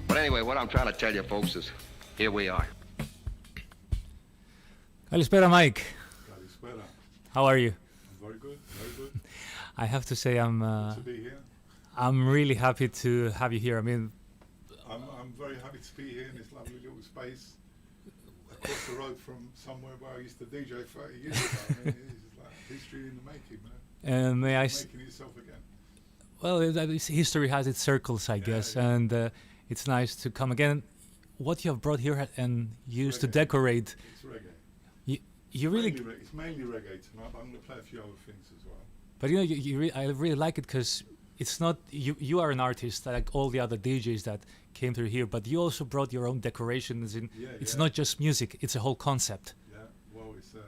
But anyway, what I'm trying to tell you folks is, here we are. Kalispera, Mike. Kalispera. How are you? I'm very good, very good. I have to say Good to be here. I'm really happy to have you here. I mean, I'm very happy to be here in this lovely little space across the road from somewhere where I used to DJ 30 years ago. I mean, it's like history in the making, man. may I Making itself again. Well, history has its circles, I guess, yeah. and it's nice to come again. What you have brought here and used to Reggae. decorate. It's reggae. You really. It's mainly reggae tonight, but I'm going to play a few other things as well. But you know, I really like it because it's not you are an artist like all the other DJs that came through here, but you also brought your own decorations in. It's not just music; it's a whole concept. Yeah, well, it's a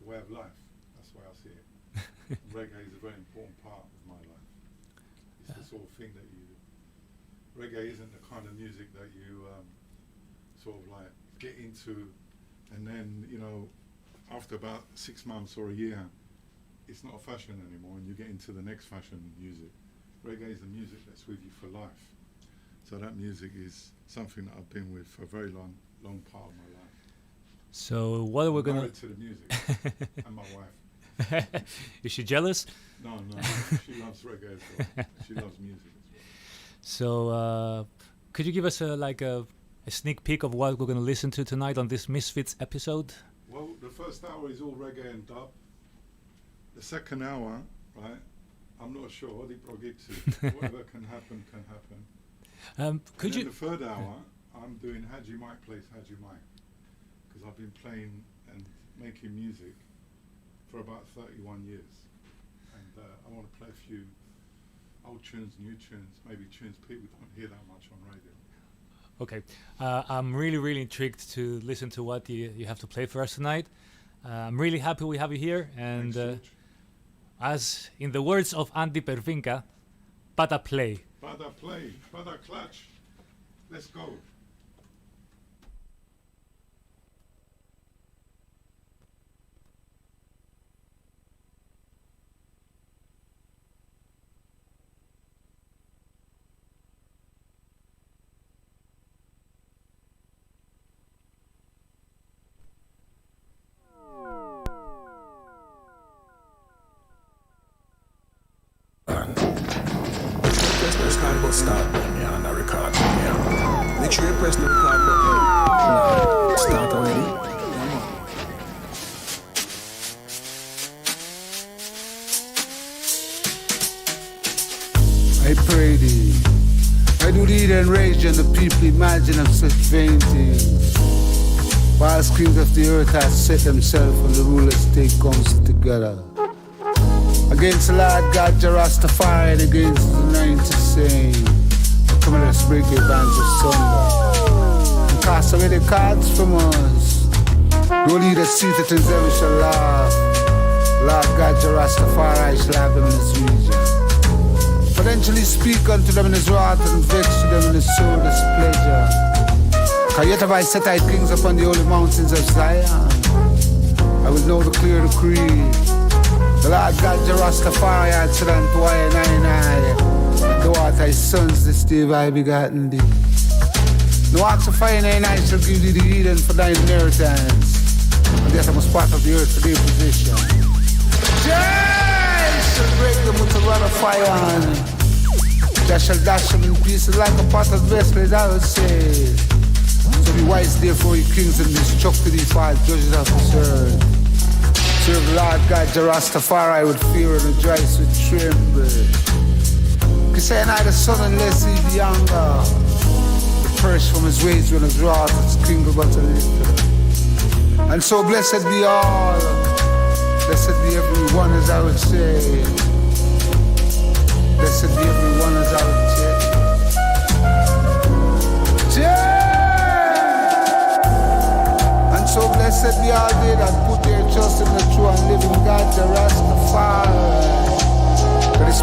way of life. That's the way I see it. Reggae is a very important part of my life. It's the sort of thing that reggae isn't the kind of music that you sort of like get into, and then after about 6 months or a year, it's not a fashion anymore, and you get into the next fashion music. Reggae is the music that's with you for life. So that music is something that I've been with for a very long part of my life. So what are we gonna? Married to the music, and my wife. Is she jealous? No, she loves reggae as well. She loves music as well. So could you give us a sneak peek of what we're going to listen to tonight on this Misfits episode? Well, the first hour is all reggae and dub. The second hour, right, I'm not sure. Whatever can happen, can happen. Could you? The third hour, I'm doing Haji Mike plays Haji Mike, because I've been playing and making music for about 31 years. And I want to play a few old tunes, new tunes, maybe tunes people don't hear that much on radio. Okay, I'm really intrigued to listen to what you have to play for us tonight. I'm really happy we have you here, and Thanks, as in the words of Andy Pervinka, Pata play. Pada play, pada clutch. Let's go. Start button, yeah, and I record, yeah. Make sure you press the record button. Start already. I pray thee, I do lead and rage, and the people imagine of such vain things. While kings of the earth have set themselves, and the rulers take counsel together. Against the Lord God, Jah Rastafari, and against the 90 saying, come and let's break your bands asunder, and cast away the cards from us. No leader seated in heaven shall laugh. Lord God, Jah Rastafari shall have them in his region. Potentially speak unto them in his wrath, and vex to them in his soul displeasure. Cause yet have I set thy kings upon the holy mountains of Zion. I will know the clear decree. The Lord God, Jah Rastafari, answered unto I and I. The what thy sons this day have I begotten thee. No axe of fire and I shall give thee the Eden for thine inheritance. And yet I must part of the earth for their possession. Jah shall break them with a rod of fire. Jah shall dash them in pieces like a pot of vessel, as I will say. So be wise therefore, ye kings, and destruct thee false judges of this earth. Serve the Lord God, Jah Rastafari, with fear and rejoice with tremble. Cause say not the sun unless he be younger. The purse from his ways when his wrath is kringle but a little. And so blessed be all, blessed be everyone, as I would say. Blessed be everyone, as I would say. Yeah! And so blessed be all they that put their trust in the true and living God.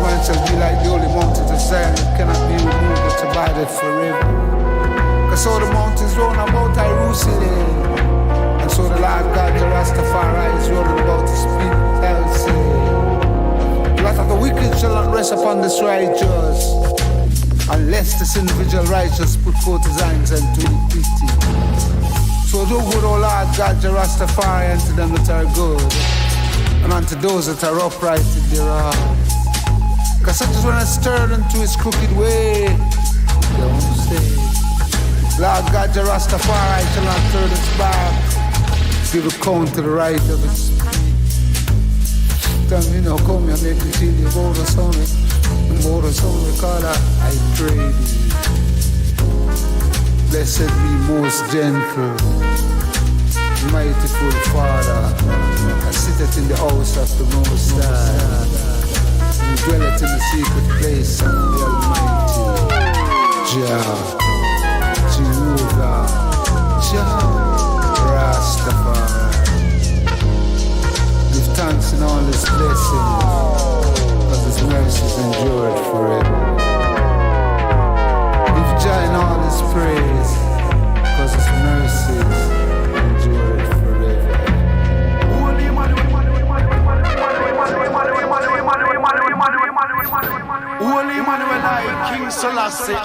man shall be like the holy mountains of Zion, it cannot be removed but abided forever. Cause all the mountains round about Jerusalem, and so the Lord God, the Rastafari, is rolling about his people, I'll say. The wrath of the wicked shall not rest upon this righteous, unless this individual righteous put forth his hands and do it pity. So do good, O Lord God, the Rastafari, unto them that are good, and unto those that are upright in their hearts. Cause such is when I stirred into his crooked way, they won't stay. Lord God, the Rastafari shall not turn its back, give account to the right of its speech. Tell me now, come here, make me feel you about the sun. About the sun, we call that I pray thee. Blessed be most gentle, mightyful Father, I sitteth in the house of the Most High, and dwelleth in the secret place of the Almighty. Jah, Jehovah, Jah, Rastafari. Give thanks in all his blessings, cause his mercies endure forever. Give Jah in all his praise, cause his mercies endure forever. Holy Emmanuel, I, King Selassie, I,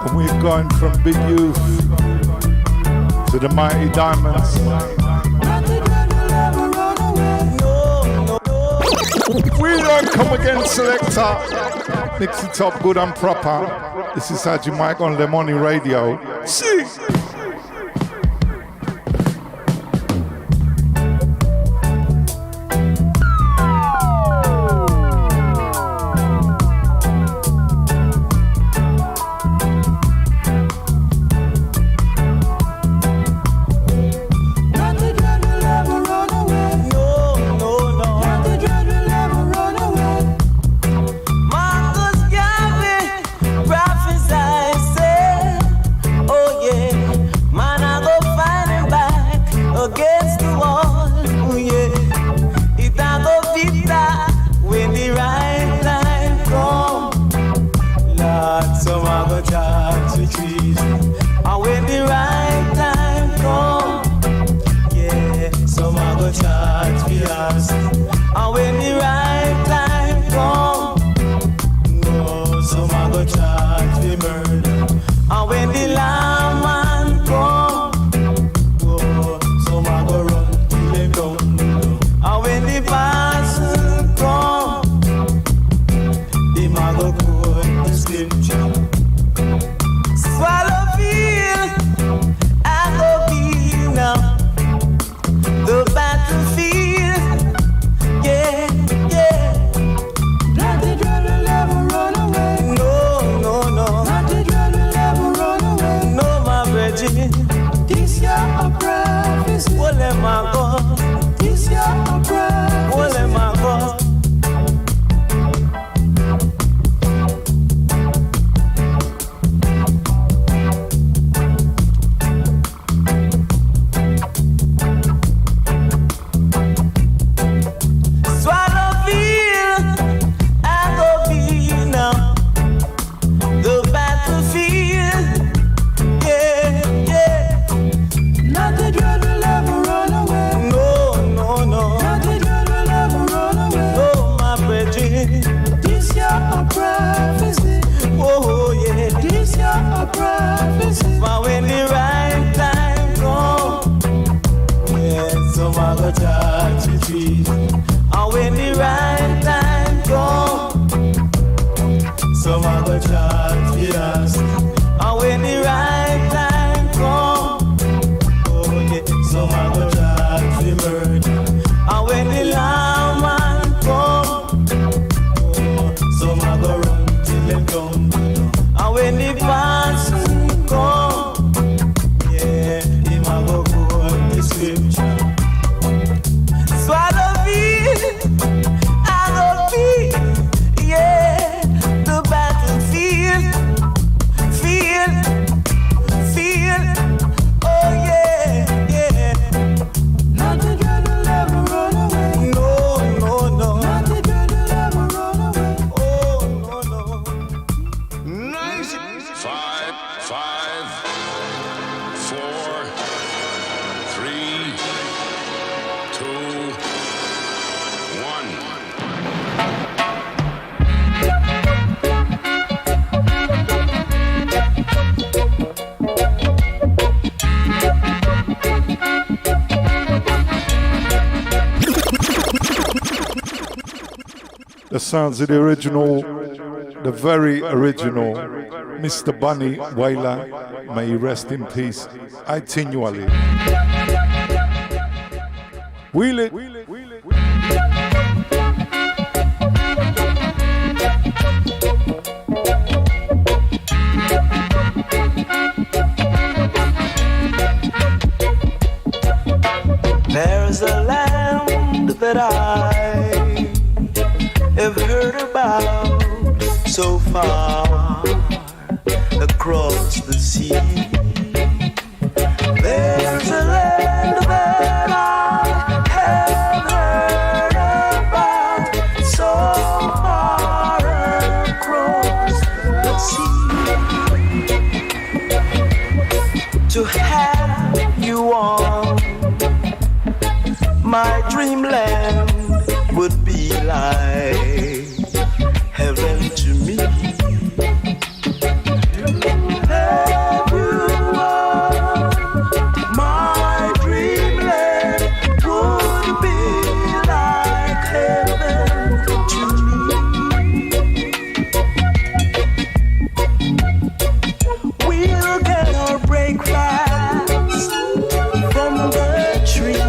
And we've gone from big youth to the mighty diamonds. We don't come again, selector. Mix it up good and proper. This is Haji Mike on Lemoni Radio. See. Marcus Garvey prophesied, said, oh yeah. the sounds of the original, the very original Mr. Bunny Wailer. May he rest in peace. Continually. Wheel it. There's a land that I have heard about so far across the sea. There's a land that I have heard about so far across the sea. To have you on my dreamland would be like heaven to me. Have you on my dreamland would be like heaven to me. We'll get our breakfast from the tree.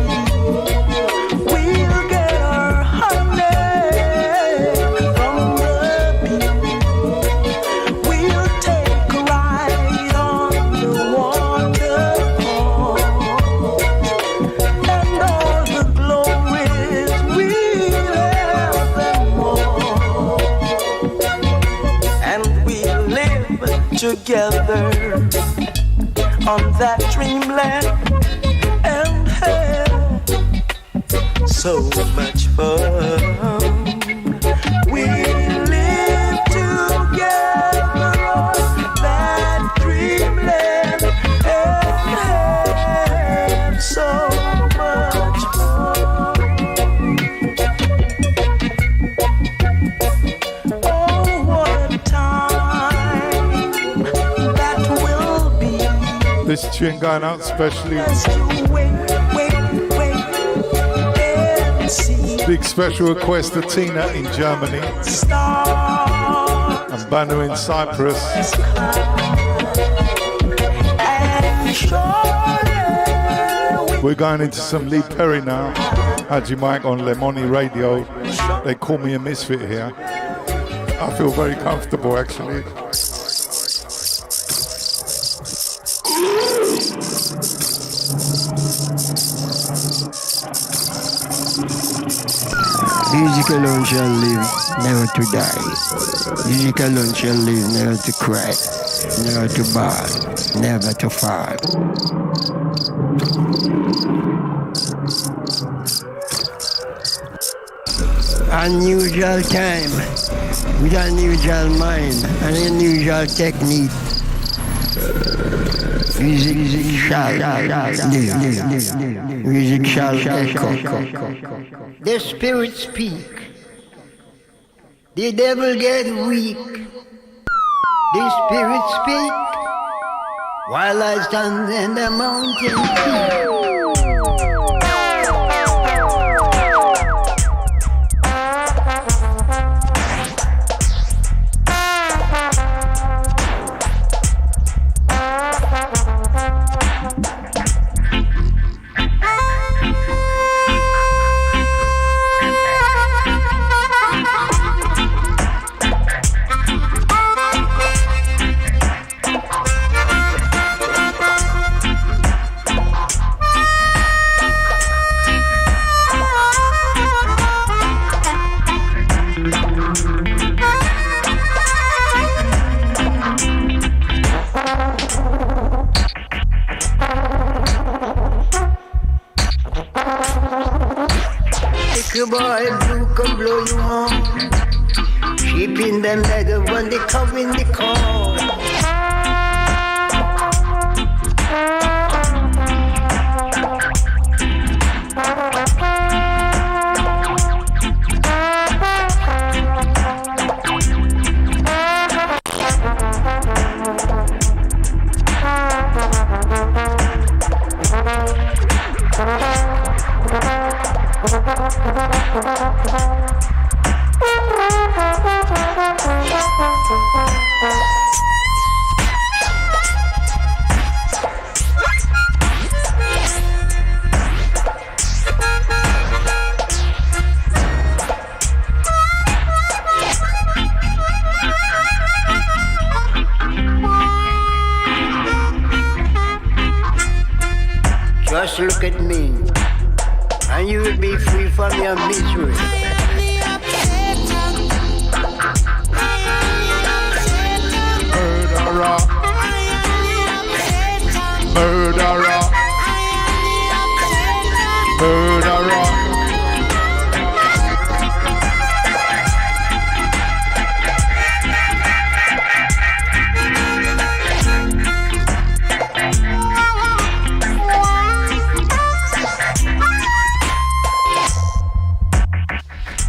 Together on that dreamland and have so much fun. We live together on that dreamland and have so much fun. Oh, what a time this tune going out specially. Big special request to Tina in Germany and Banu in Cyprus. We're going into some Lee Perry now. Haji Mike on Lemoni Radio. They call me a misfit here. I feel very comfortable actually. Music alone shall live, never to die. Music alone shall live, never to cry, never to bawl, never to fall. Unusual time, with unusual mind, and unusual technique. Music shall live, music shall echo. The spirits speak, the devil get weak. The spirits speak, while I stand in the mountain peak. Boy, blue can blow you home. Sheep in them leather when they come in the corn. Just look at me, and you will be free from your misery. Murderer. Murderer. Murderer.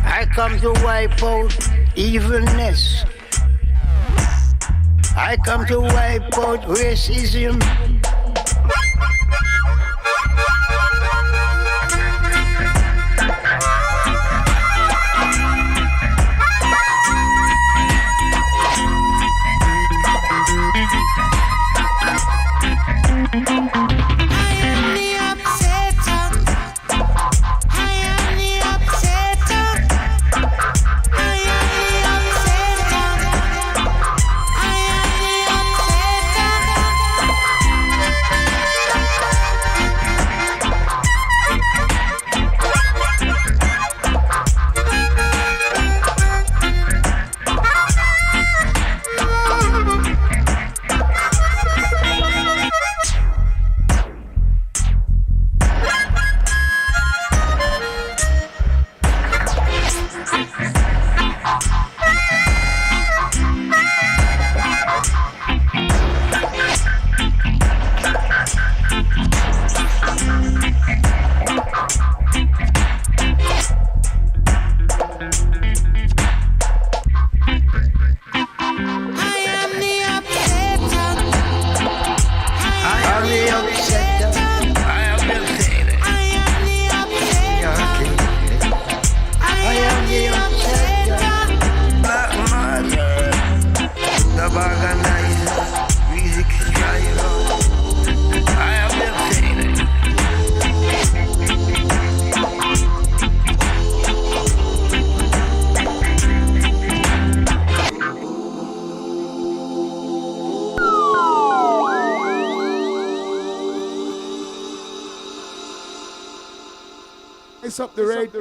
I come to wipe out evilness. I come to wipe out racism. It's up the rate.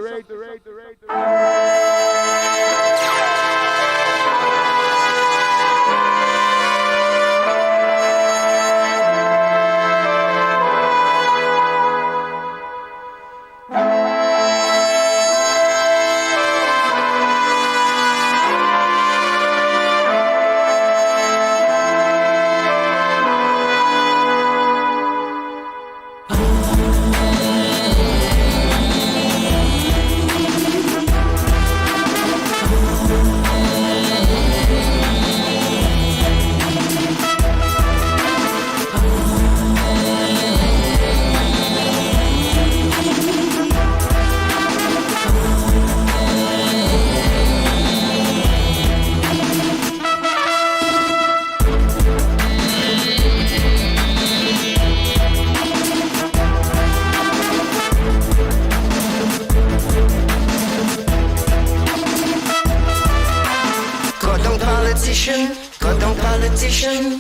politician.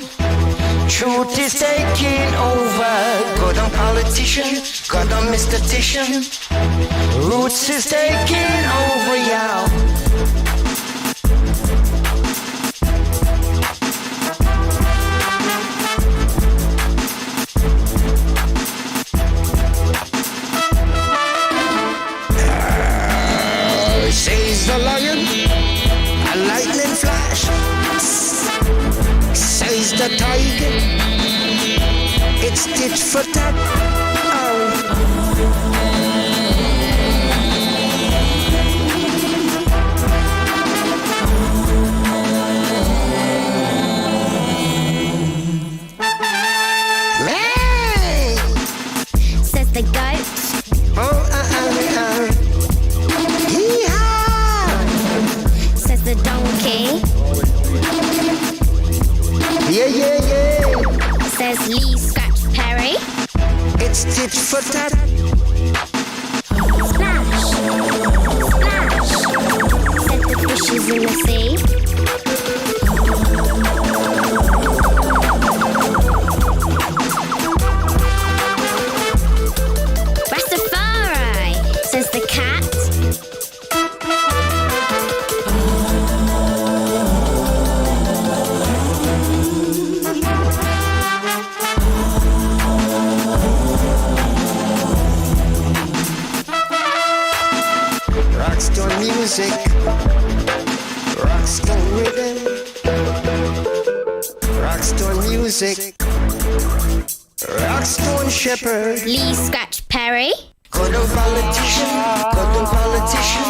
Truth is taking over. Go down politician, go down mystician. Roots is taking over, y'all. Says the lion, a lightning flash. Says the tiger, it's tit for tat. Hey! Says the goat. Oh, Says the donkey. for tat. Splash, splash. Set the fishes in the sea. Rastafari, says the cat. Rockstone music, Rockstone rhythm, Rockstone music, Rockstone shepherd. Lee Scratch Perry. Golden politician, golden politician.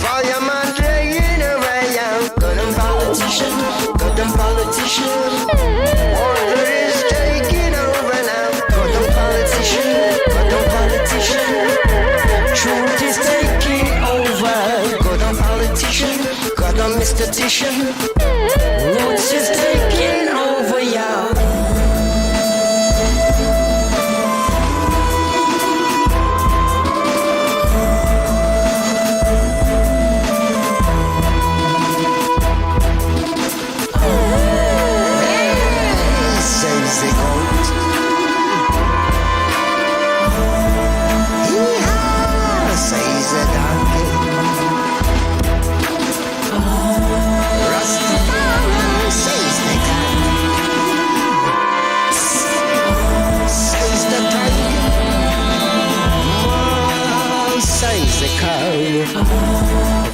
Fireman dragging around. Golden politician, golden politician. Order is taking over now. Golden politician, golden politician. Truth is taking over. Golden politician, golden Mr. Titian. Roots is taking over, y'all.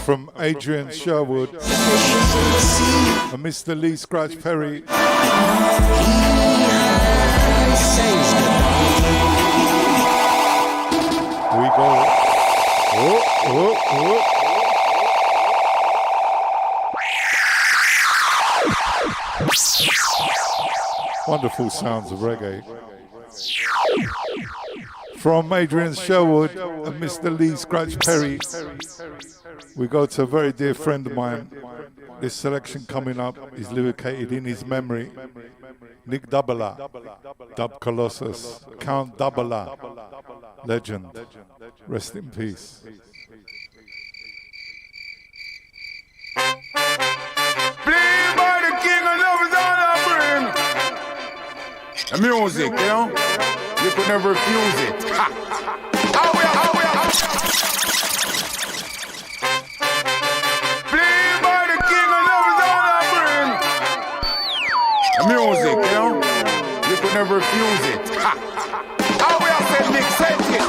From Adrian Sherwood and Mr. Lee Scratch Perry. We go. Oh, oh, oh. Wonderful sounds of reggae. From Adrian Sherwood and Mr. Lee Scratch Perry, we go to a very dear friend of mine. This selection coming up is lyricated in his memory. Nick Double-A, Dub Colossus, Count Double-A, legend. Rest in peace. Play by the king and love is all I bring. The music, you know, you could never refuse it. Ha! How we are. Play by the king and love is all I bring. The music, you know, you could never refuse it. Ha! How we are, said Nick, said it.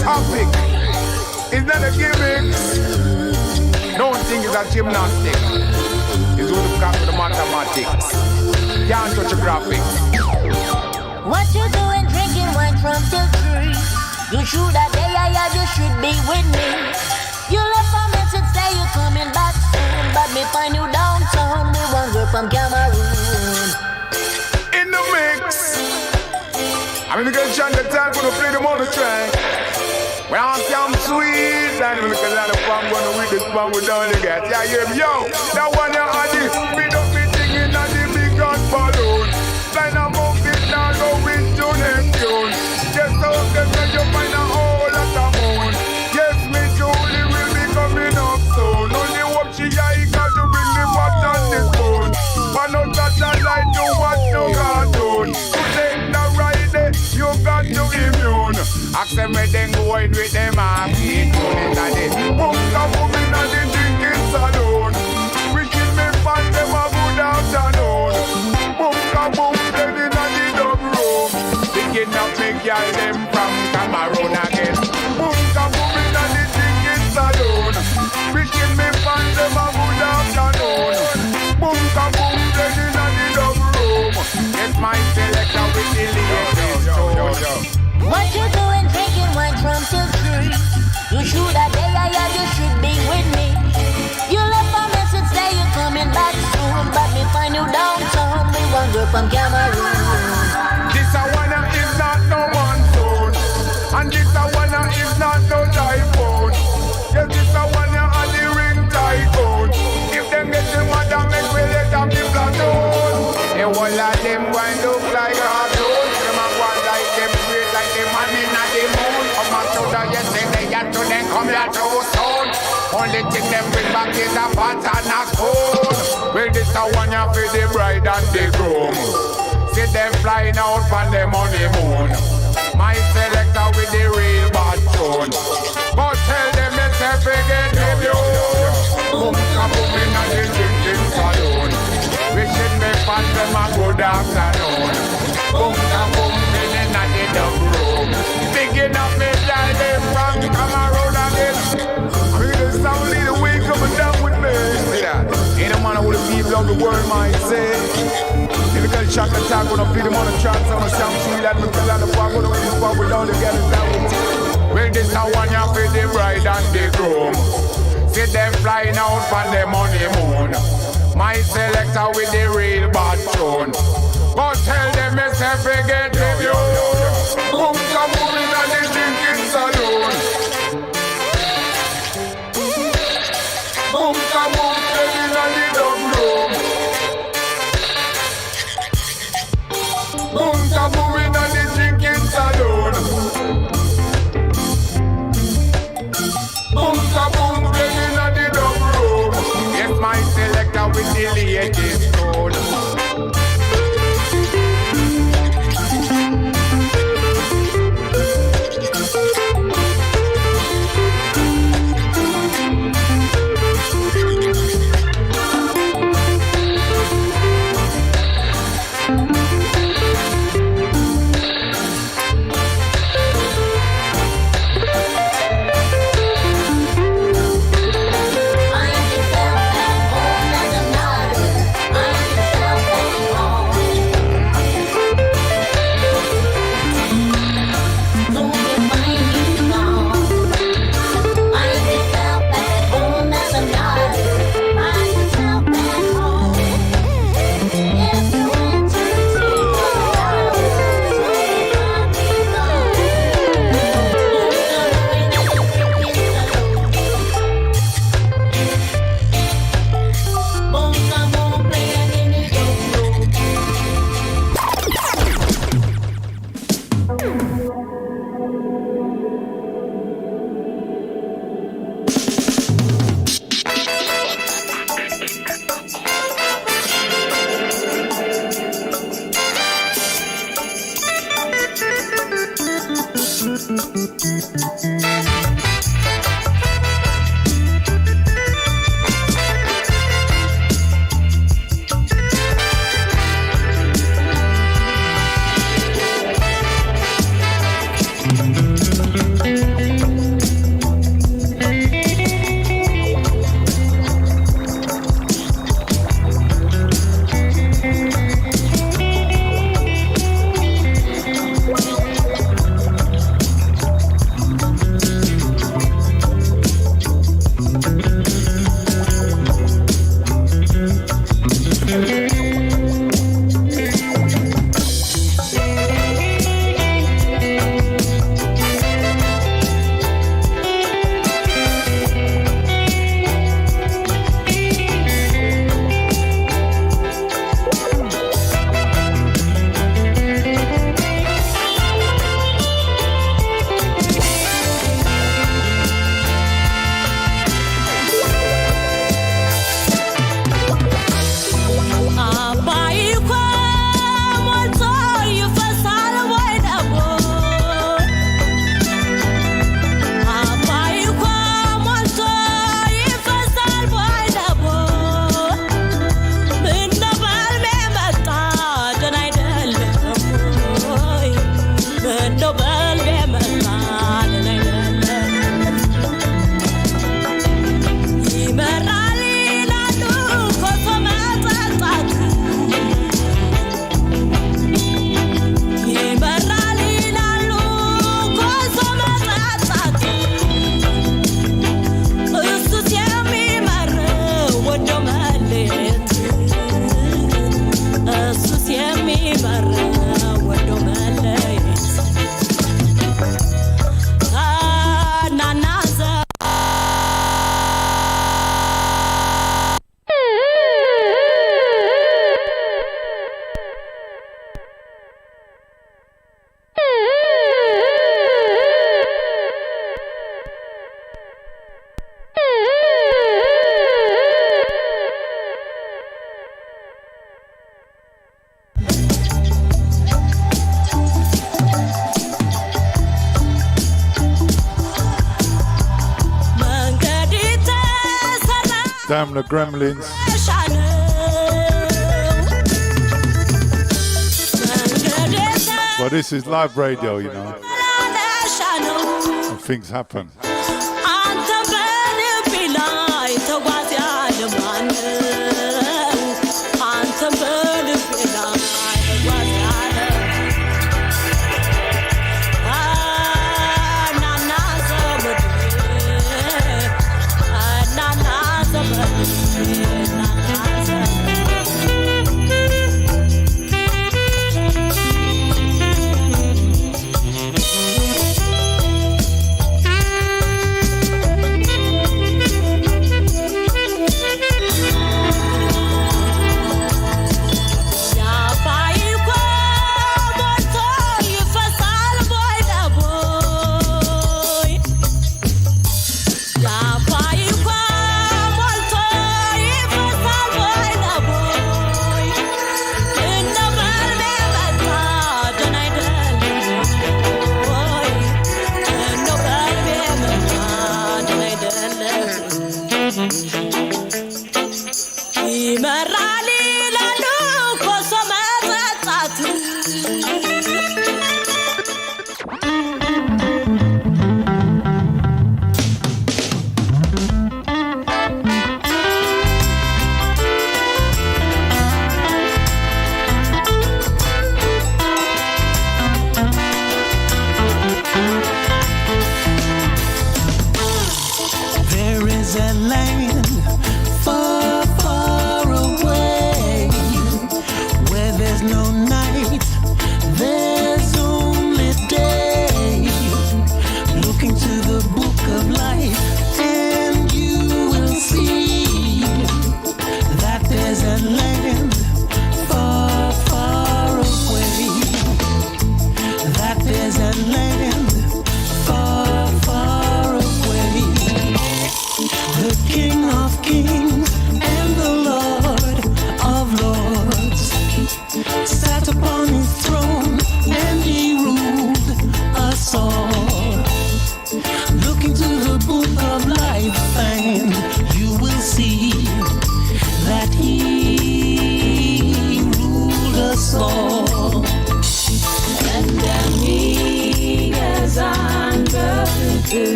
Topic. It's not a gimmick. Don't think it's a gymnastic. It's what you've got with the mathematics. Can't touch a graphics. What you doing drinking wine from till 3? You should have day, you should be with me. You left a message say you're coming back soon, but me find you downtown, the one girl from Cameroon. In the mix. I'm gonna get John the time gonna play them on the track. Well, I'm sweet, and look at that fun gonna read this one with all the gas. Yeah, hear me, yo. That one you had it, beat up me singing on the big gun balloon. Line a mountain now go into Neptune. Yes, so that you find a whole lot of moon. Yes, me Julie will be coming up soon. Only hope she got to bring the pot on the spoon. But not that I like to watch no cartoon. To take the ride, you got to immune. Accept me then go in with them half eat money that it. Boom, boom, in the drinking saloon. We kill me fan them a good afternoon. Boom, boom, then in the dub room. Picking up me girl them from Cameroon again. Boom, boom, in the drinking saloon. We kill me fan them a good afternoon. Boom, boom, then in the dub room. Get my selector with the latest. What you doing drinking wine from till from Cameroon. This a one is not no monsoon, and this a one is not no typhoon. Yes, this a one on the ring tycoon. If them get the mother, make we let them the platoon. And all of them going look like cartoons. Them a go like them great like the man in the moon. Come on to the yesterday, and to them come here too soon. Only thing them bring back is a pot and a spoon. Well, this a one ya for the bride and the groom. See them flying out from the honeymoon. My selector with the real bad tune. But tell them it's a forget the view. Boom, kaboom in the drinking saloon. Wishing me fans them a good afternoon. Boom, kaboom in the dub room. Picking up me die them from Cameroon again. I mean the sound lead the way coming down with me. Yeah, ain't a man who the people of the world might say. If you can shot the talk, gonna feed them on the chance on the sound tree that we feel on the park, gonna win the park without the getting down with it. Well, this a one ya for the bride and the groom. See them flying out from the honeymoon. My selector with the real bad tune. But tell them it's a forget the view. Boom, kaboom in the drinking saloon. Boom, kaboom in the dub room. Boom, kaboom in the drinking saloon. Boom, kaboom in the dub room. Yes, my selector with the latest tune. Damn the gremlins. But this is live radio, you know. And things happen.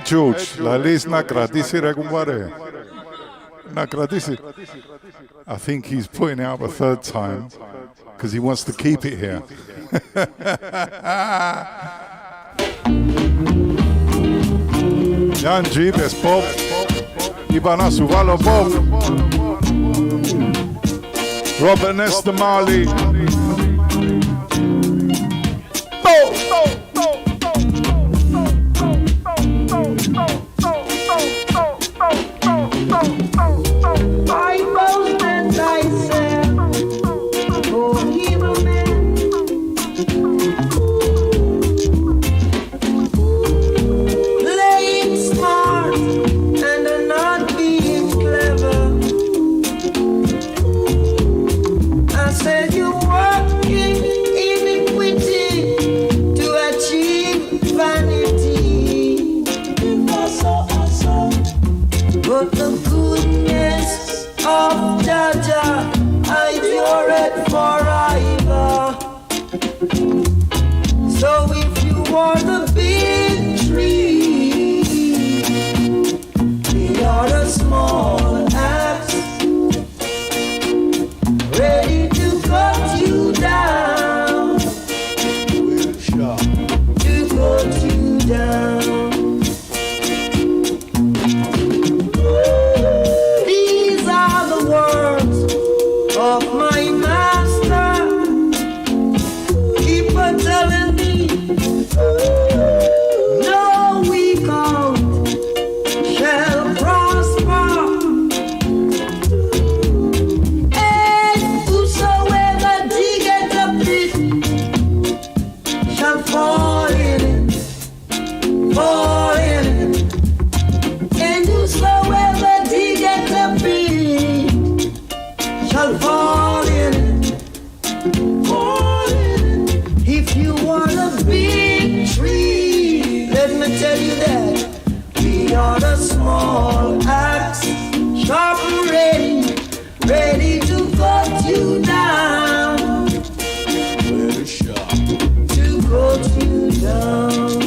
George, la list na kratisi regumbare. Na kratisi. I think he's putting it up a third time because he wants to keep it here. Jan G, bez Bob. Iba na suvalo Bob. Robert Nesta Marley. But the goodness of Jaja, I endure it forever. So if you want the big tree, we are the small axe, ready to cut you down, to cut you down. Of my master, keep on telling me, no weak out shall prosper, and whosoever diggeth a pit shall fall in it, fall in it, and whosoever diggeth a pit shall fall in it, fall in it. If you want a big tree, let me tell you that we are the small axe, sharp and ready, ready to cut you down, very sharp, to cut you down.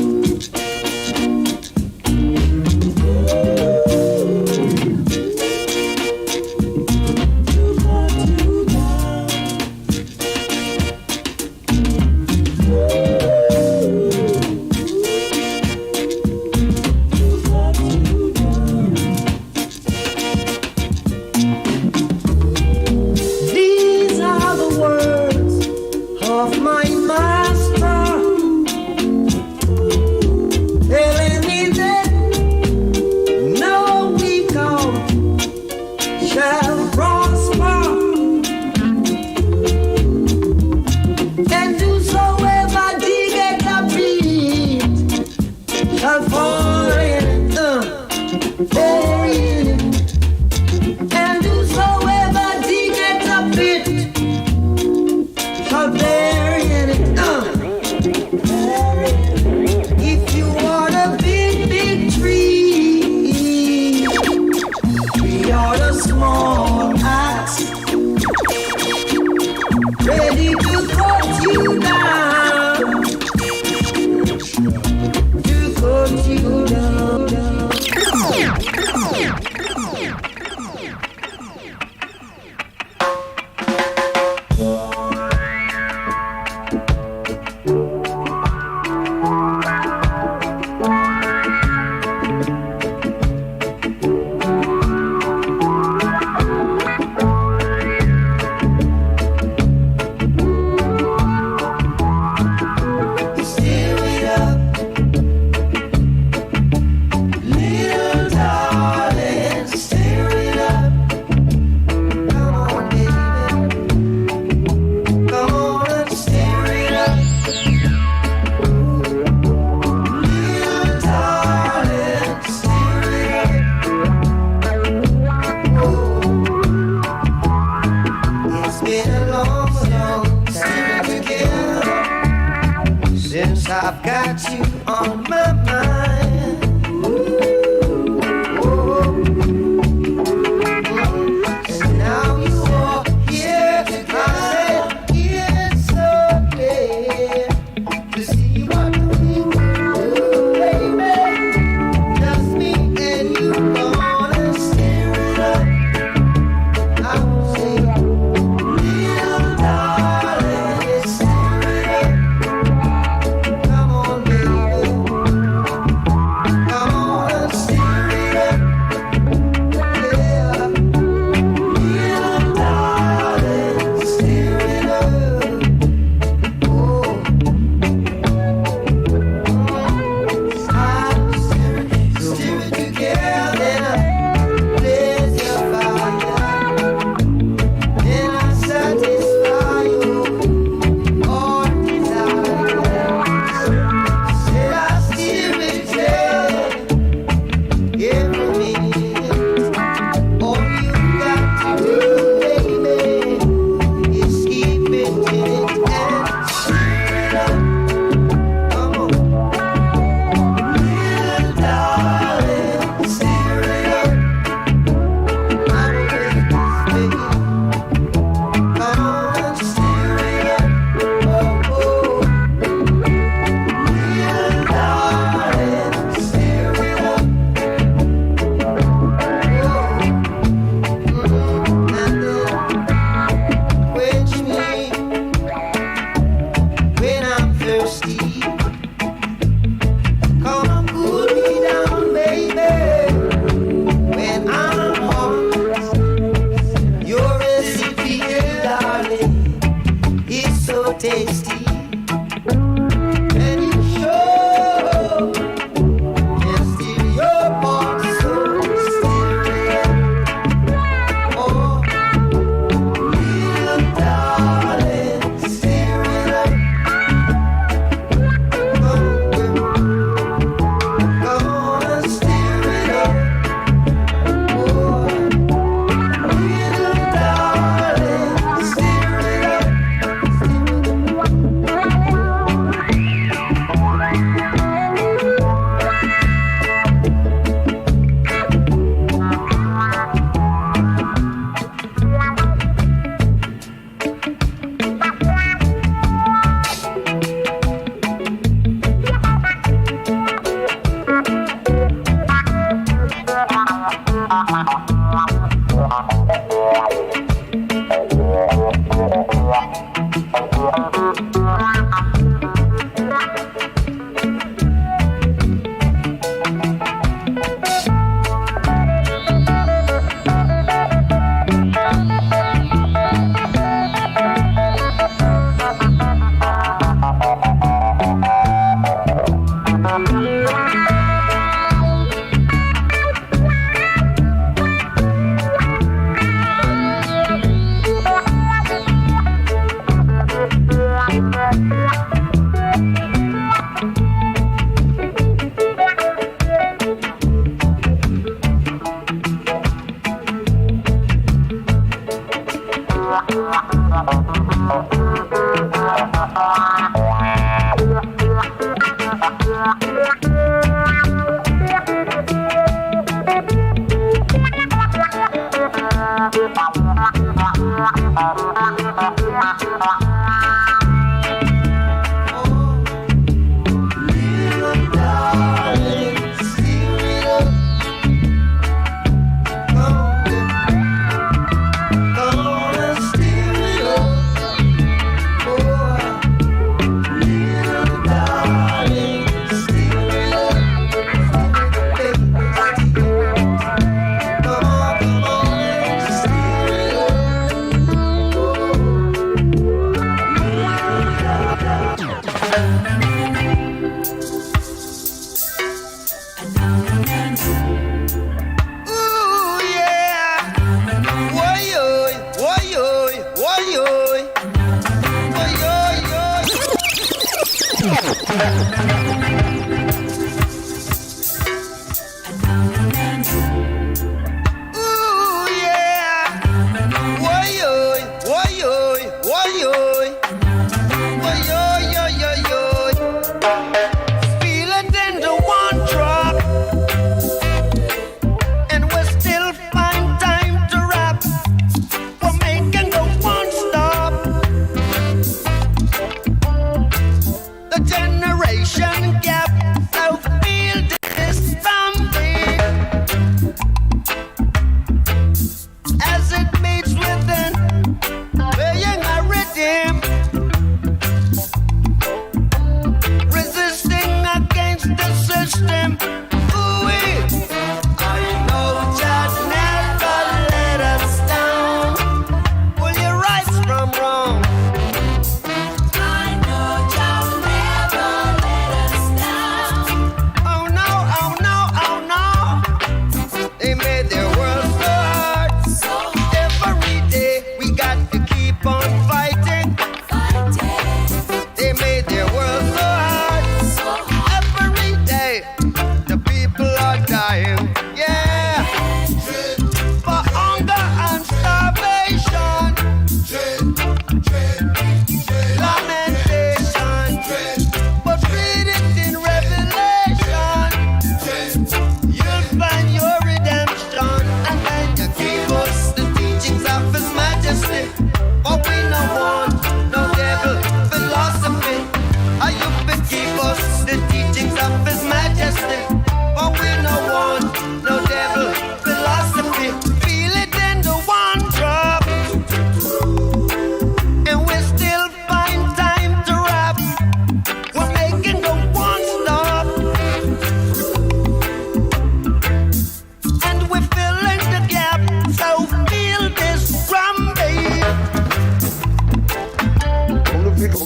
I've got you on my mind. And now you are here. I said it's so clear to see what we do, baby. tasty. And you show can steal your heart, so steal it. Oh, little darling, steal it up. Gonna steal it up. Oh, little darling, steal it up. Generation gap, South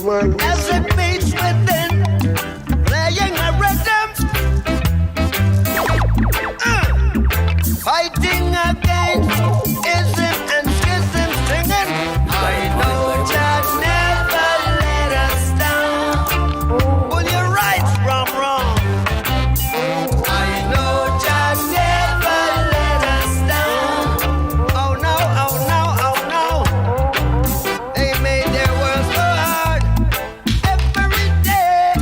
man. As it beats within, playing a rhythm, fighting against ism and schism, singing. I know Jah never let us down. Pull your right from wrong. I know Jah never let us down. Oh no, oh no, oh no. They made their world so hard. Every day,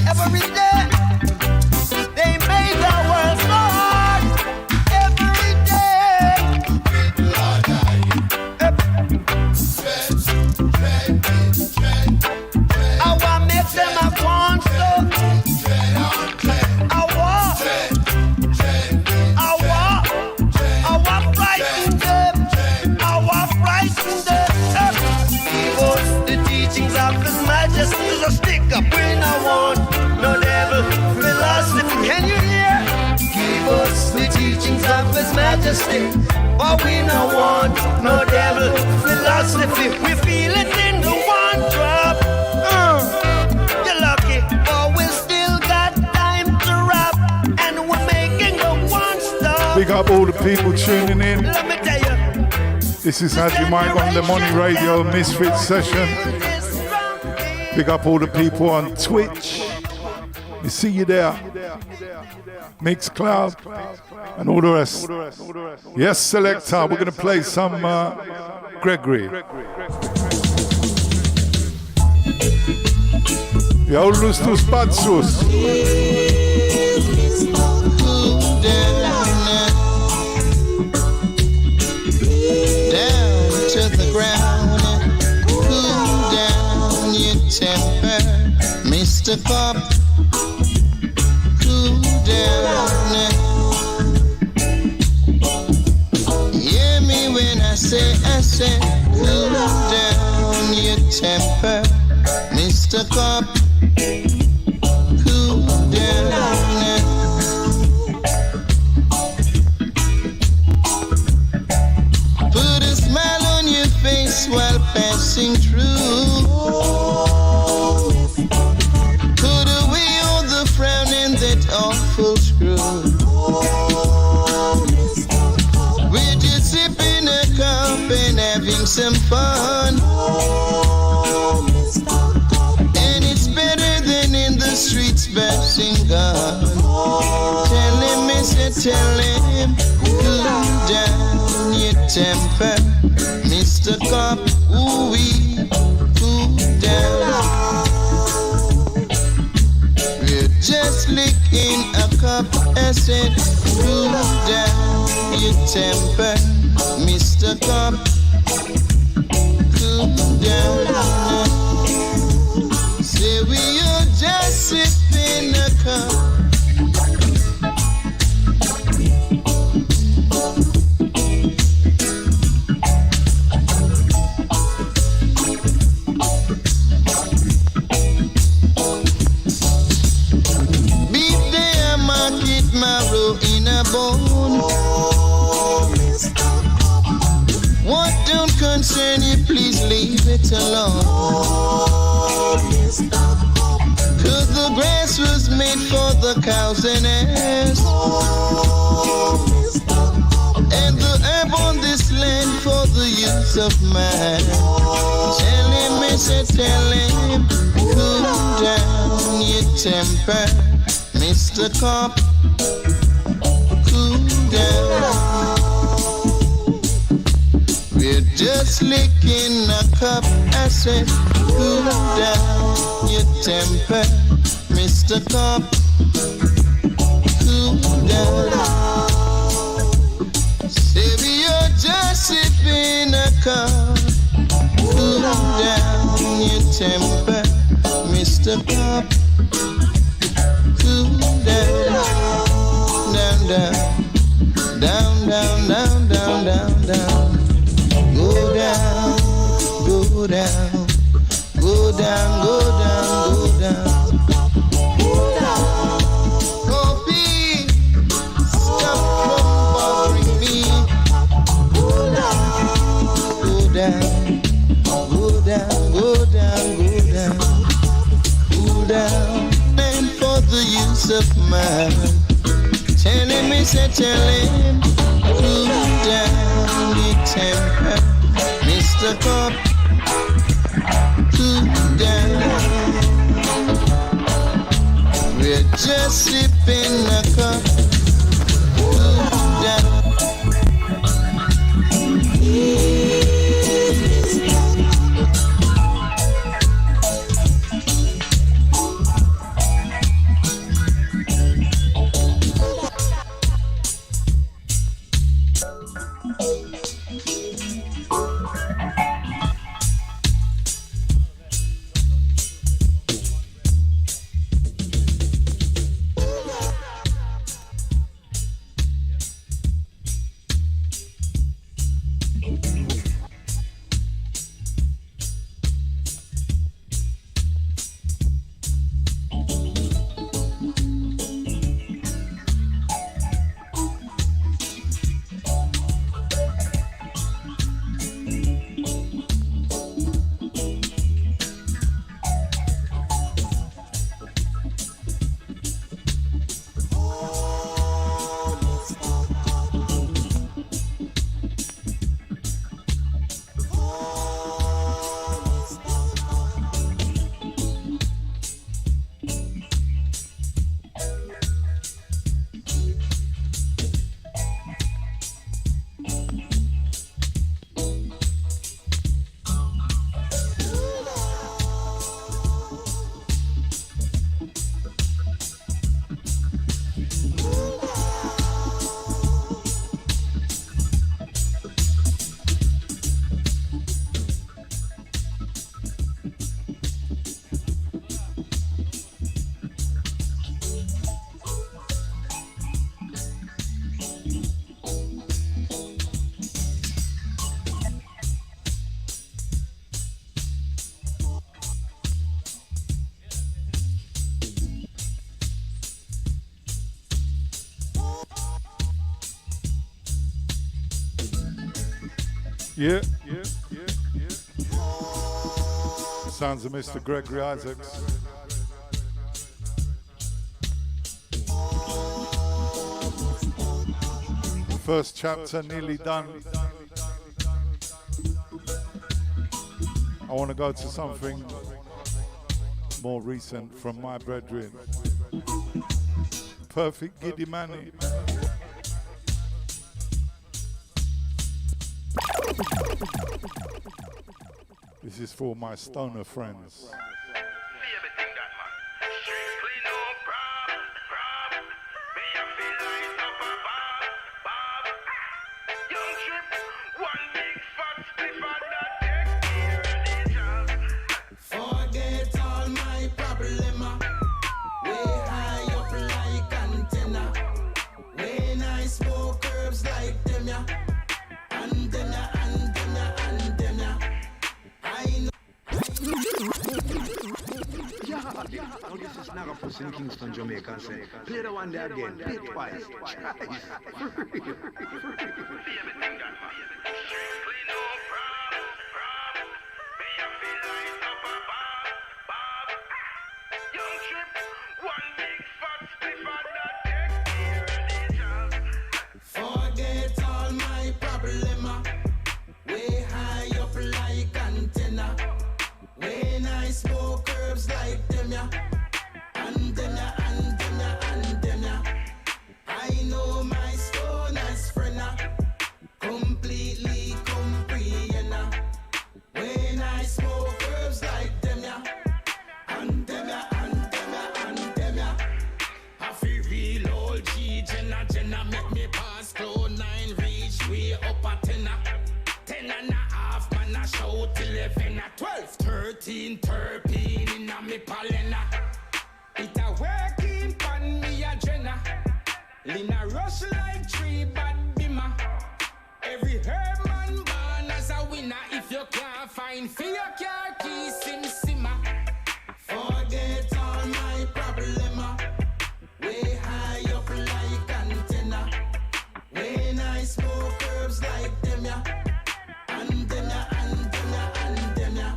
every day. They made the world so hard. Every day. I want make them a want so. I want frighten them. I want frighten them. Give us the teachings of His Majesty. So stick up when I want no devil philosophy. Can you hear? Give us the teachings of His Majesty. But we no want no devil philosophy. We feel it in the one drop. You're lucky, but we still got time to rap, and we're making the one stop. Big up all the people tuning in. Let me tell you, This is Haji Mike on the Money Radio Misfits session. Big up all the people on Twitch. We see you there. Mixcloud and all the rest. Yes, selector. We're going to play some Gregory. Jaulus tus patsus. Down to the ground and cool down your temper, Mr. Cop. Cool down and hear me when I say, cool down your temper, Mr. Cop. Cool down and put a smile on your face while passing through. Put away all the frown and that awful screw. We're just sipping a cup and having some fun. And it's better than in the streets bashing gun. Tell him, mister, tell him, cool down your temper, Mr. Cop. Ooh-wee, cool down. We're just licking a cup. I said, cool down your temper, Mr. Cop. Cool down. Say we are just sipping a cup. Marrow in a bone. What don't concern you, please leave it alone. Cause the grass was made for the cows and ass, and the herb on this land for the use of man. Tell him, mister, tell him, cool down your temper, Mr. Cop. Cool down. We're just licking a cup. I said, cool down your temper, Mr. Cop. Cool down. Say we are just sipping a cup. Cool down your temper, Mr. Cop. Cool down. Down, down, down, down, down, down, down, down. Go down, go down, go down, go down, go down, go down. Kobe, stop from bothering me. Go down, go down, go down, go down. say tell him, cool down the temper, Mr. Cop, cool down. We're just sipping a cup, cool down. Yeah. Sounds of Mr. Gregory Isaacs. First chapter nearly done. I want to go to something more recent from my brethren. Perfect Giddy Manny. This is for my stoner friends. Forget all my problem. Way high up like antenna. When I smoke herbs like them, yeah. And them, yeah, and them, yeah, and them, yeah. Oh, this is Nagapus in Kingston, Jamaica. Say, play the one there again, bitwise. Forget all my problem. Way high up like antenna. When I smoke herbs like them, yeah. And them, yeah, and them, yeah, and them, yeah. I know my stoner's friend, completely comprehend. When I smoke herbs like them, yeah. And them, yeah, and them, yeah, and them, yeah. I feel real old G, Jenna, make me pass cloud 9, reach way up at 10. 10 and a half, man, I shout 11, 12, 13, 13 in a me palena. It a working pan me a Jenna. Lina rush like tree bad bimmer. Every herb man born as a winner. If you can't find for your car keys, simmer. Forget all my problem. Way high up like antenna. When I smoke herbs like them, yeah. And them, yeah, and them, yeah, and them, yeah.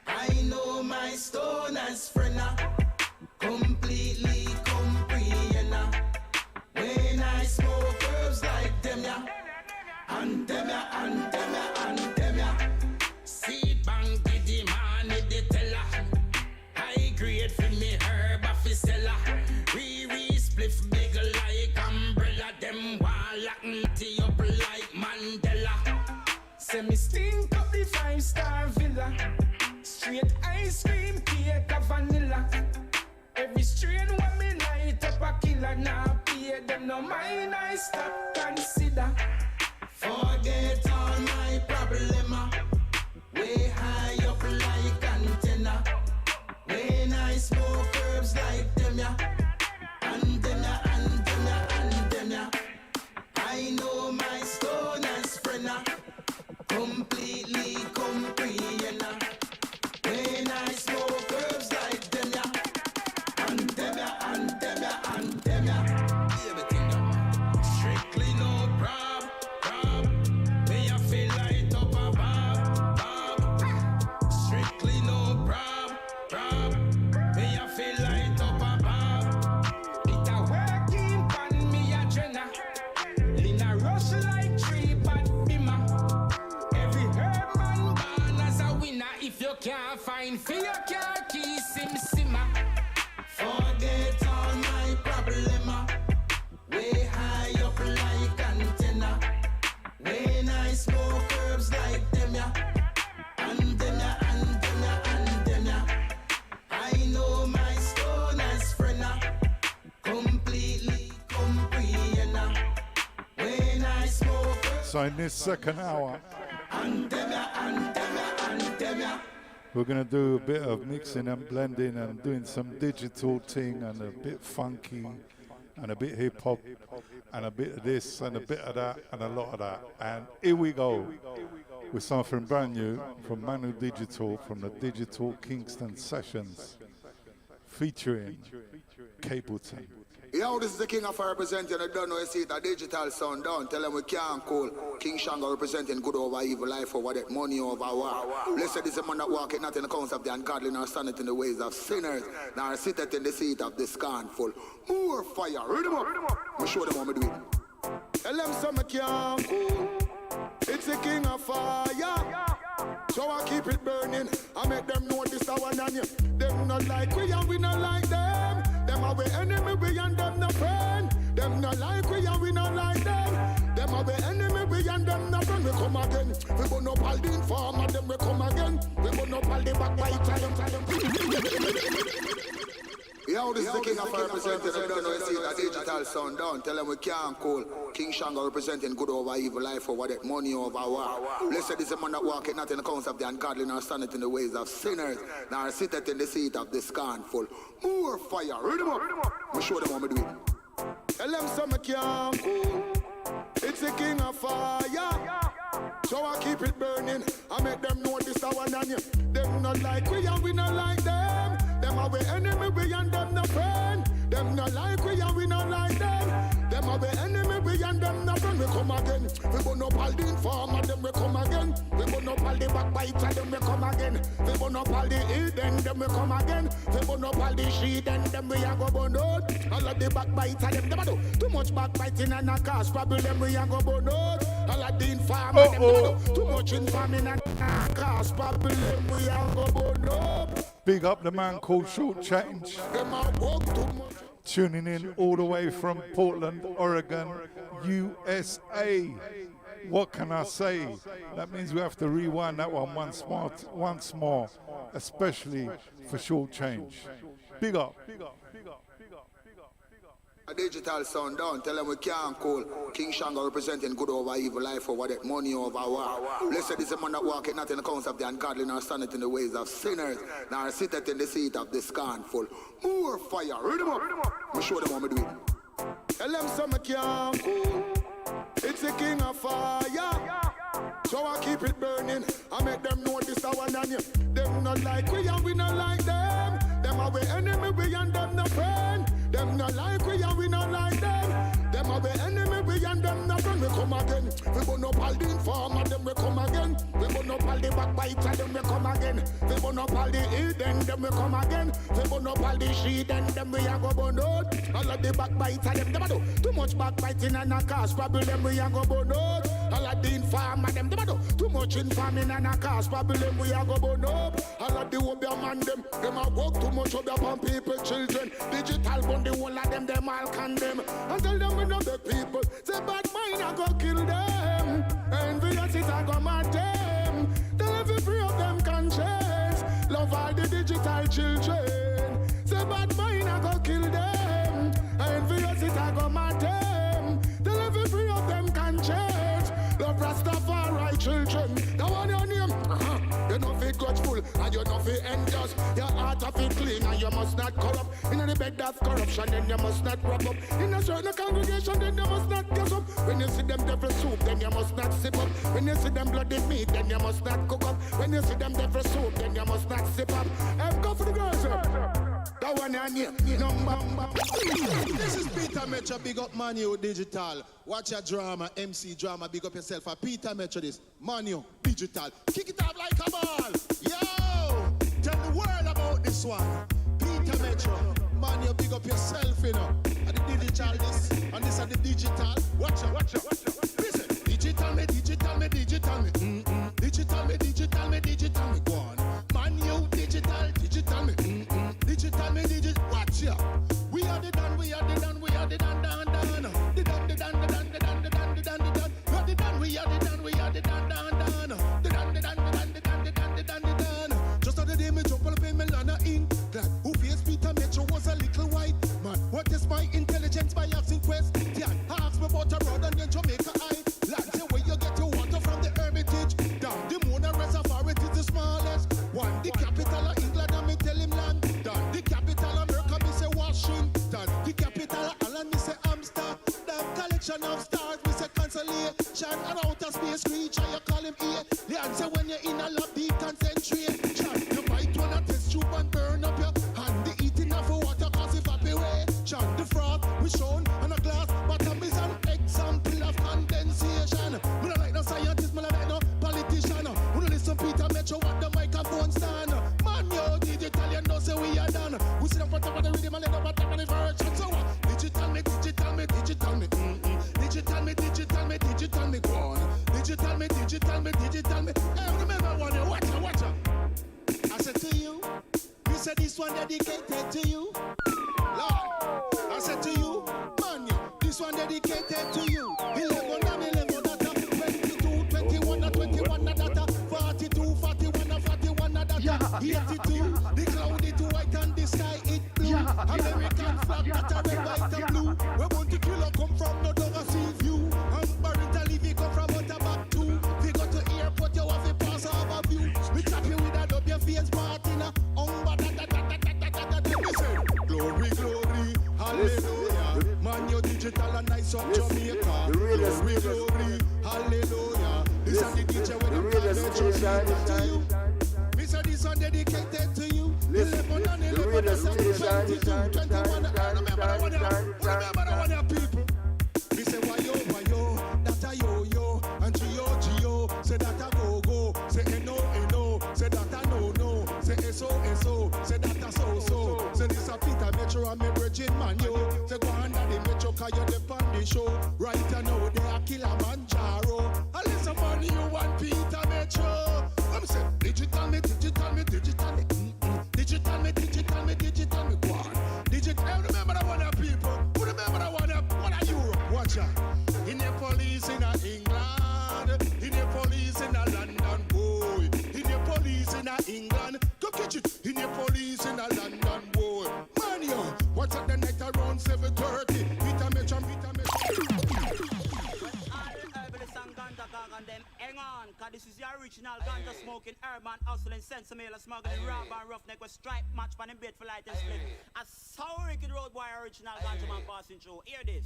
I know my stoner's friend, completely comprehend. When I smoke link up the 5-star villa. Straight ice cream, cake of vanilla. Every strain when me light up a killer. Now pay them no mind, I stop consider. Forget all my problema. Way high up like antenna. When I smoke herbs like them ya. And them ya, and them ya, and them ya. I know my stone as friend ya. Completely comprehend. When I smoke herbs like them ya. And them ya, and them ya, and them ya. Everything ya. Strictly no prob. When you feel light up a bob. Strictly no prob. When you feel light up a bob. It a working pan me a jenna. In a rush like tree bad bimmer. Every herb man born as a winner. If you can't find fear, you can't keep simmer. Forget all my problema. Way high up like antenna. When I smoke herbs like them ya. And them ya, and them ya, and them ya. I know my stone as friend ya. Completely comprehend ya. When I smoke herbs. So in this second hour, And them ya, and them ya, and them ya. we're going to do a bit of mixing and blending and doing some digital thing and a bit funky and a bit hip hop and a bit of this and a bit of that and a lot of that. And here we go with something brand new from Manu Digital from the Digital Kingston Sessions featuring Capleton. Yo, this is the king of representing. I don't know you see it, a digital sound down. Tell them we can't call. King Shango representing good over evil, life over death, money over war. Blessed is the man that walketh not in the counsel of the ungodly, nor standeth in the ways of sinners, nor sitteth in the seat of the scornful. More fire, read them up. I'll show them how me do it. Tell them some can't call. It's the king of fire. So I keep it burning. I make them know this a one on you. Them not like we and we not like them. Them are we enemy, we and them no friend. Them not like we and we not like them. Them are we enemy, we and them no friend. We come again. We burn up all the informer, them we come again. We burn up all the backbiter. Yo, this is the king of representing. I don't know you see that digital sound down. Tell them we can't call. King Shango representing good over evil, life over death, money over war. Blessed is the man that walketh not in the counsel of the ungodly, nor standeth in the ways of sinners, nor sitteth in the seat of the scornful. More fire, read them up. I'll show them how me do it. Tell them some can't call. It's the king of fire. So I keep it burning. I make them know this a one on you. Them not like we and we not like them. Them are we enemy, we and them no friend. Them not like we and we not like them. Them are we enemy, we and them no friend. We come again. We burn up all the informer, them we come again. We burn up all the backbiter, them we come again. We burn up all the hidden, them we come again. We burn up all the sheet, and them we a go burn out. All of the backbiter, them a do too much backbiting and a cause problem. We a go burn out. All of the informer, them a do too much informing and a cause problem. We a go burn out. Big up the man called Short Change. Tuning in all the way from Portland, Oregon, USA. What can I say? That means we have to rewind that one once more, especially for Short Change. Big up. A digital sound down. Tell them we can't call. King Shango representing good over evil, life over death, money over war. Blessed is the man that walketh not in the counsel of the ungodly, nor standeth in the ways of sinners, nor sitteth in the seat of the scornful. More fire, read them up. I'll show them how me do it. Tell them some can't call. It's the king of fire. So I keep it burning. I make them know this a one on you. Them not like we and we not like them. Them are we enemy, we and them no friend. Them not like we and we not like them. Them are we enemy, we and them no friend. We come again. We burn up all the informer, them we come again. We burn up all the backbiter, them we come again. We burn up all the hidden, them we come again. We burn up all the sheet, and them we a go burn out. All of the backbiter, them a do too much backbiting and a cause problem. We a go burn out. All of the informer, them a do too much informing and a cause problem. We a go burn up. All of the obeah man, them a work too much up upon people, children. Digital bun, the whole of them all condemn. And tell them we know the people. Say bad mind, I go kill them. Envious is I go mad them. children. Say bad mind I go kill them. Envious it I go mad them. Tell every free of them can change. Love Rastafari children. That one your name. You know fit grudgeful and you know fit envious. Your heart of it clean and you must not corrupt. In the bed that's corruption, then you must not rub up. In a certain congregation, then you must not get up. When you see them devil soup, then you must not sip up. When you see them bloody meat, then you must not cook up. When you see them devil soup, then you must not sip up. Go for the girls, sir. That one your name, number. This is Peter Metro, big up Manu Digital. Watch your drama, MC drama, big up yourself. For Peter Metro this, Manu Digital. Kick it up like a ball. Yo, tell the world about this one. Peter Metro, Manu, big up yourself, you know. And the digital this, and this are the digital. Watch out, watch out, watch out. Listen, digital me, digital me, digital me. Digital me, digital me, digital me. Go on. Manu Digital, digital me. Digital me, digital. Watch ya. We are the done, we are the done, we are the done, done, done. The done, the done, the done, the done, the done, the done, the done. We are the done, we are the done, we are the done, done, done. The done, the done, the done, the done, the done, the done, the done. Just the other day, me jump up in Milana England. Who faced Peter Metro was a little white man. What is my intelligence by asking questions? Ask me about a road and then Jamaica Island. Say where you get your water from the Hermitage. Down the Mona Reservoir, it is the smallest one. The capital of England, and me tell him London. The capital of America, me say Washington. The capital of Ireland, me say Amsterdam. Collection of stars, me say consolation. And outer space creature, you call him here. The answer when you're in a lab, deep concentration. You bite one and test tube and burn up your hand. The eating of water cause evaporation. The froth we shown on a glass bottom is an example of condensation. We don't like no scientist, we don't like no politician. We don't listen Peter Metro what the microphone stand. Man, yo, digital, you know say we are done. We sit up on top of the rhythm and let up on top of the version. So what? Digital me, digital me, digital me. Digital me, digital me, digital me, go on. Digital me, digital me, digital me. Hey, remember one, you watch out, watch out. I said to you, we said this one dedicated to you. Lord, I said to you, man, this one dedicated to you. 11 and 11 data, 22, 21 and 21 data, 42, 41 and 41 data, 82, the cloud it white and the sky it blue. American flag that a red, white and blue. We want to kill or come from no dog a sea view. And Barrington leave you come from outer back too. If you go to airport you have a pass over view. We trap you with a dub your face party na. Glory, glory, hallelujah. Man, you're digital and nice up Jamaica. Glory, glory, hallelujah. This is the DJ when I'm dedicated to you. This is one dedicated to you. 11 and 11 and 22, 21 and remember that one, your people. We say why yo, that a yo, and Gio, say that a go, say eno, say that a no, say eso, say that a so. Say this a Peter Metro and me virgin man yo. Say go under the Metro cause you dep on the show. Right now they a Kilimanjaro. And listen man you want Peter Metro. I'm say digital me, digital me, digital me. Digital me, digital me, digital me. Go on. Digital, remember that one of people. Who remember that one of Europe? Watch out. In the police in England. In the police in London, boy. In the police in England. Go catch it. In the police in London, boy. Man, yo. What's at the night around 7:30? Peter Metro. Hang on, cause this is the original ganja smoking, urban hustling, sensimilla smuggling, rob and roughneck with stripe match for them bait for light and split. A sour wicked road boy original ganja man passing through. Hear this.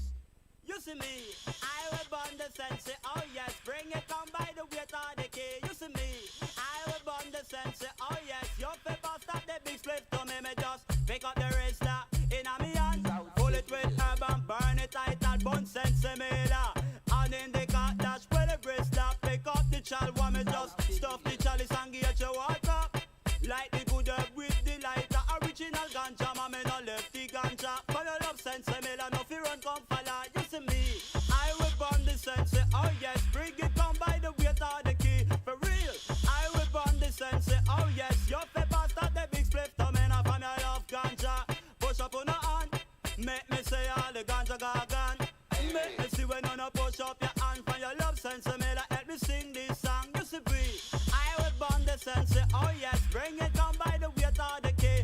You see me, I will burn the sense, oh yes, bring it come by the weight of the key. You see me, I will burn the sense, oh yes, your paper stop the big split to me just pick up the wristler in a me hand, pull it with herb and burn it tight and bun sensimilla. And in the car dash with the bristler, pick up the child, want me just stuff the chalice and get your water. Like the good herb with the lighter, original ganja, man, no left the ganja. For your love sensimilla, no fear and come follow. You see me, I will burn the sense, oh yes, bring it come by the weight of the key. For real, I will burn the sense, oh yes, your paper start the big split to me now from your love ganja. Push up on the hand, make me say all the ganja gargan. Make me see when you no push up your hand from your love sensimilla. Help me sing this song, you see me, I will burn the sense, oh yes, bring it come by the weight of the key.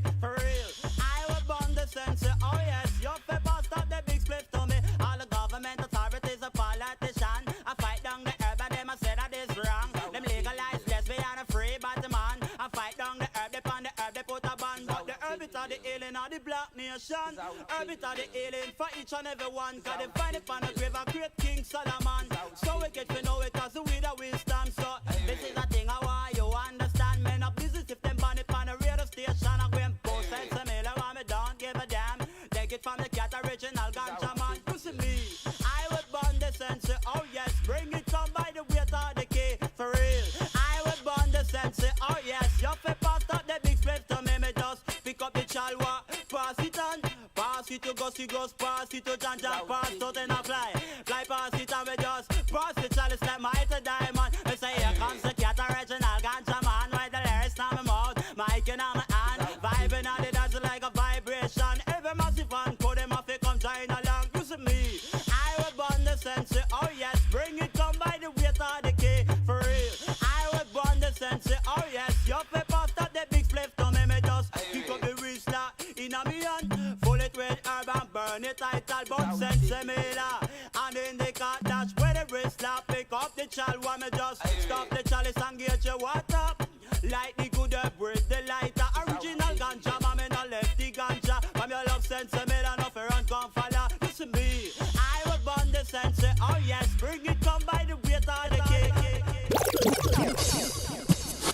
nation. Herb it are the healing for each and every one. Cause they find it on the grave of great King Solomon. So we get to know it as the weed of wisdom. So this is a thing I want you understand. Men of business if them ban it on the radio station. I'm going post and some mail around me, don't give a damn. Take it from the cat original ganja man. Listen me, I would burn the sensei. Oh yes, bring it on by the weight of the key. For real, I would burn the sensei. Oh yes, you fi pass up the big split to me just pick up the chalwa. Pass it on, pass it to Gussie Gus, pass it to John John, pass it in a fly. Fly pass it and we just pass the chalice like my to diamond. We say here comes the cat original ganja man. Why the lyrics on my mouth, mic in my hand. Vibing on the dance like a vibration. Every massive fan put them off, it come join along. Listen me, I will burn the sensei. Oh yes, bring it come by the weight of the key. For real, I will burn the sensei. Oh yes, your paper start the big spliff to me just pick up the whistler in a me hand. Full it with herb and burn it title but sensei mela. And in the car dash where the whistler pick up the chalwa. Me just stop the chalice and get your water. Light the good breathe the lighter. Original ganja, mama no left the ganja. From your love sensei mela no for run come follow. Listen me, I will burn the sensei. Oh yes, bring it come by the weight of the cake.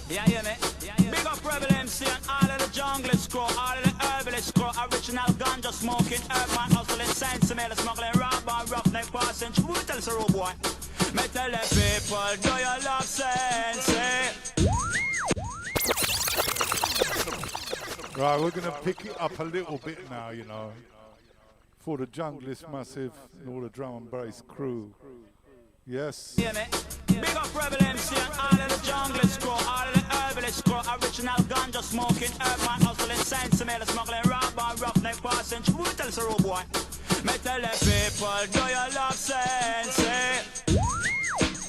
Yeah, hear me? Big up Rebel MC and all of the jungle screw, all of the herbalist crew, original ganja smoking, herb man hustling, sense mela smuggling, rob and roughneck passing. Who tell us a road boy? Me tell the people, do you love sensei? Right, we're going to pick it up a little bit now, you know, for the Junglist Massive and all the drum and bass crew. Yes. Hear me? Big up Rebel MC and all of the jungle screw, all of the herbalist crew, original ganja smoking, herb man hustling, sense mela smuggling, rob and roughneck passing. Who tell us a road boy? Me tell the people, do you love sensei?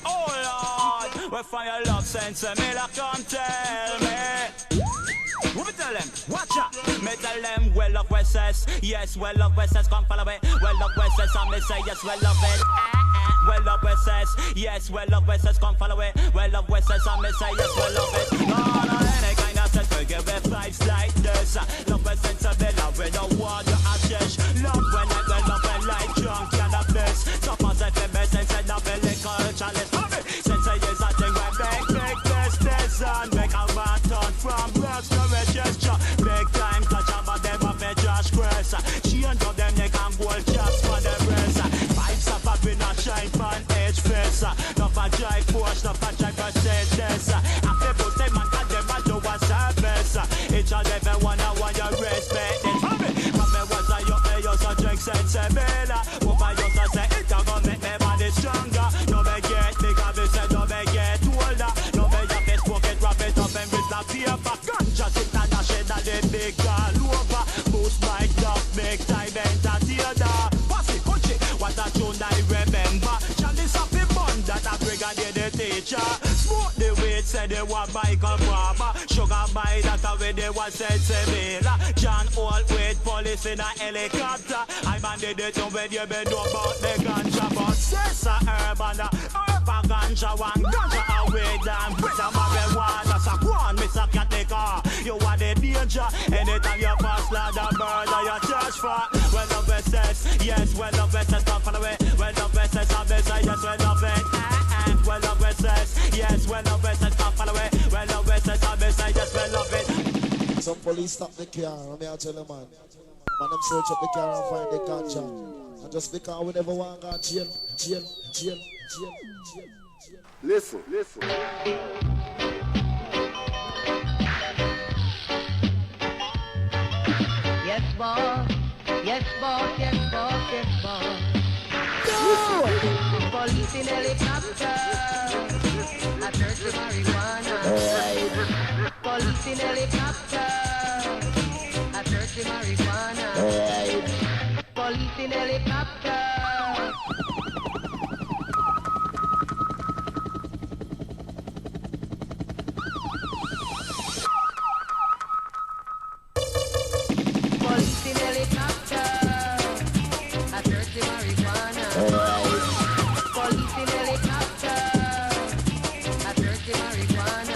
Oh Lord, where find your love sensei? Mela come tell me. What me tell them? Watch out! Me tell them, well of Wesses, yes, well of Wesses, come follow me. Well of Wesses, and me say yes, well of it. Well of Wesses, yes, well of Wesses, come follow me. Well of Wesses, and me say yes, well of it. No, any kind of sense, we give it vibes like this. Love a sense of it, love with the water and change. Love when like drunk and a bliss. Top of the best sense and love it, liquor chalice. Sense is a thing where make this and make a man turn from words to gesture. Big time touch about them of a Josh Grace. She and them neck and gold caps for the breast. Vibes up up in a shine pan edge face. Not a drive Porsche, not a drive Mercedes. After post them man got them a do a service. Each and every one I want your respect. From me was a you so drink sense mela. What I used to say it gonna make me body stronger. No me get bigger, me say no me get older. No me your face pocket wrap it up and with the paper. Ganja sit and a shed and the big all over. Boost my dog, big time entertainer. Pass it, punch it, what a tune I remember. Chalice up the bun that a brigadier the teacher. Smoke the weed, say they want Michael Barber. Sugar by that away they want Sensei Mela. John Old with police in a helicopter. I banded it on when you been know about the ganja. But Sessa urban, urban ganja one. Ganja away down with a marijuana. So go on, Mr. Catmaker. You are the danger. Anytime you pass like the bird or you charge for. Well the best says, yes, well the best says, come follow it. Well the best says, I'm best, yes, well the best. Well the best says, yes, well the best says, come follow it. Well the best says, I'm best, yes, well love it. Some police stop the car, let me tell you, man. Man, them search up the car and find the ganja. And just because we never want to go jail. Listen. Yes, boss. Yes, boss. Police in helicopter. I search the marijuana. Police in helicopter. I search the marijuana. Police in helicopter. Police in helicopter. I search the marijuana. Police in helicopter. I search the marijuana.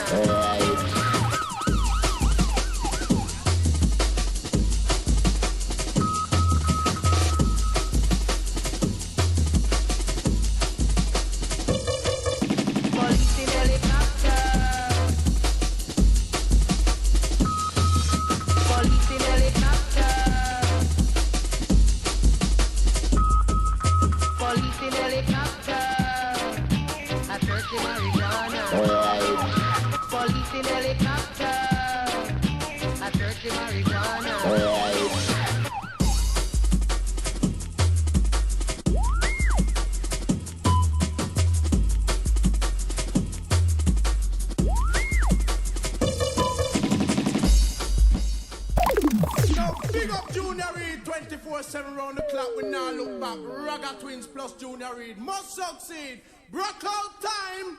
in helicopter. I search the marijuana. Big up Junior Reid 24/7 round the clock. We now look back. Ragga Twins plus Junior Reid must succeed. Broke out time.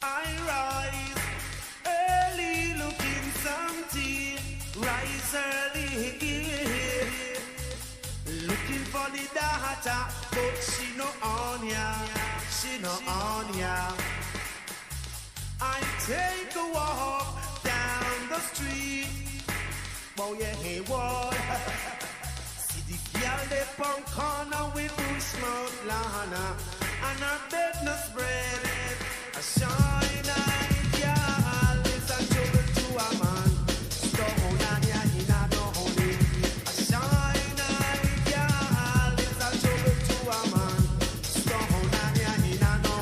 I rise early looking something. Rise early looking for the data, but she no on ya. She no on ya. I take a walk down the street. Oh yeah, hey what? See the girl they punk corner with bush mouth lana, and her bed no spread it. A shine eye girl is a trouble to a man. Stone and ya in a no holy. A shine eye girl is a trouble to a man. Stone and ya in a no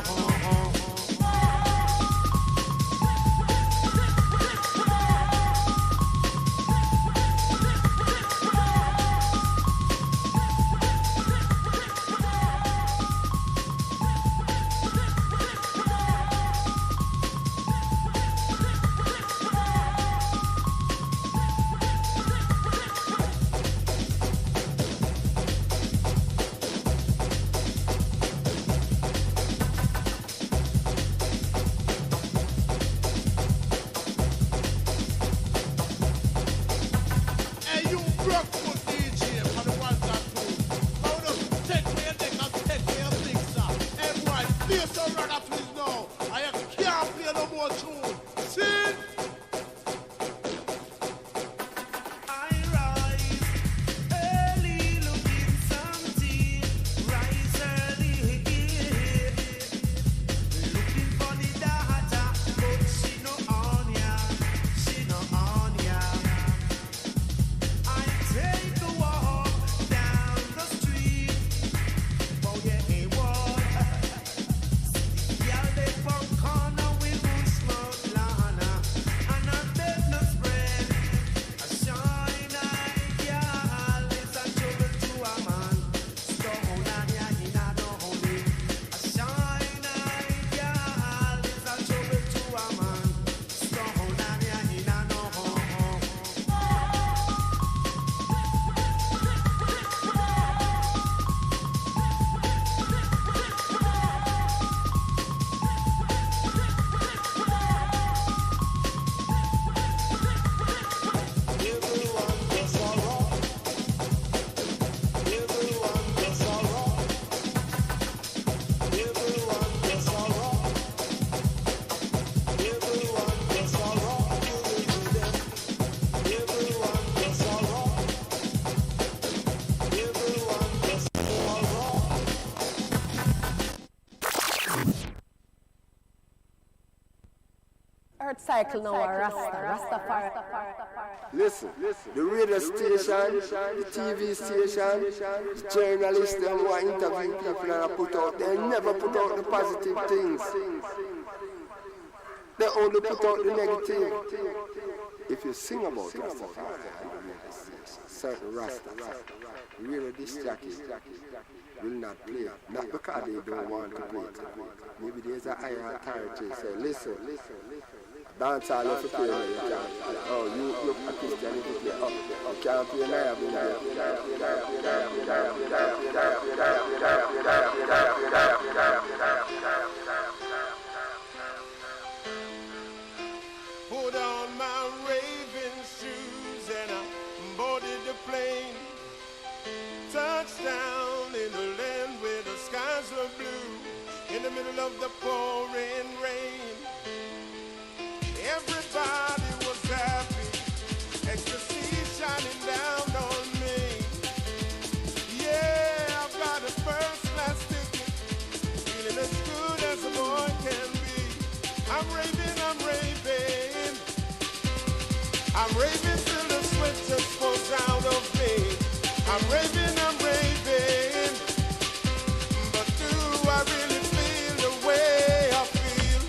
Earth cycle now, Rastafari. Listen, the radio station, the TV station, the journalists, them who are interviewing people and put out, they never put out the positive things. They only put out the negative. If you sing about Rastafari, certain Rasta, really this jacket will not play. Not because they don't want to play it. Maybe there's a higher authority say, listen, dance all of the play. Oh, you a Christian, you play. Oh, you can't play now. Put on my Raven shoes and I boarded the plane. Touchdown in the land where the skies are blue. In the middle of the pouring rain. Everybody was happy. Ecstasy shining down on me. Yeah, I've got a first class ticket. Feeling as good as a boy can be. I'm raving, I'm raving. I'm raving till the sweat just falls out of me. I'm raving, I'm raving. But do I really feel the way I feel?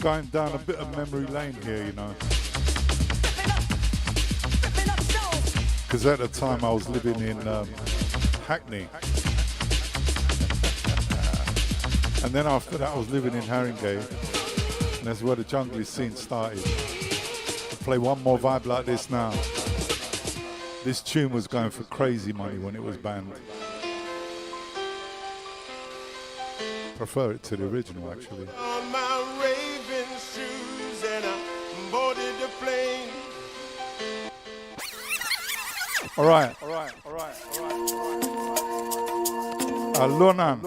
going down a bit of memory lane here, you know. Because at the time I was living in Hackney. And then after that I was living in Haringey. And that's where the jungle scene started. I'll play one more vibe like this now. This tune was going for crazy money when it was banned. Prefer it to the original, actually. On my Raven shoes and I boarded the plane. All right. Lonan.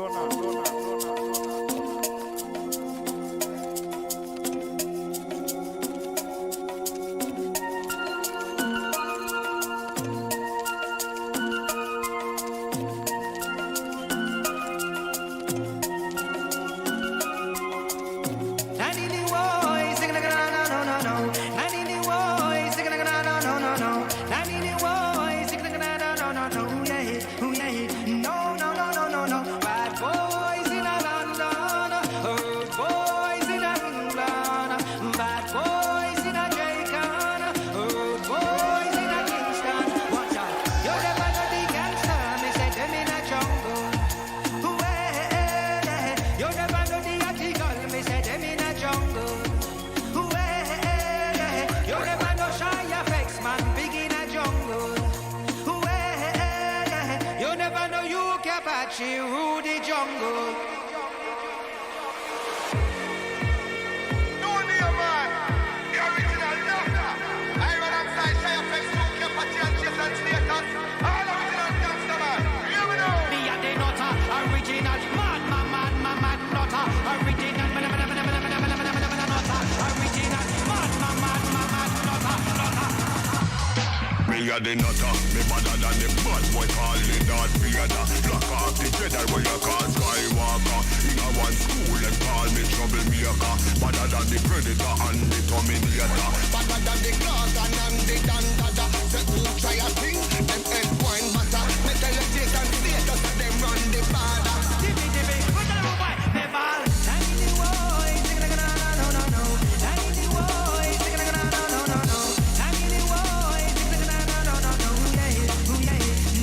The nutter, me better than the bad boy calling Darth Vader. Block off the Jedi where you call Skywalker. In a one school and call me troublemaker. Better than the Predator and the Terminator. Better than the Gorgon and the Dandada. Say who try a thing, them head wine butter. Me tell you take and status and them run the border. Divi, put the little boy, me ball. Tiny boy, sing it no, no, no. Tiny boy, sing it no, no, no, no. Tiny boy, sing it no, no, no, no.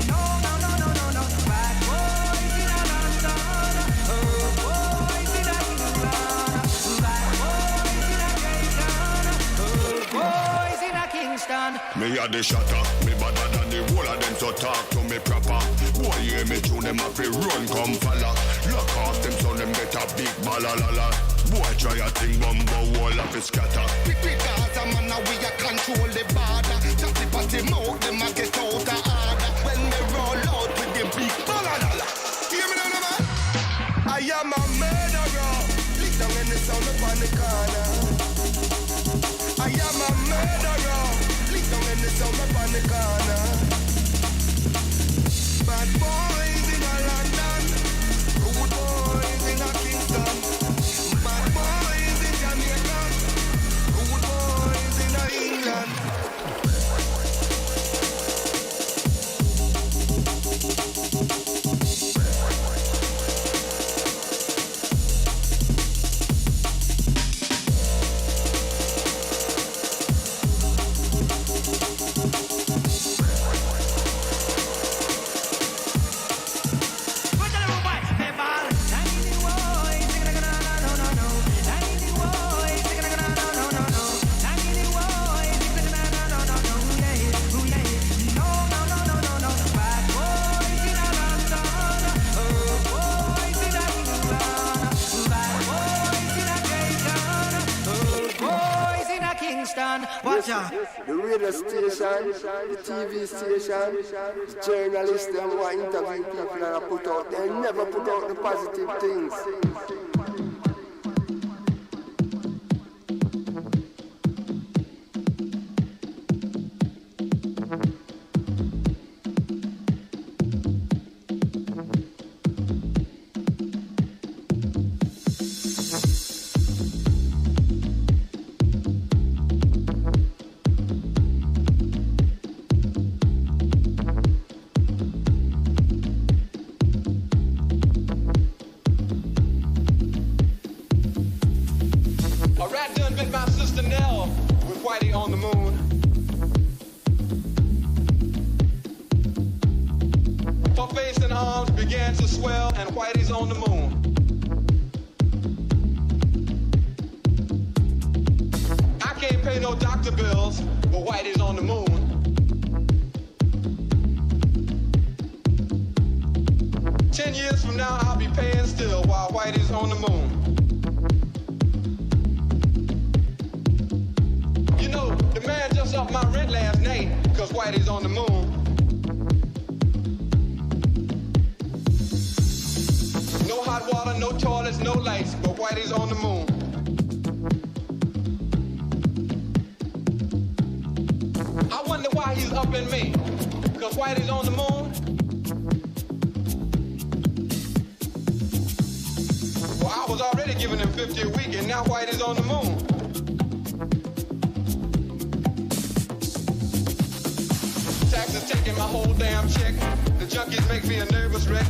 No, no, no, no, no, no. Bad boys in a London. Oh, boys in a England. Bad boys in a Jamaica. Oh, boys in a Kingston. Me a the shatter, me better than the whole of them, so talk to me proper. Boy, hear me tune them up, run, come follow. Lock off them, so them get a big balalala. Boy, try a thing, bumbo, wall of his scatter. Big Gaza, man, now we a control the border. Just the party mouth, them a get out of order. When they roll out with the big balalala. Hear me now, man? I am a murderer. Lick down in the sound up on the corner. I am a murderer. Lick down in the sound up on the corner. Bad boys in a London. Rude boys in a Kingston. Bad boys in Jamaica. Rude boys in a England. Watch out. The radio station, the TV station, the journalists, them who interview people and put out, they never put out the positive things. bit my sister Nell with Whitey on the moon. Her face and arms began to swell, and Whitey's on the moon. I can't pay no doctor bills, but Whitey's on the moon. "10 years from now, I'll be paying still while Whitey's on the moon." You know, the man just upped my rent last night, cause Whitey's on the moon. No hot water, no toilets, no lights, but Whitey's on the moon. I wonder why he's up in me, cause Whitey's on the moon. Well, I was already giving him 50 a week, and now Whitey's on the moon. Taxes taking my whole damn check. The junkies make me a nervous wreck.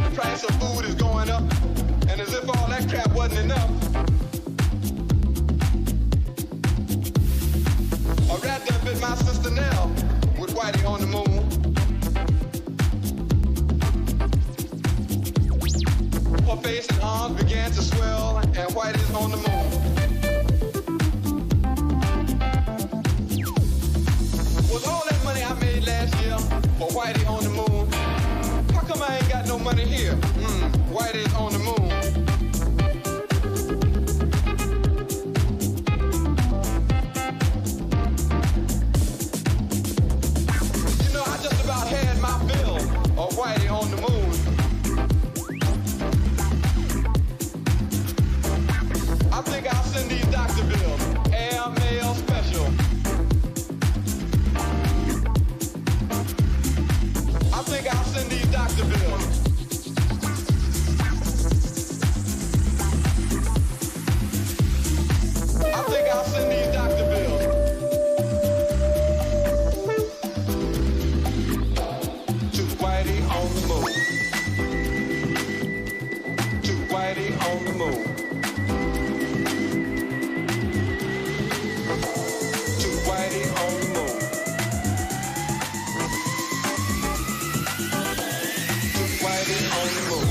The price of food is going up, and as if all that crap wasn't enough, a rat done bit my sister Nell with Whitey on the moon. Her face and arms began to swell, and Whitey's on the moon. Was all that money I made last year for Whitey on the moon? How come I ain't got no money here? Whitey's on the moon. You know, I just about had my bill of Whitey on the moon. I think I'll send these doctor bills, air mail special. I think I'll send these doctor bills. I think I'll send these doctor bills. To Whitey on the moon. To Whitey on the moon. To Whitey on the moon. To Whitey on the moon.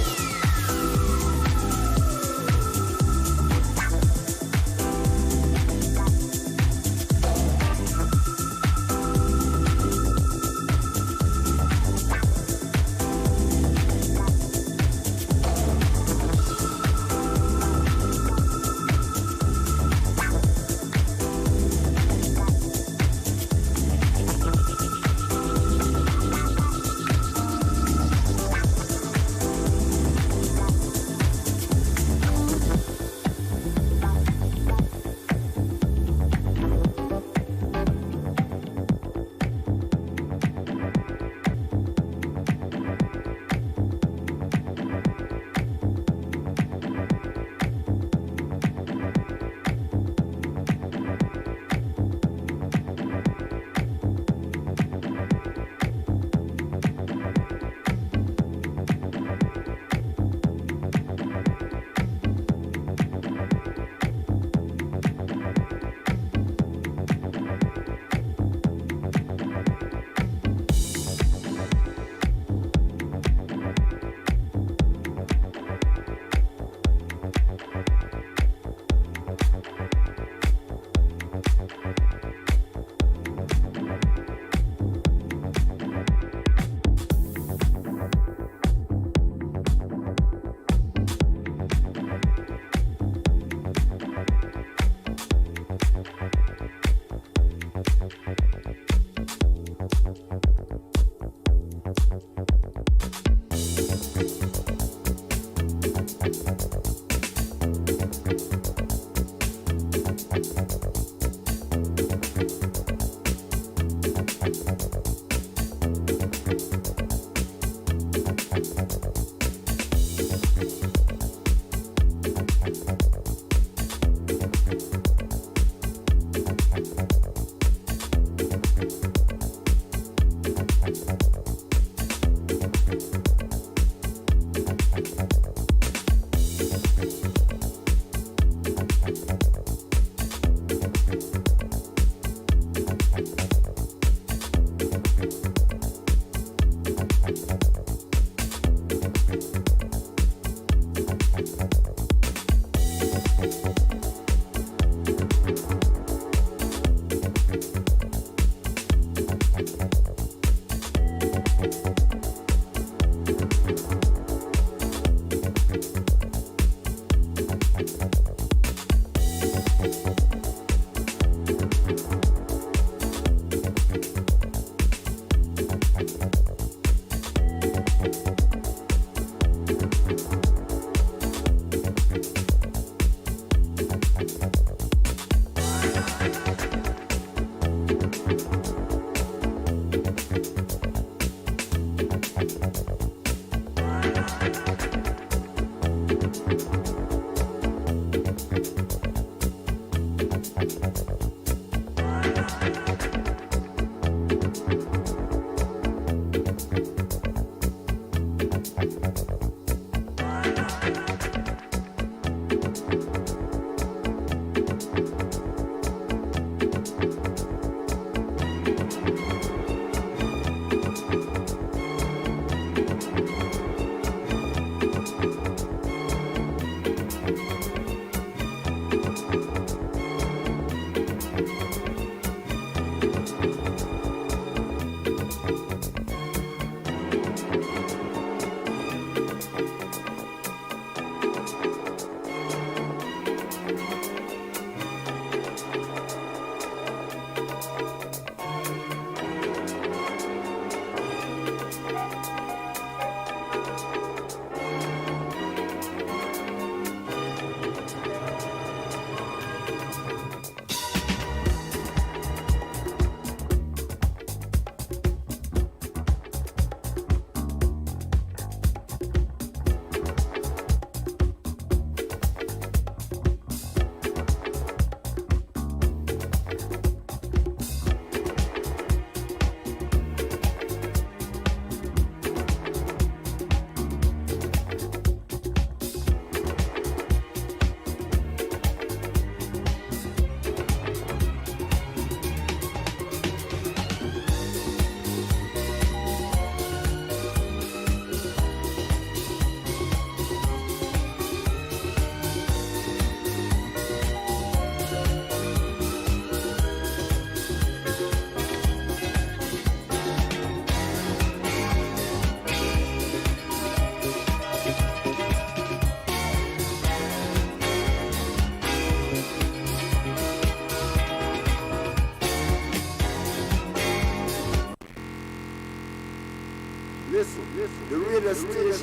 Listen, the radio station, the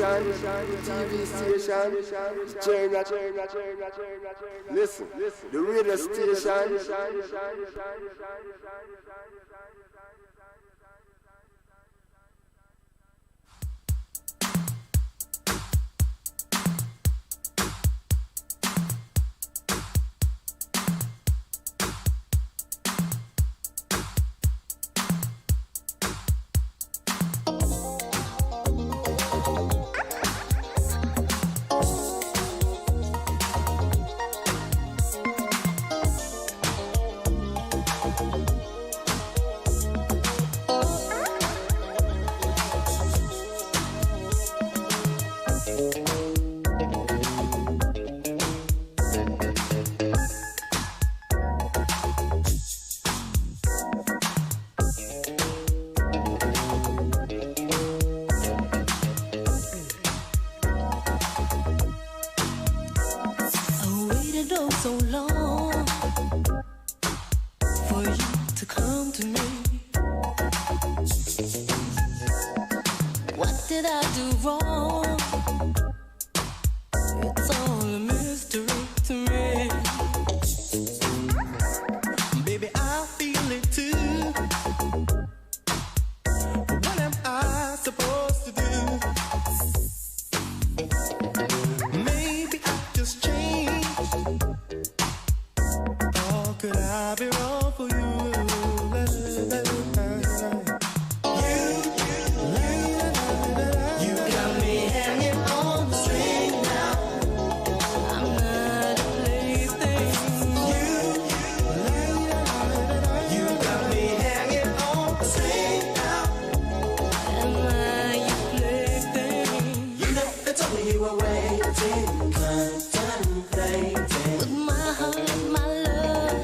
TV station, listen, the radio station. So long for you to come to me. What did I do wrong? It's all a mystery to me. Baby, I feel it too. What am I supposed to do? Maybe I just changed. Could I be wrong for you? You got me hanging on the string now. I'm not a plaything. You got me hanging on the string now. Am I your plaything? You never told me you were waiting, contemplating. With my heart, my love.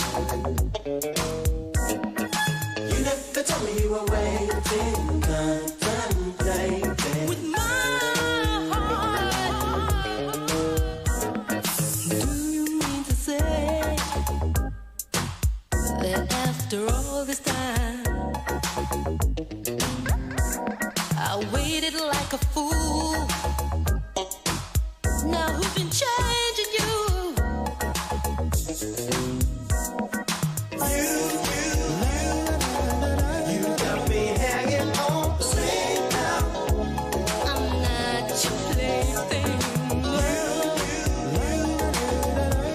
You never told me you were waiting, contemplating. With my heart. Do you mean to say that after all this time I waited like a fool? Now who's been changing you? You got me hanging on the string now. I'm not your plaything.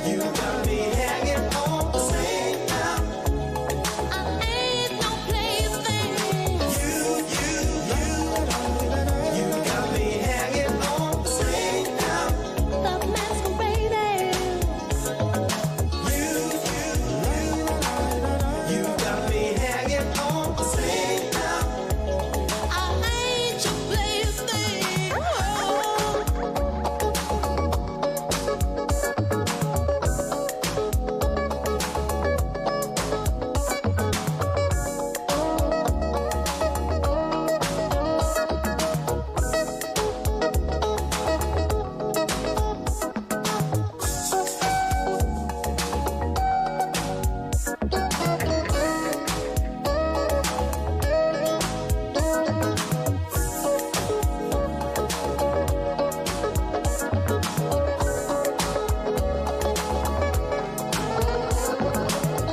You got me hanging on the string now. I ain't no plaything. You got me hanging on the string now. The masquerading. You got me hanging on the string now. I ain't your plaything.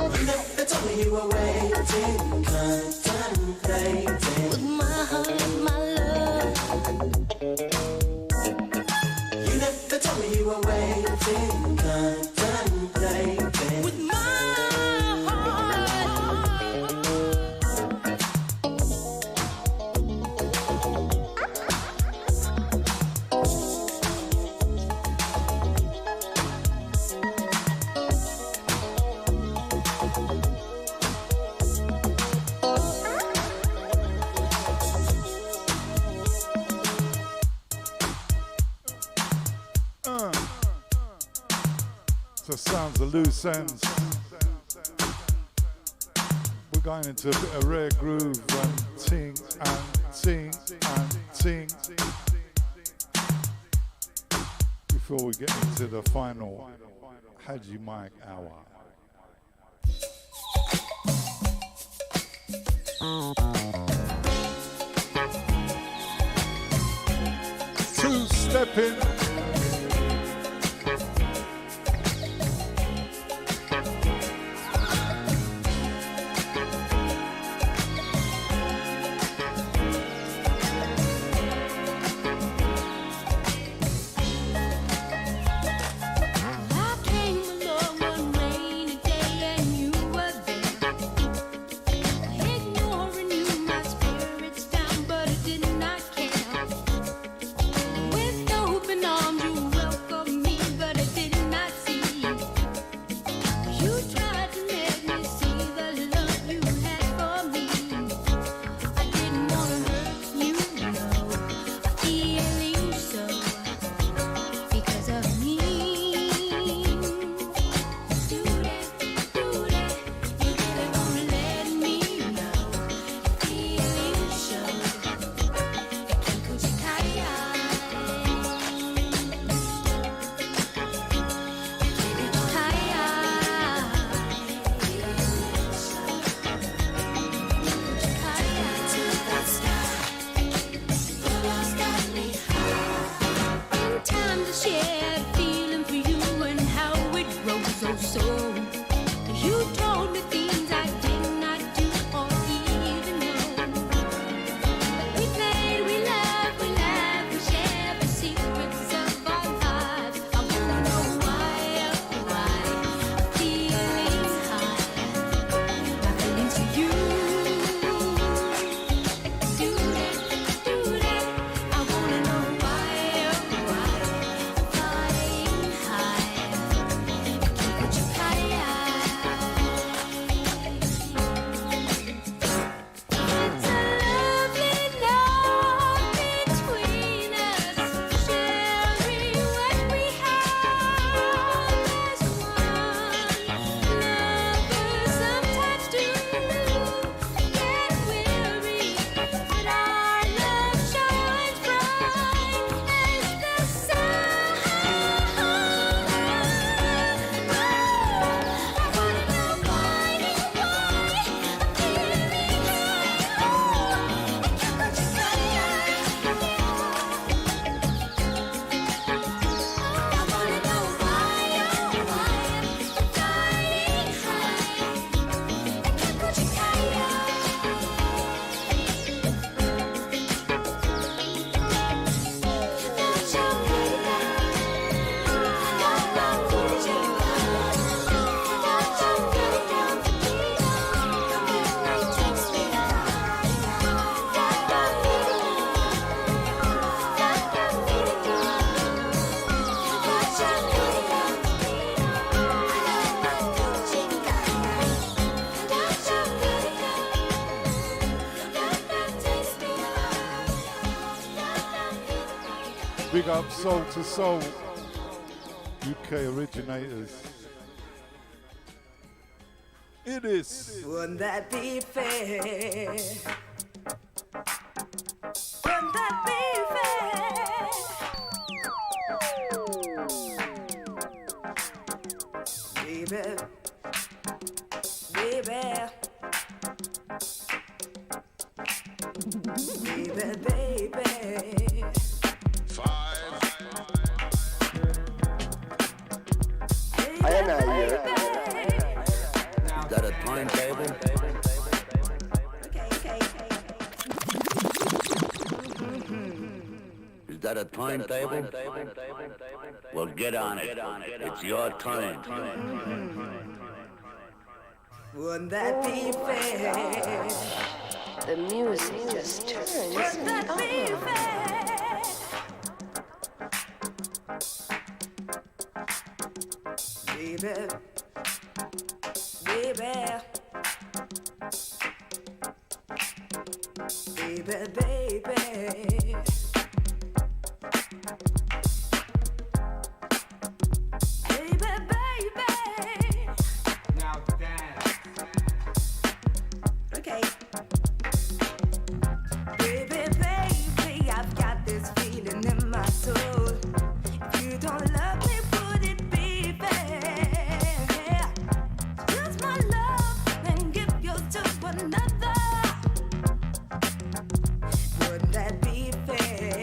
You never told me you were waiting, contemplating. With my heart, my love. You never told me you were waiting, contemplating. With my heart. So sounds of loose ends. We're going into a bit of rare groove and ting and ting and ting before we get into the final Haji Mike hour. two-stepping. I came along one rainy day and you were there. Ignoring you, my spirits down, but it did not care. With open arms, you welcomed me, but I did not see. You tried to make me see the love you had for me. I didn't want to hurt you, no, feeling so because of me. Do that, you really gonna let me know feeling so. Could you time to share the feeling for you and how it grows so. You told me things I did not do or even know. We played, we laughed, we shared the secrets of our lives. I wanna know why I'm feeling high. My feelings for you. Do that. I wanna know why I'm flying high. Put you higher. It's a lovely love between us, sharing what we have as one. Lovers sometimes do get weary, but our love shines bright as the sun. I wanna know why I'm feeling Big up Soul to Soul, UK originators. It is. Wouldn't that be fair? Wouldn't that be fair? Baby, baby. Is that a timetable? Is that a timetable? Well, get on it. It's your turn. Wouldn't that be fair? The music just turns Wouldn't me that be on. fair? Baby, baby. Now dance. Okay. Baby, I've got this feeling in my soul. If you don't love me, would it be fair? Use my love and give yours to another. Wouldn't that be fair?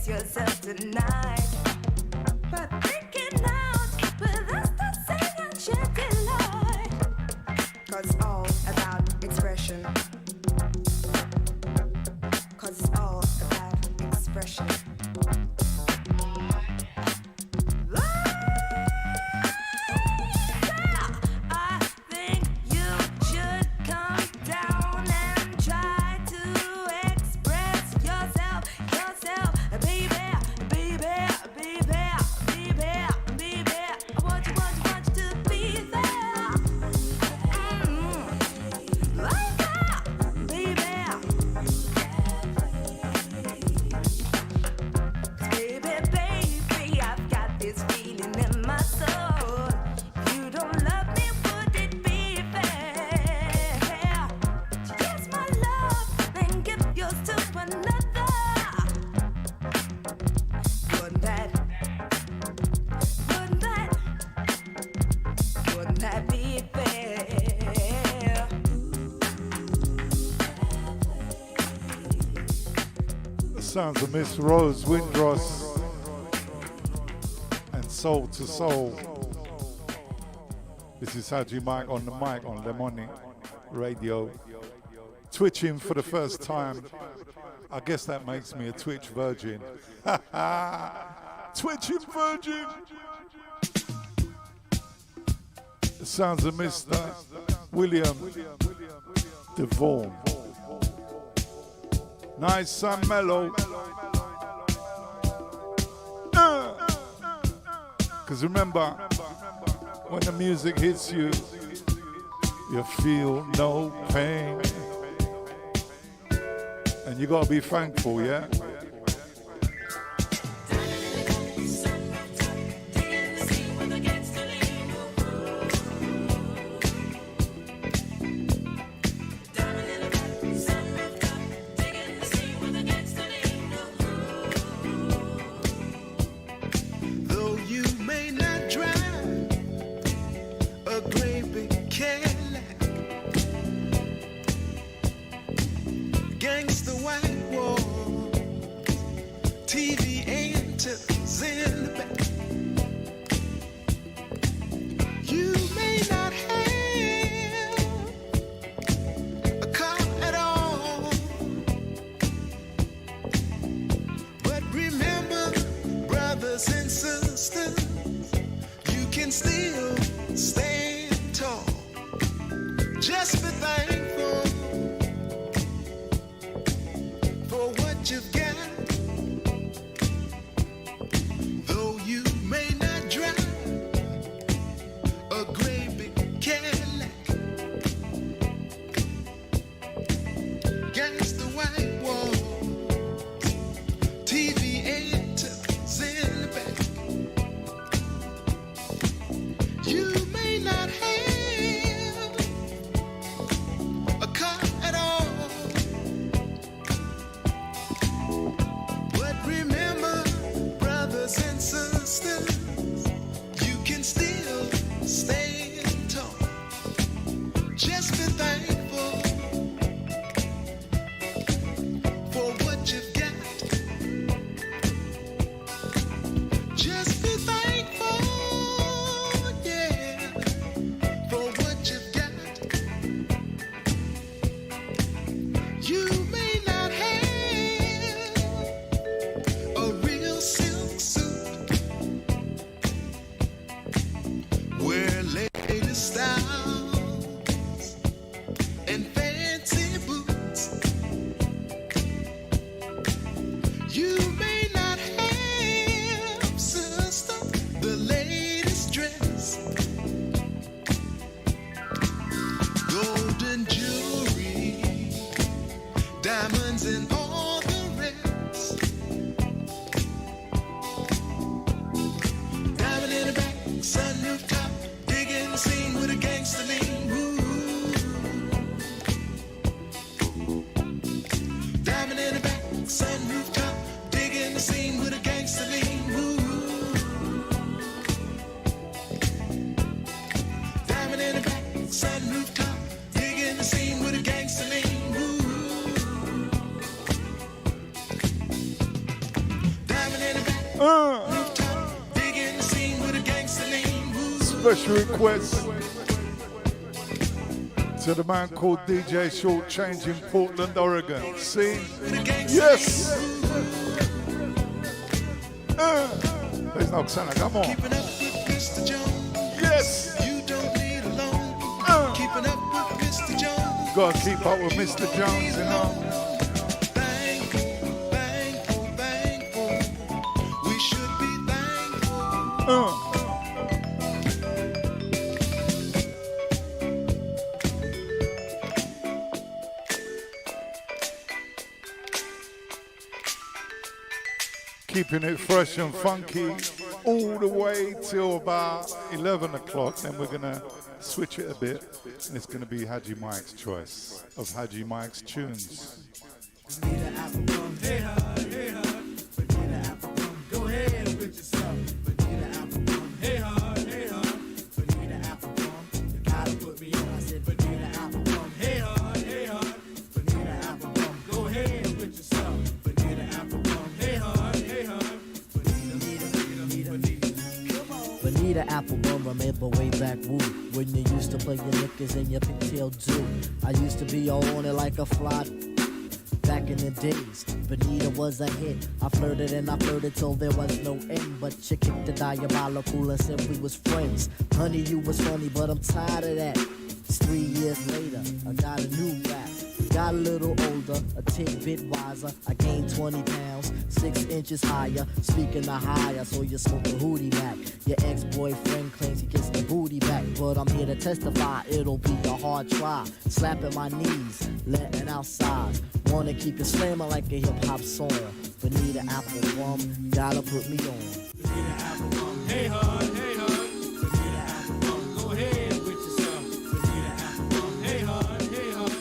express yourself tonight. But thinking out with us to sing and share delight. 'Cause it's all about expression. 'Cause it's all about expression. Sounds of Miss Rose Windross and Soul to Soul. This is Haji Mike on the mic on Lemoni Radio. Twitching for the first time. I guess that makes me a Twitch virgin. Twitching virgin! The sounds of Mr. William Devon. Nice and mellow. Because remember, when the music hits you, you feel no pain. And you gotta be thankful, yeah? Sun rooftop, dig Special request to the man called DJ Short Change in Portland, Oregon. See? Yes! There's no Oksana, come on. Yes! Gotta keep up with Mr. Jones, you know. We should be thankful. Keeping it fresh and funky all the way till about 11 o'clock. Then we're gonna switch it a bit, and it's gonna be Haji Mike's choice of Haji Mike's tunes. Go ahead with yourself. Bonita Applebaum. Hey, hard, hey, hard. Bonita Applebaum. You gotta put me on. I said, Bonita Applebaum. Hey, hard, hey, hard. Bonita Applebaum. Go ahead with yourself. Bonita Applebaum. Hey, hard, hey, hard. Bonita Applebaum, remember way back woo, when you used to play your knickers and your pigtail do. I used to be on it like a fly. Back in the days, Bonita was a hit. I flirted and I flirted till there was no end. But you kicked the diabolical and said we was friends. Honey, you was funny, but I'm tired of that. It's 3 years later, I got a new rap. Got a little older, a tidbit wiser. I gained 20 pounds, 6 inches higher. Speaking of higher, so you smoke a hootie Mac. Your ex-boyfriend claims he gets the booty back, but I'm here to testify it'll be a hard try. Slapping my knees, letting out sighs. Wanna keep it slamming like a hip-hop song. Bonita Applebaum, gotta put me on. Bonita Applebaum. Hey, hard, hey, hard. Bonita Applebaum. Go ahead with yourself. Bonita Applebaum. Hey, hard, hey, hard.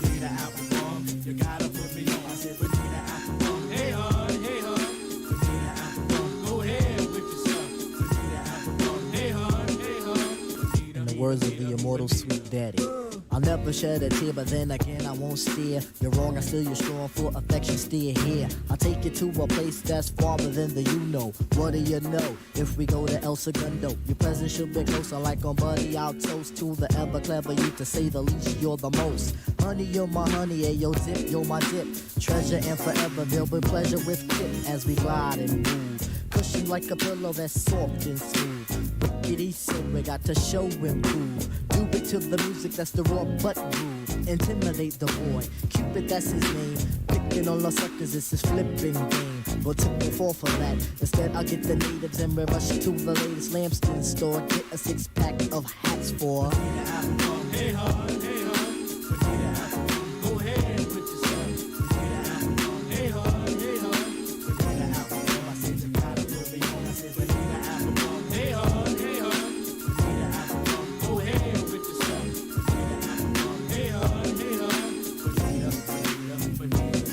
Bonita Applebaum. You gotta put me on. I said, Bonita Applebaum. Hey, hard, hey, hard. Bonita Applebaum. Go ahead with yourself. Bonita Applebaum. Hey, hard, hey, hard. In the words of the immortal Sweet Daddy, I'll never shed a tear, but then again I won't steer. You're wrong, I steal your strong for affection, steer here. I'll take you to a place that's farther than the you know. What do you know? If we go to El Segundo, your presence should be closer like on Buddy. I'll toast to the ever clever you, to say the least, you're the most. Honey, you're my honey, hey, yo dip, you're my dip. Treasure and forever, there'll be pleasure with tip as we glide and move. Cushion like a pillow that's soft and smooth. Rickety so we got to show and prove. Do it to the music that's the raw butt groove. Intimidate the boy, Cupid that's his name. Picking on the suckers, it's his flipping game. But took me fall for that. Instead I'll get the natives and we rush to the latest lambskin store. Get a 6-pack of hats for Hey, hard, hey, hard. Bonita Applebaum. Go ahead with yourself. Bonita Applebaum. Hey, hard, hey, hard. Bonita Applebaum. I said you gotta put me on. I said Bonita Applebaum. Hey, hard, hey, hard. Bonita Applebaum. Go ahead with yourself. Bonita Applebaum. Hey, hard, hey, hard. Bonita, Bonita, Bonita.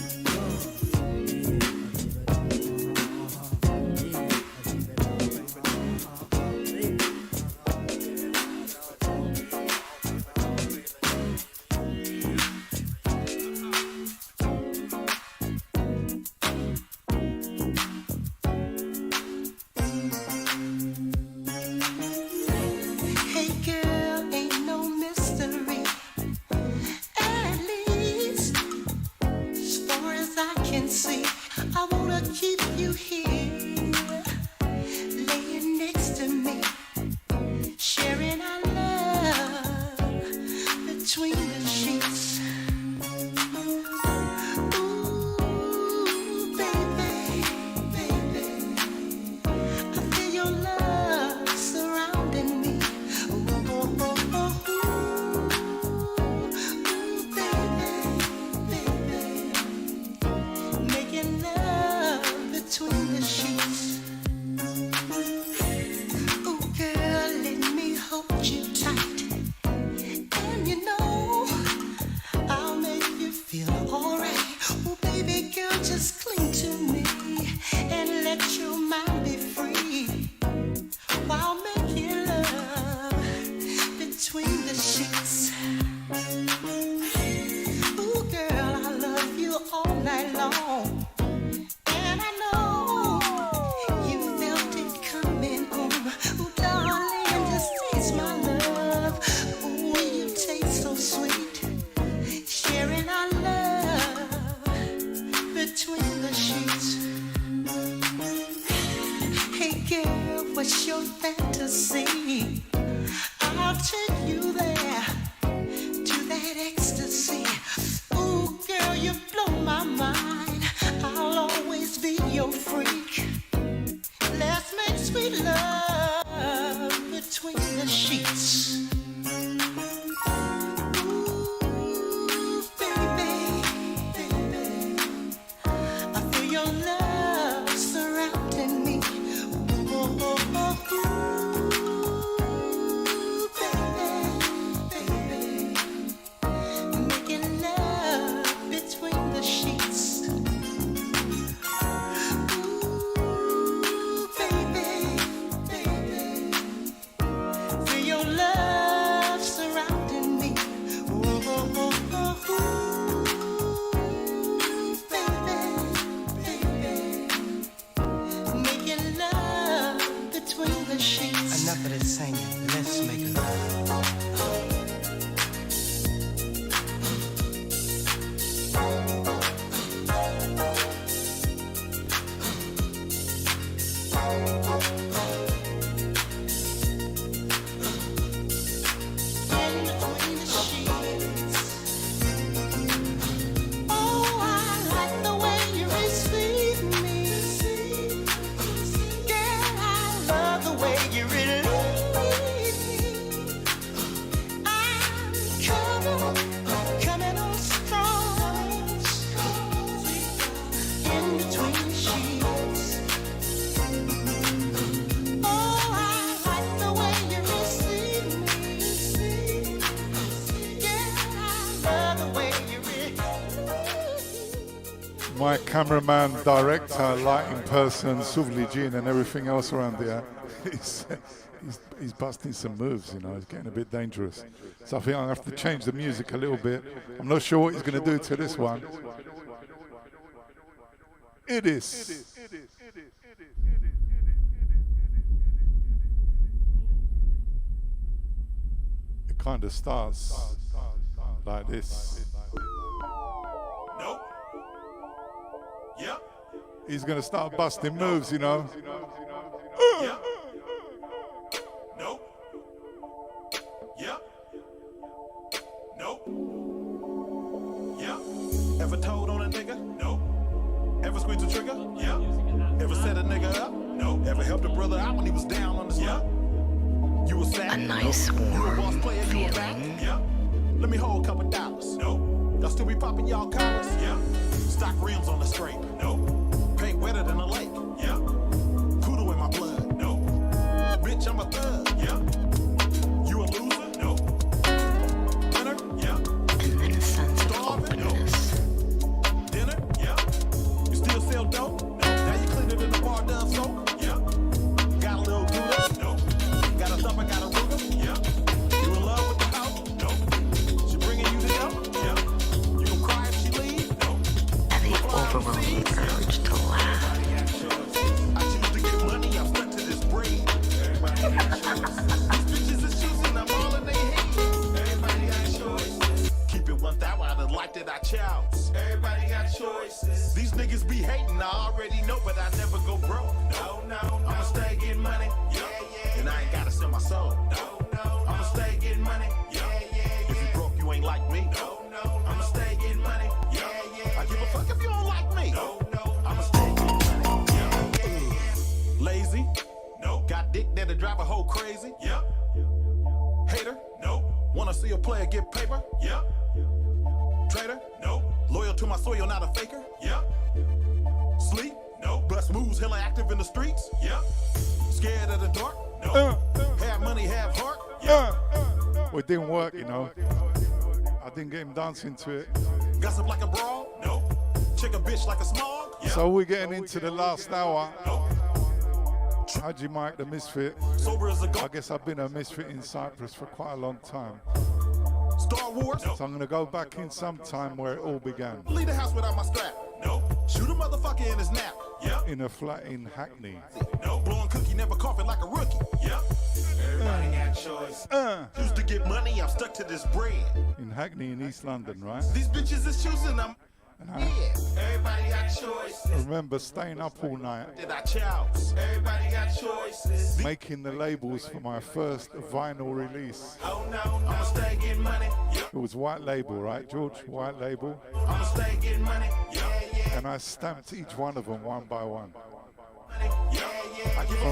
what's your fantasy? I'll take you there to that ecstasy. Ooh, girl, you blow my mind. I'll always be your freak. Let's make sweet love between the sheets. Ooh, baby, baby, I feel your love surrounding me. Oh, oh, oh, ooh, baby, baby, making love between the sheets. Enough of this singing, let's make love. My cameraman, director, lighting person, Suvli Jean and everything else around there, he's busting some moves, you know, it's getting a bit dangerous. So I think I'll have to change the music a little bit. I'm not sure what he's going to do to this one. It is. It kind of starts like this. Nope. Yep. He's going to start busting moves, you know. Yep. Nope. Yep. Nope. Yep. Ever told on a nigga? Nope. Ever squeezed a trigger? Yep. Ever set a nigga up? Nope. Ever helped a brother out when he was down on the slump? You a savage? A nice You a boss warm player? You a back? feeling. Yep. Let me hold a couple dollars. Nope. Y'all still be popping y'all collars? Yep. Stock rims on the straight. Nope. Paint wetter than a lake. Yep. Poodle in my blood. Nope. Bitch, I'm a thug. Yep. You a loser? Nope. Winner? Yep. And then a sense of Starving? openness. Dinner? Yep. You still sell dope? Nope. Now you clean it in the bar done soap? Yep. Got a little Buddha? Nope. Got a thumper, got a Ruger? Yep. You in love with the house? Nope. She bringing you to go? Yep. You gon' cry if she leave? Nope. And the overwhelming urge to laugh. I choose to get money, I'm stuck to this bread. Everybody got choice. These bitches is choosing, I'm all in their head. Everybody got choice. Keep it 1,000 out of the life that I chose. Everybody got choices. These niggas be hating, I already know, but I never go broke. No, no, I'ma stay getting money. Yeah, yeah. And I ain't gotta sell my soul. No, no, I'ma stay getting money. Yeah, yeah. If you broke, you ain't like me. No, no, I'ma stay getting money. Yeah, yeah. I give a fuck if you don't like me. No, no, I'ma stay getting money. yeah, yeah. Lazy. No. Got dick that'll drive a hoe crazy. Yep. Hater. No. Wanna see a player get paper. Yep. Traitor. No. Loyal to my soil, not a faker. Yep. Sleep. No. Bust moves, hella active in the streets. Yep. Scared of the dark. No. Have money, have heart. Well, it didn't work, you know. I didn't get him dancing to it. Gossip like a brawl. No. Check a bitch like a smog. Yep. So we're getting into the last hour. No. Haji Mike, the Misfit. Sober as a I goat. guess I've been a Misfit in Cyprus for quite a long time. Star Wars. So I'm going to go back in some time where it all began. Leave the house without my strap. No. Shoot a motherfucker in his nap. Yep. In a flat in Hackney. No. Blowing cookie, never coughing like a rookie. Yep. Everybody got choice. Used to get money, I'm stuck to this bread. In Hackney in East London, right? These bitches is choosing, I'm Everybody got choices. I remember staying up all night, Did I choose? Everybody got choices. making the labels for my first vinyl release. Oh no, I'ma stay getting money. It was white label, right, George? White label. I'ma stay getting money. Yeah. And I stamped each one of them one by one. Yeah.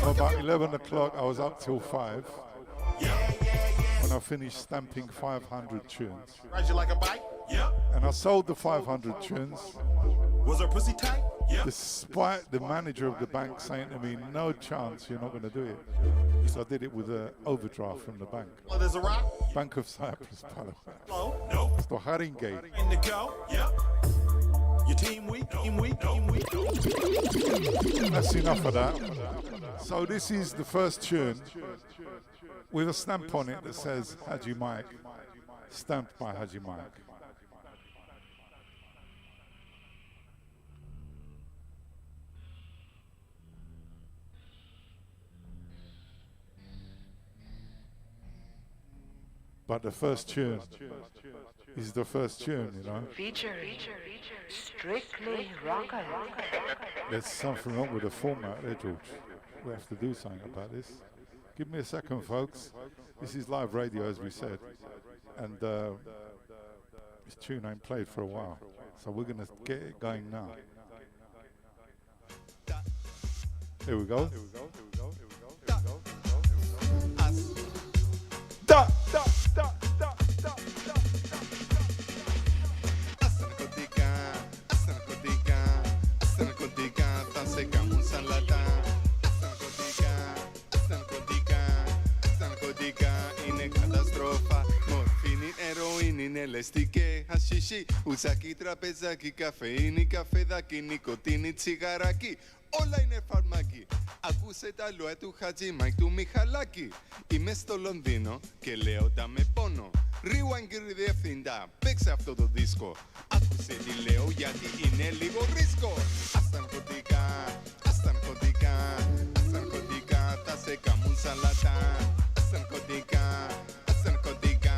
From about 11 o'clock, I was up till 5. When I finished stamping 500 tunes. Ride you like a bike? Yep. And I sold the 500 tunes. Was her pussy tight? Yep. Despite the manager of the bank saying to me, no chance, you're not going to do it. So I did it with an overdraft from the bank. Well, there's a rock. Bank of Cyprus, by the way. Oh, no. It's the Haringate. In the go? Yep. Your team weak, team weak, team weak. That's enough of that. So this is the first tune with a stamp on it that says Haji Mike, stamped by Haji Mike. But the first tune is the first tune, you know. Feature strictly rocker. There's something wrong with the format there, George. We have to do something about this. Give me a second, folks. This is live radio, as we said. And this tune ain't played for a while. So we're going to get it going now. Here we go. Da, da, da, da, da. Είναι καταστροφά. Μορφίνη, ερωίνη, είναι λεστικέ, χασισί. Ουζάκι, τραπεζάκι, καφεΐνη, καφεδάκι, νικοτίνη, τσιγαράκι. Όλα είναι φαρμάκι. Ακούσε τα λόγια του Χατζη Μάικ του Μιχαλάκη. Είμαι στο Λονδίνο και λέω τα με πόνο. Rewind κύριε διευθυντά, παίξε αυτό το δίσκο. Άκουσε τι λέω γιατί είναι λίγο ρίσκο. Ας τα ναρκωτικά, ας τα ναρκωτικά, ας τα ναρκωτικά, θα σε καμούν σαλατά. Ας τα ναρκωτικά, ας τα ναρκωτικά,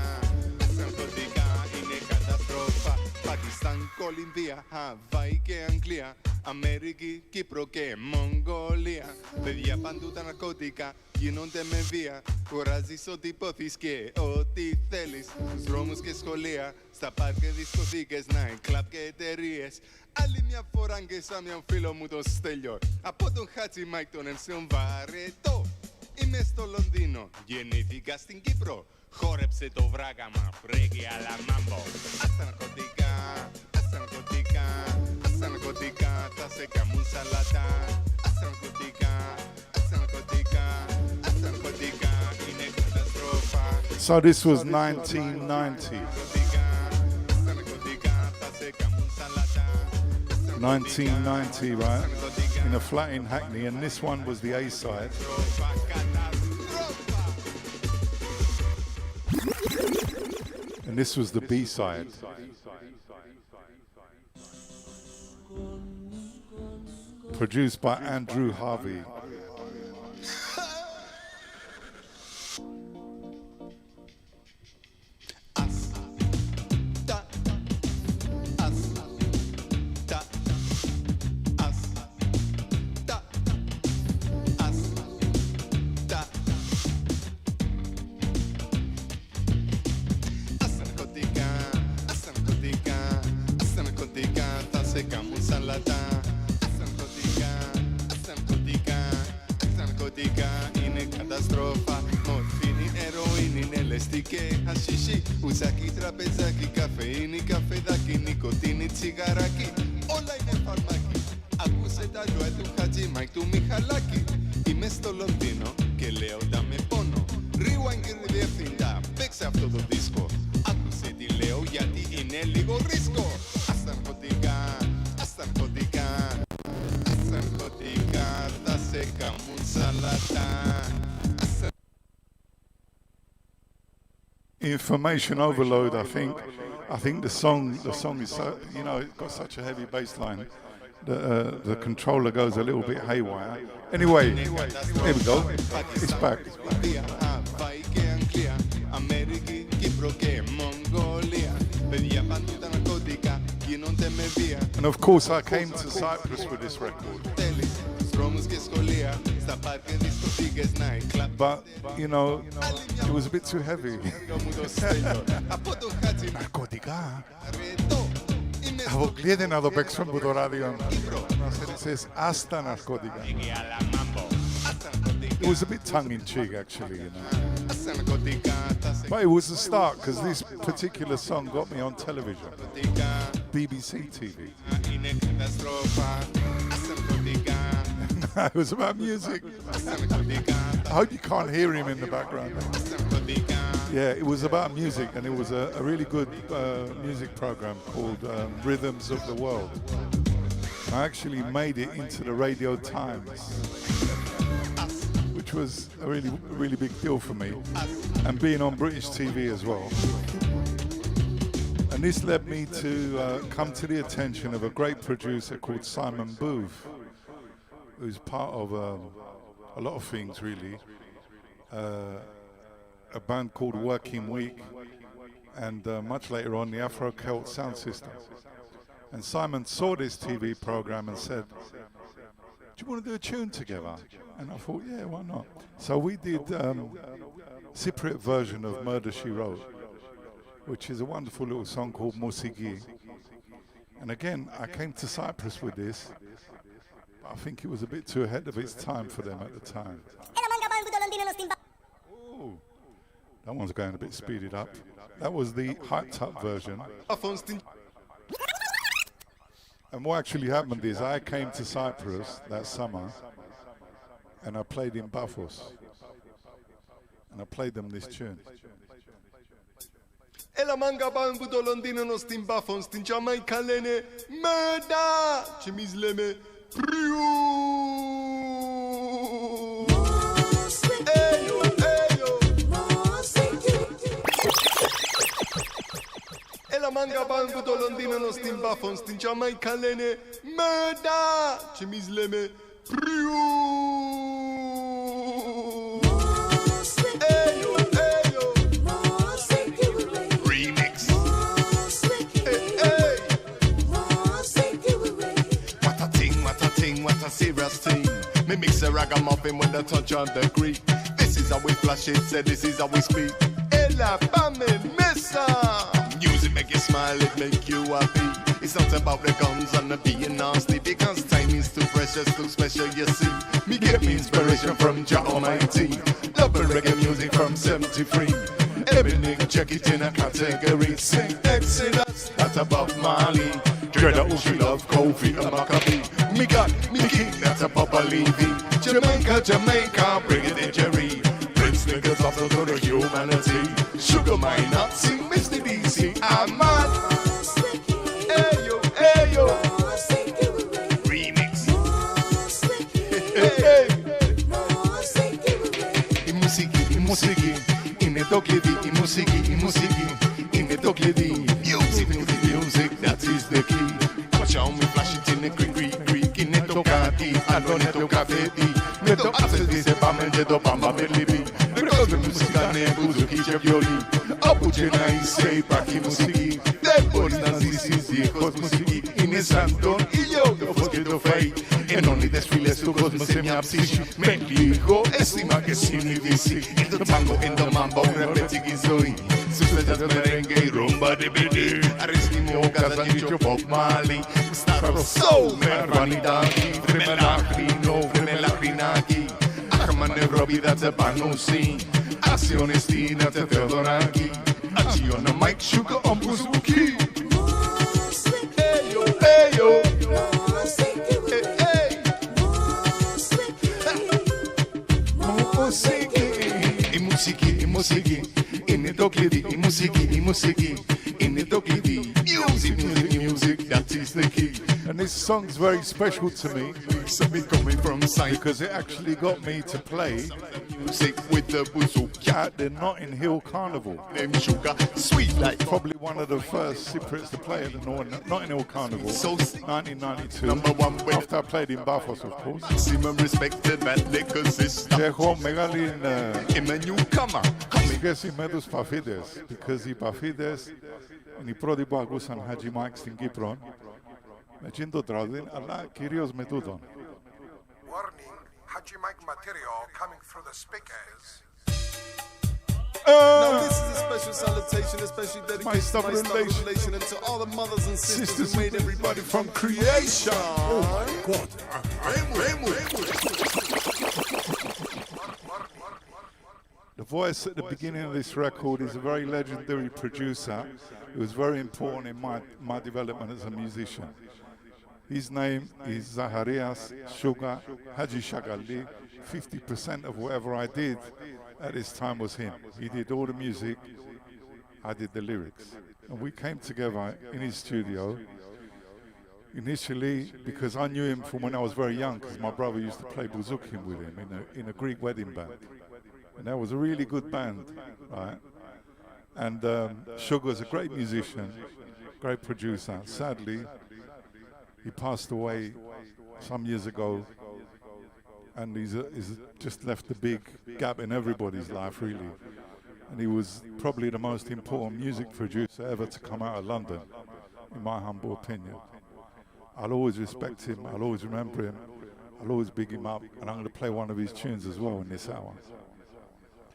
ας τα ναρκωτικά, είναι καταστροφά. Πακιστάν, Κολυμβία, Χαβάη και Αγγλία. Αμερική, Κύπρο και Μογγολία. Παιδιά παντού τα ναρκωτικά γίνονται με βία. Χωράζεις ό,τι πόθεις και ό,τι θέλεις. Στους δρόμους και σχολεία, στα πάρκ δισκοθήκες, night club και εταιρείες. Άλλη μια φορά αγγέσα μια φίλο μου τον Στέλιο. Από τον Χατζη Μάικ τον εμσιον βαρετό. Είμαι στο Λονδίνο, γεννήθηκα στην Κύπρο. Χόρεψε το βράγαμα, φρέγγι αλλά μάμπο. Ας τα ναρκωτικά, ας τα ναρκωτικά, ας τα ναρκωτικά, θα σε καμούν σαλατά. Ας τα ναρκωτικά, ας τα ναρκωτικά, ας τα ναρκωτικά, είναι καταστροφά. So this was 1990. 1990, right? In a flat in Hackney, and this one was the A-side. And this was the B-side. Produced by Andrew Harvey. Ουζάκι, τραπεζάκι, καφεΐνη, καφεδάκι, νικοτίνη, τσιγαράκι. Όλα είναι φαρμάκι. Ακούσε τα λόγια του Χατζη Μάικ του Μιχαλάκη. Είμαι στο Λονδίνο και λέω τα με πόνο. Rewind κύριε διευθυντά, παίξε αυτό το δίσκο. Άκουσε τι λέω γιατί είναι λίγο ρίσκο. Ας τα ναρκωτικά, ας τα ναρκωτικά, ας τα ναρκωτικά, θα σε καμούν σαλατά. Information overload. I think the song is so, you know, it's got such a heavy bass line that the controller goes a little bit haywire. Anyway, here we go. It's back. Αμερική, Κύπρο και Μογγολία. Παιδιά παντού τα ναρκωτικά γίνονται And of course I came to Cyprus with this record. But, you know, it was a bit too heavy. Narcotica. Αποκλείεται να το παίξω από το ράδιο. Να ξέρεις, άστα ναρκώτικα. It was a bit tongue-in-cheek, actually, you know. But it was a start, because this particular song got me on television. BBC TV. It was about music. I hope you can't hear him in the background. Yeah, it was about music, and it was a really good music program called Rhythms of the World. I actually made it into the Radio Times, which was a really big deal for me, and being on British TV as well. And this led me to come to the attention of a great producer called Simon Booth, who's part of a lot of things, really. A band called Working Week, and much later on the Afro-Celt Sound System. And Simon saw this TV program and said, do you want to do a tune together? And I thought, yeah, why not? So we did Cypriot version of Murder, She Wrote, which is a wonderful little song called Musiki. And again, I came to Cyprus with this. I think it was a bit too ahead of its time for them at the time. Ooh, that one's going a bit speeded up. That was the hyped up version. And what actually happened is I came to Cyprus that summer and I played in Paphos. And I played them this tune. Ela manga bambu do Londino no stin Paphos, stin Jamaica lene, murder, chimizleme, priu. Ela manga bambu do Londino no stin Paphos, stin Jamaica lene, murder, chimizleme, priu. What a serious thing. Me mix a ragamuffin with a touch of the Greek. This is how we flash it, say this is how we speak. Ella Bame Mesa. Music make you smile, it make you happy. It's not about the guns and the being nasty, because time is too precious, too special, you see. Me get me inspiration from Jah Almighty. Love and reggae music from 73. Everything check it in a category. Sing excellence, that's about Mali. Dread who she love Kofi and Maccabi. Me got me king, that's a Papa Levy. Jamaica, bring it in Jerry. Prince niggas also to the humanity. Sugar mine not sing Mr. DC. I'm mad. Ayo, ayo. Remix. Hey, hey. Musiki. In the dog lady, musiki. In the dog lady. Music, that is the key. Watch out, me flash it in the creek. In the tocati, I don't need to cafe. Me to access this, me to bamba belibi. Because the musica ne buzuki violi. Apuchena is say, Paki musiki. That boys this is the cos musiki. In a santon, yo, the fosquito fay. And only the streets to cosmos semi absish. Me dijo, estima que si mi visi. In the tango, in the mambo, repeting is story. Suspectas merengue, rumba de bidi. Aristimo, casa dicho Bob Marley. Star so, mervanidaki. Vremelacrinaki. Achmane Robbie, that's a panusi. Accionestina, te Theodoraki. Aciona Mike Sugar on Buzuki. Ayo, ayo. Musiki, in the dog lady, musiki, in the dog lady, music, that is the key. And this song's very special to me, coming from side, because it actually got me to play music with the buzuki at the Notting Hill Carnival. Them sugar, sweet like probably one of the first Cypriots to play at the Notting Hill Carnival, so 1992. Number one after I played in Paphos, of course. Maximum respected that liquor sister. Και έχω μεγάλη I'm a newcomer. σχέση με τους Παφίδες, because οι Παφίδες είναι οι πρώτοι που ακούσαν Haji Mike στην Κύπρο Međin dodradin, Allah Kyrios metudon. Warning, Haji mic material coming through the speakers. Now this is a special salutation, especially dedicated to my stubborn relation and to all the mothers and sisters who made everybody from creation. Oh my God. The voice at the beginning of this record is a very legendary producer. It was very important in my development as a musician. His name is Zaharias Sugar Haji Shagali. 50% of whatever I did at this time was him. He did all the music, I did the lyrics. And we came together in his studio initially because I knew him from when I was very young, because my brother used to play bouzouki with him in a Greek wedding band. And that was a really good band, right? And Sugar's a great musician, great producer. Sadly, he passed away some years ago, and he's just left a big gap in everybody's life, really. And he was probably the most important music producer ever to come out of London, in my humble opinion. I'll always respect him, I'll always remember him, I'll always big him up, and I'm going to play one of his tunes as well in this hour.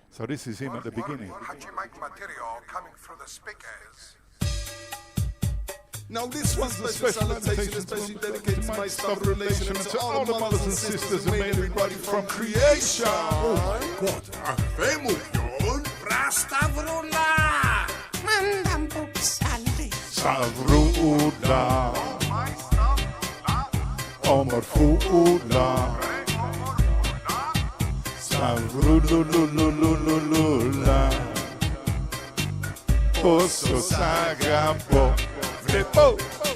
So this is him at the beginning. Haji mic material coming through the speakers. Now this one's a special salutation, especially dedicated to my stubborn relation and to all the mothers and sisters who made everybody from creation. Oh my God. Afemuyon, Rastavrula. Mandam Pupsali. Savrula. Omar Fuula. Savrulululululula. Oso Sagapo. Vrepo,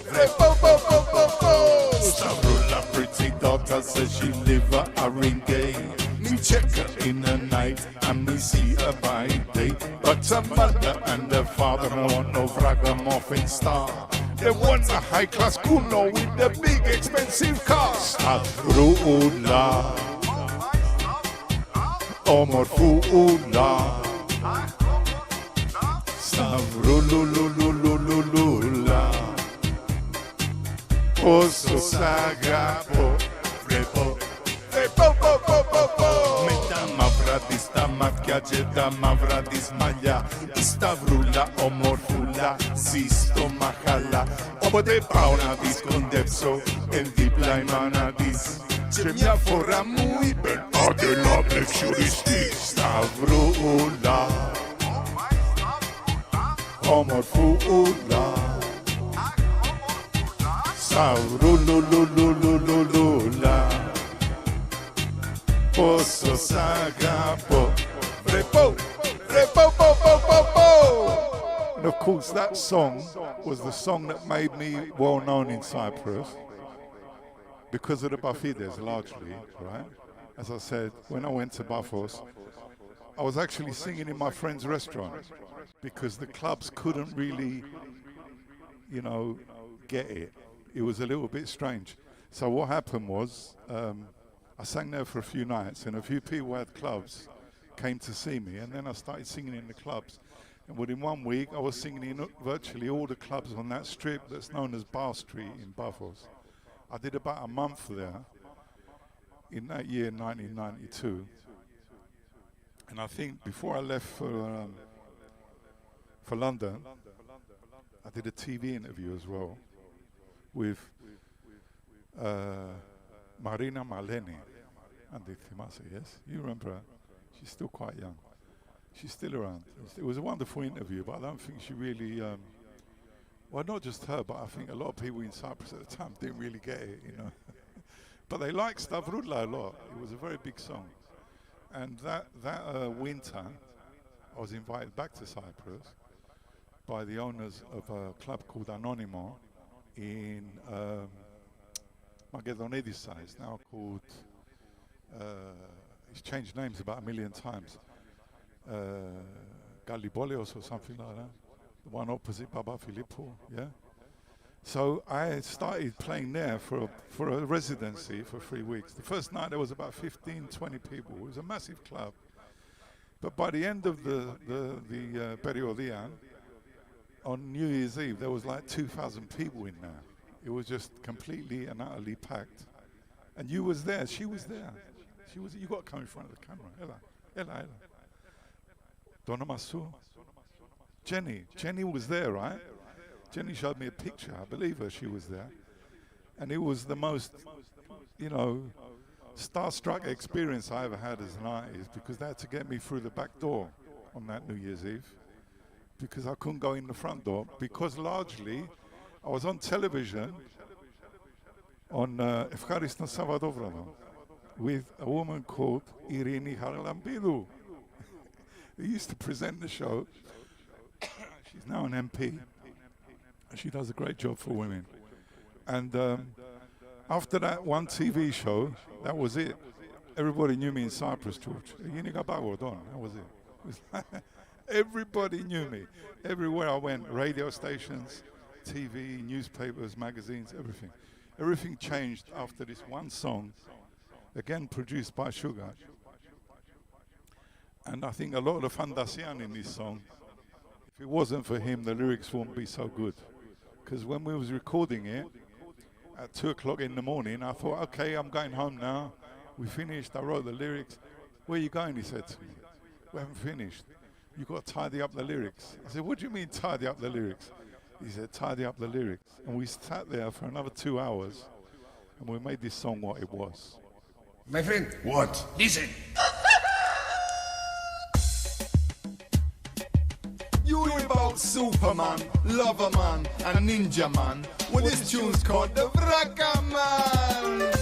vrepo, po, po, po, po. Savrula, pretty daughter, says she live a ringgay. Me check her in the night, and me see her by day. But her mother and her father don't want no ragamuffin star. They want a high-class kuno with the big expensive car. Savrula, Omar Fuula. Savrulululululula. Oso Sagapo. Vrepo, vrepo, po, po, po, po. Meta mavradis, ta mavkiadzie, ta mavradis malia. Stavrula, omorfula, zisto machala. Obode pauna dis condepso, el diplai manadis. Ce mi-a fora muy ben, de la lecturistic. Stavrula. Omar Fuula. Savrulululululula. Oso Sagapo. Vrepo, vrepo, po, po, po, po. And of course that song was the song that made me well known in Cyprus because of the Bafides largely, right? As I said, when I went to Bafos, I was actually singing in my friend's restaurant because the clubs couldn't really, you know, get it. It was a little bit strange. So what happened was, I sang there for a few nights, and a few people who had clubs came to see me, and then I started singing in the clubs. And within 1 week, I was singing in virtually all the clubs on that strip that's known as Bar Street in Bufos. I did about a month there in that year, 1992. And I think before I left for London, I did a TV interview as well with Marina Maleni and the Thimasa, yes? You remember her? She's still quite young. She's still around. It was a wonderful interview, but I don't think she really, well, not just her, but I think a lot of people in Cyprus at the time didn't really get it, you know. But they liked Stavrula a lot. It was a very big song. And that winter, I was invited back to Cyprus by the owners of a club called Anonymous in Magedonidis, it's now called, it's changed names about 1 million times. Galibolios or something like that. The one opposite Baba Filippo, yeah? So I started playing there for a residency for 3 weeks. The first night there was about 15, 20 people. It was a massive club. But by the end of the Periodian, on New Year's Eve, there was like 2,000 people in there. It was just completely and utterly packed. And you was there. She was there. She was. You got to come in front of the camera. Ella. Donna Masu. Jenny was there, right? Jenny showed me a picture. I believe her. She was there. And it was the most, starstruck experience I ever had as an artist, because they had to get me through the back door on that New Year's Eve, because I couldn't go in the front door, because largely I was on television on Efkaristan Savadovrano with a woman called Irini Haralampidou, who used to present the show. She's now an MP. She does a great job for women. And after that one TV show, that was it. Everybody knew me in Cyprus, George. That was it. It was like everybody knew me. Everywhere I went, radio stations, TV, newspapers, magazines, everything. Everything changed after this one song, again produced by Sugar. And I think a lot of the Fandasian in this song, if it wasn't for him, the lyrics wouldn't be so good. Because when we was recording it, at 2 o'clock in the morning, I thought, okay, I'm going home now. We finished, I wrote the lyrics. Where are you going, he said to me. We haven't finished. You've got to tidy up the lyrics. I said, what do you mean tidy up the lyrics? He said, tidy up the lyrics. And we sat there for another 2 hours, and we made this song what it was. My friend. What? Listen. You about Superman, Lover Man, and Ninja Man. Well, this tune's called the Vraka Man.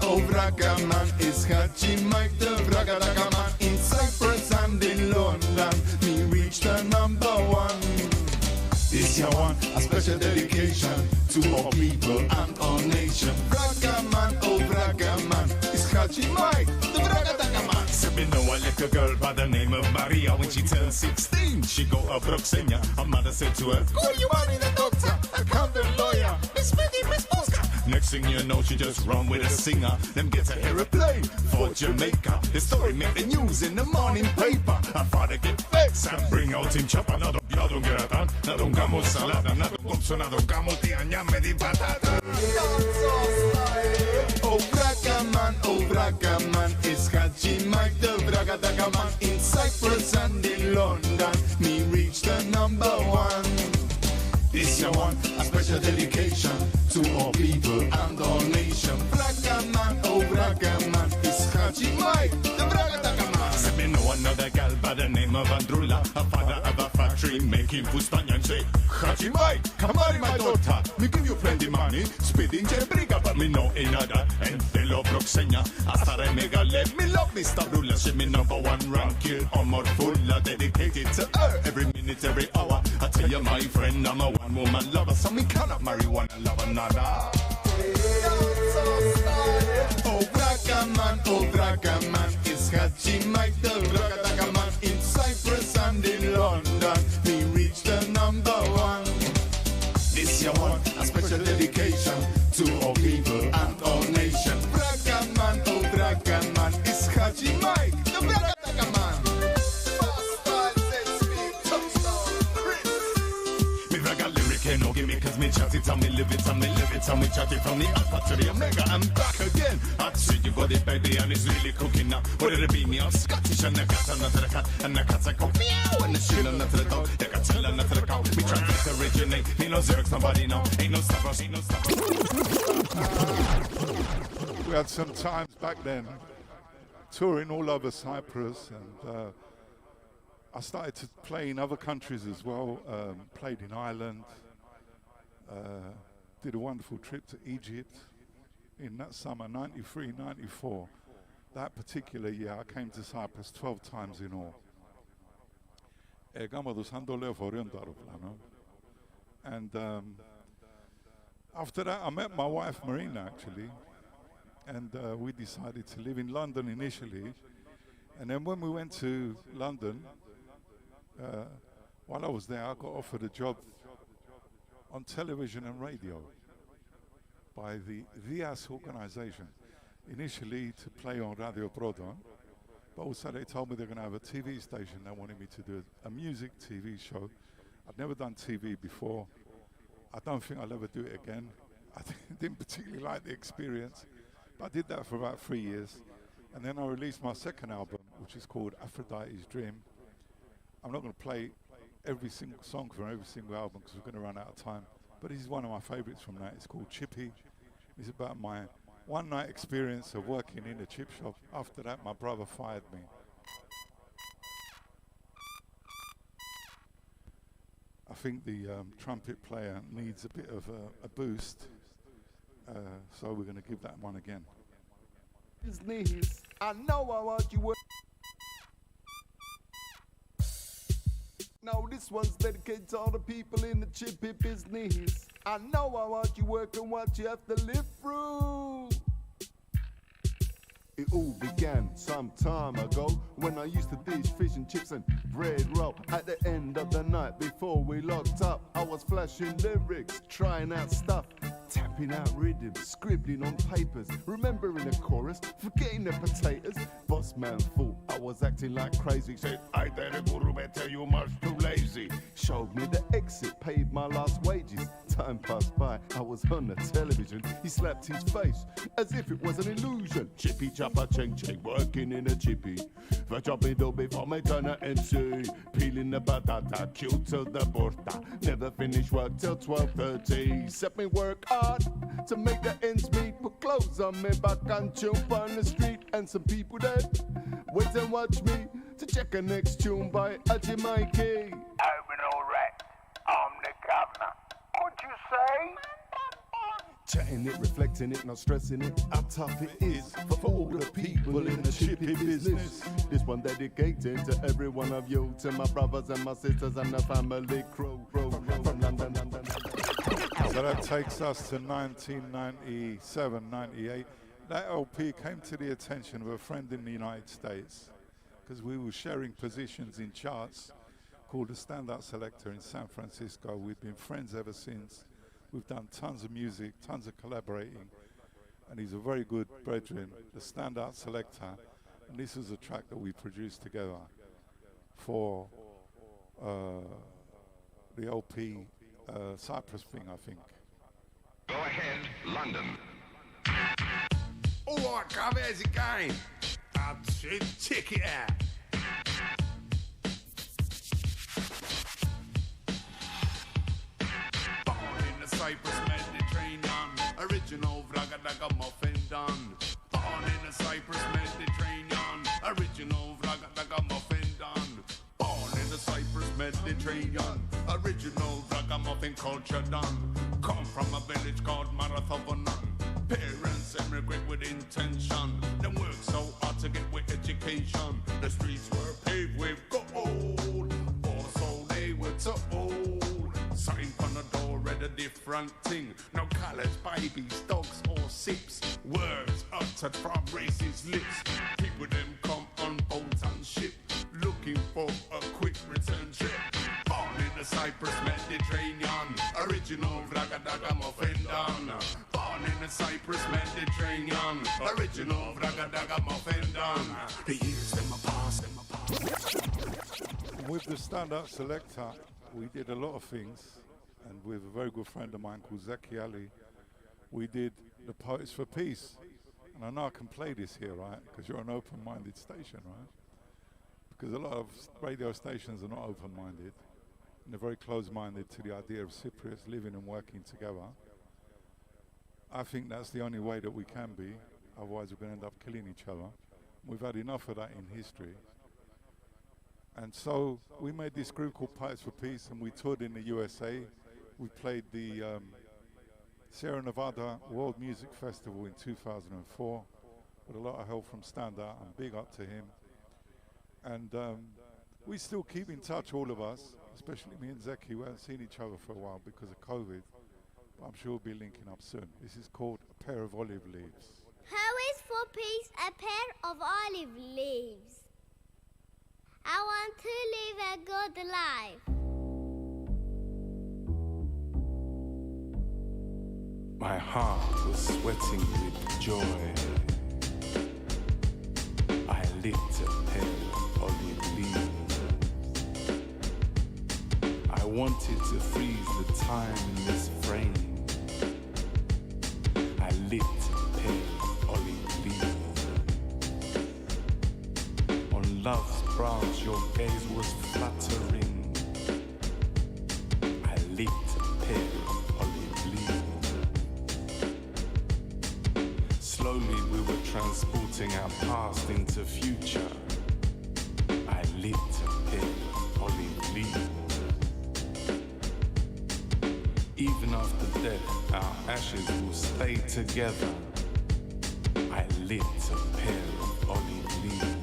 Oh Vraka Man, it's Haji Mike, the Vraka Man. In Cyprus and in London, me reach the #1. This year one, a special dedication to all people and all nation. Vraka Man, oh Vraka Man, it's Haji Mike, the Vraka Man. So me know a little girl by the name of Maria. When she turned 16, she go up Roxenia. Her mother said to her, "Go you marry the doctor, a convict lawyer, Miss Betty, Miss Oscar." next thing you know, she just run with a singer. Them get a aeroplane for Jamaica. The story make the news in the morning paper. Her father get vexed and bring out him chopper. Nado gratan, nado gamo salada, nado gomso, nado gamo tianyame di patata. Oh Vraka Man, it's Haji Mike, the Vraka Man. In Cyprus and in London, me reach the #1. This year one, a special dedication to all people and all nations. Vraka Man, oh Vraka Man, it's Haji Mike, the Vraka Man. Let me know another gal by the name of Andrula. Her father have a factory making fustan and say, Haji Mike, come marry my daughter. Me give you plenty money, speeding briga, but me know in other and they love Roxenia. Hasta mega let me love Mr. Rula. She me #1 ranking, Omar Fulla, dedicated to her every minute, every hour. I tell you, my friend, I'm a one-woman lover, so me cannot marry one and love another. Oh Vraka Man, it's Haji Mike, the Vraka Man. In Cyprus and in London, me reach the #1. This year one, a special dedication to all people and all nations. Vraka Man, oh Vraka Man, it's Haji Mike, the Vraka Man. Me Vraka lyric ain't no gimme, cause me chat it and me live it and me live it and me chat it from the alpha to the omega. I'm back again. I see you got it, baby, and it's really cooking now. What did it be? Me, I'm Scottish and the cat and the cat and the cat's a go meow and the shit and the dog. The cat's and the cow. Me try to originate. Me no Xerox, nobody now. Ain't no Stavros, ain't no Stavros. We had some times back then touring all over Cyprus, and I started to play in other countries as well. Played in Ireland, did a wonderful trip to Egypt in that summer, 93, 94. That particular year, I came to Cyprus 12 times in all. And after that, I met my wife, Marina, actually, and we decided to live in London initially. And then when we went to London, while I was there, I got offered a job on television and radio by the VIAS organization. initially to play on Radio Brodo, but also they told me they're going to have a TV station. They wanted me to do a music TV show. I'd never done TV before. I don't think I'll ever do it again. I didn't particularly like the experience, but I did that for about 3 years. And then I released my second album, which is called Aphrodite's Dream. I'm not going to play every single song from every single album because we're going to run out of time. But this is one of my favorites from that. It's called Chippy. It's about my one-night experience of working in a chip shop. After that, my brother fired me. I think the trumpet player needs a bit of a boost, so we're going to give that one again. Business. I know I want you work. Now this one's dedicated to all the people in the chippy business. I know I want you work and what you have to live through. It all began some time ago when I used to dish fish and chips and bread roll. At the end of the night before we locked up, I was flashing lyrics, trying out stuff, tapping out rhythms, scribbling on papers, remembering the chorus, forgetting the potatoes. Boss man thought I was acting like crazy, said, "I dare guru better, you much too lazy." Showed me the exit, paid my last wages. Time passed by, I was on the television. He slapped his face as if it was an illusion. Chippy chopper ching ching, working in a chippy. For chopping dough before me turn a MC. Peeling the batata, cute till the borta. Never finish work till 12:30. Set me work hard to make the ends meet. Put clothes on me back and jump on the street. And some people there wait and watch me to check a next tune by Haji Mikey. I've been alright. I'm the governor. Could you say? Chatting it, reflecting it, not stressing it. How tough it is for all the people in the chippy business. This one dedicated to every one of you, to my brothers and my sisters and the family crew from London. So that takes us to 1997, 98. That LP came to the attention of a friend in the United States because we were sharing positions in charts called the Standout Selector in San Francisco. We've been friends ever since. We've done tons of music, tons of collaborating, and he's a very good brethren, the Standout Selector. And this is a track that we produced together for the LP Cyprus thing, I think. Go ahead, London. Oh, how's it going? Check it out. Cyprus Mediterranean, original Vragadaga-muffin done. Born in the Cyprus Mediterranean, original Vragadaga-muffin done. Born in the Cyprus Mediterranean, original Vragamuffin culture done. Come from a village called Marathavanan. Parents immigrate with intention. They work so hard to get with education. The streets were paved with gold, also they were told. Sign on the door read a different thing. No college, babies, dogs or sips. Words uttered from racist lips. People them come on boats and ship, looking for a quick return trip. Born in the Cyprus Mediterranean, original Vragadaga-muffin done. Born in the Cyprus Mediterranean, original Vragadaga-muffin done. The years them a pass, them a pass. With the Standout Selector, we did a lot of things, and with a very good friend of mine called Zeki Ali, we did the Poets for Peace. And I know I can play this here, right? Because you're an open-minded station, right? Because a lot of radio stations are not open-minded, and they're very close-minded to the idea of Cypriots living and working together. I think that's the only way that we can be, otherwise we're going to end up killing each other. We've had enough of that in history. And so we made this group called Poets for Peace, and we toured in the USA. We played the Sierra Nevada World Music Festival in 2004 with a lot of help from Standout, and big up to him. And we still keep in touch, all of us, especially me and Zeki. We haven't seen each other for a while because of COVID, but I'm sure we'll be linking up soon. This is called A Pair of Olive Leaves. Poets for Peace, a pair of olive leaves. I want to live a good life. My heart was sweating with joy lit a pair of olive leaves. I wanted to freeze the time in this frame. I lit a pair of olive leaves. On love's branch your gaze was fluttering. I lit a pair of olive leaves. Slowly we were transporting our past into future. I lit a pair of olive leaves. Even after death, our ashes will stay together. I lit a pair of olive leaves.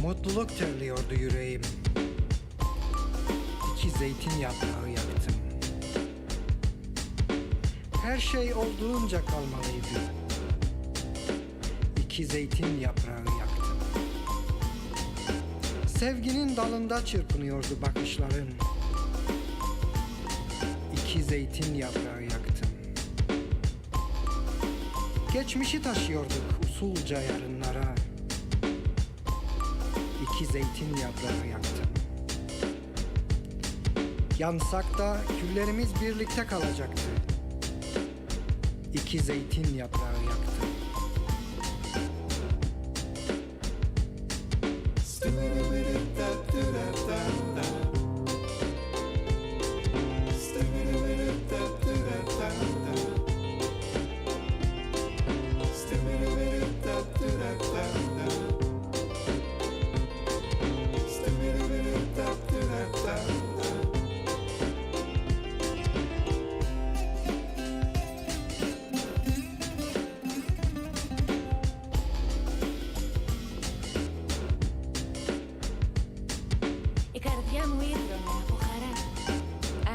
Mutluluk terliyordu yüreğim. İki zeytin yaprağı yaktım. Her şey olduğunca kalmalıydı. İki zeytin yaprağı yaktım. Sevginin dalında çırpınıyordu bakışların. İki zeytin yaprağı yaktım. Geçmişi taşıyorduk usulca yarınlara. İki zeytin yaprağı yaktım. Yansak da küllerimiz birlikte kalacaktı. İki zeytin yaprağı yaktım. Η καρδιά μου ίδρωνε από χαρά.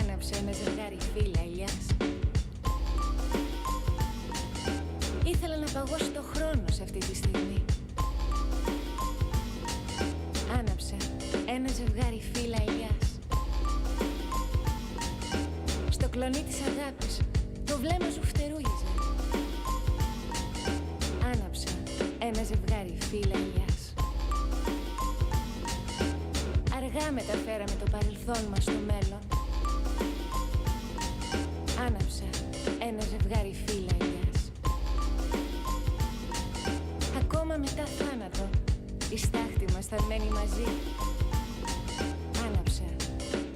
Άναψε ένα ζευγάρι φύλλα ελιάς. Ήθελα να παγώσει το χρόνο σε αυτή τη στιγμή. Άναψε ένα ζευγάρι φύλλα ελιάς. Στο κλονί της αγάπης το βλέμμα σου φτερούγιζε. Άναψε ένα ζευγάρι φύλλα ελιάς. Αργά μεταφέραμε το παρελθόν μας στο μέλλον. Άναψε ένα ζευγάρι φύλλα ελιάς. Ακόμα μετά θάνατο, η στάχτη μας θα μένει μαζί. Άναψε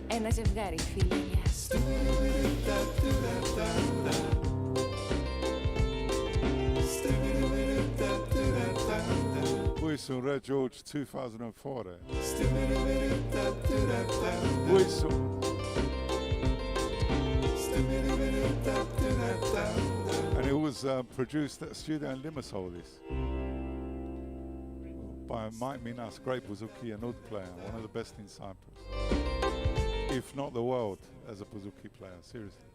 ένα ζευγάρι φύλλα ελιάς. Whistle, Red George 2004 there. Whistle. And it was produced at Studio in Limassol, this. By Mike Minas, great bouzouki and oud player, one of the best in Cyprus. If not the world, as a bouzouki player, seriously.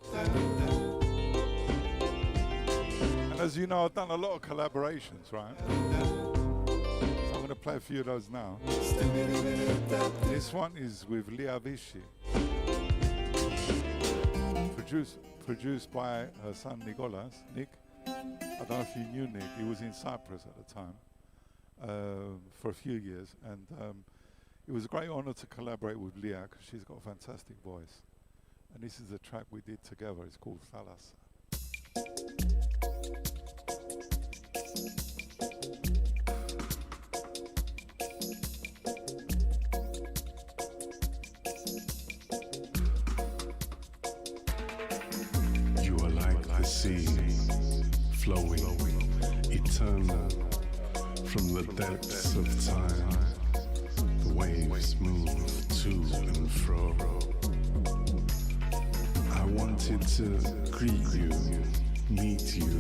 And as you know, I've done a lot of collaborations, right? So I'm going to play a few of those now. This one is with Lia Vichy. Produced by her son Nick. I don't know if you knew Nick, he was in Cyprus at the time for a few years, and it was a great honor to collaborate with Lia because she's got a fantastic voice. And this is a track we did together, it's called Thalassa. You are like the sea, flowing, eternal, from the depths of time. The waves move to and fro. I wanted to greet you, meet you,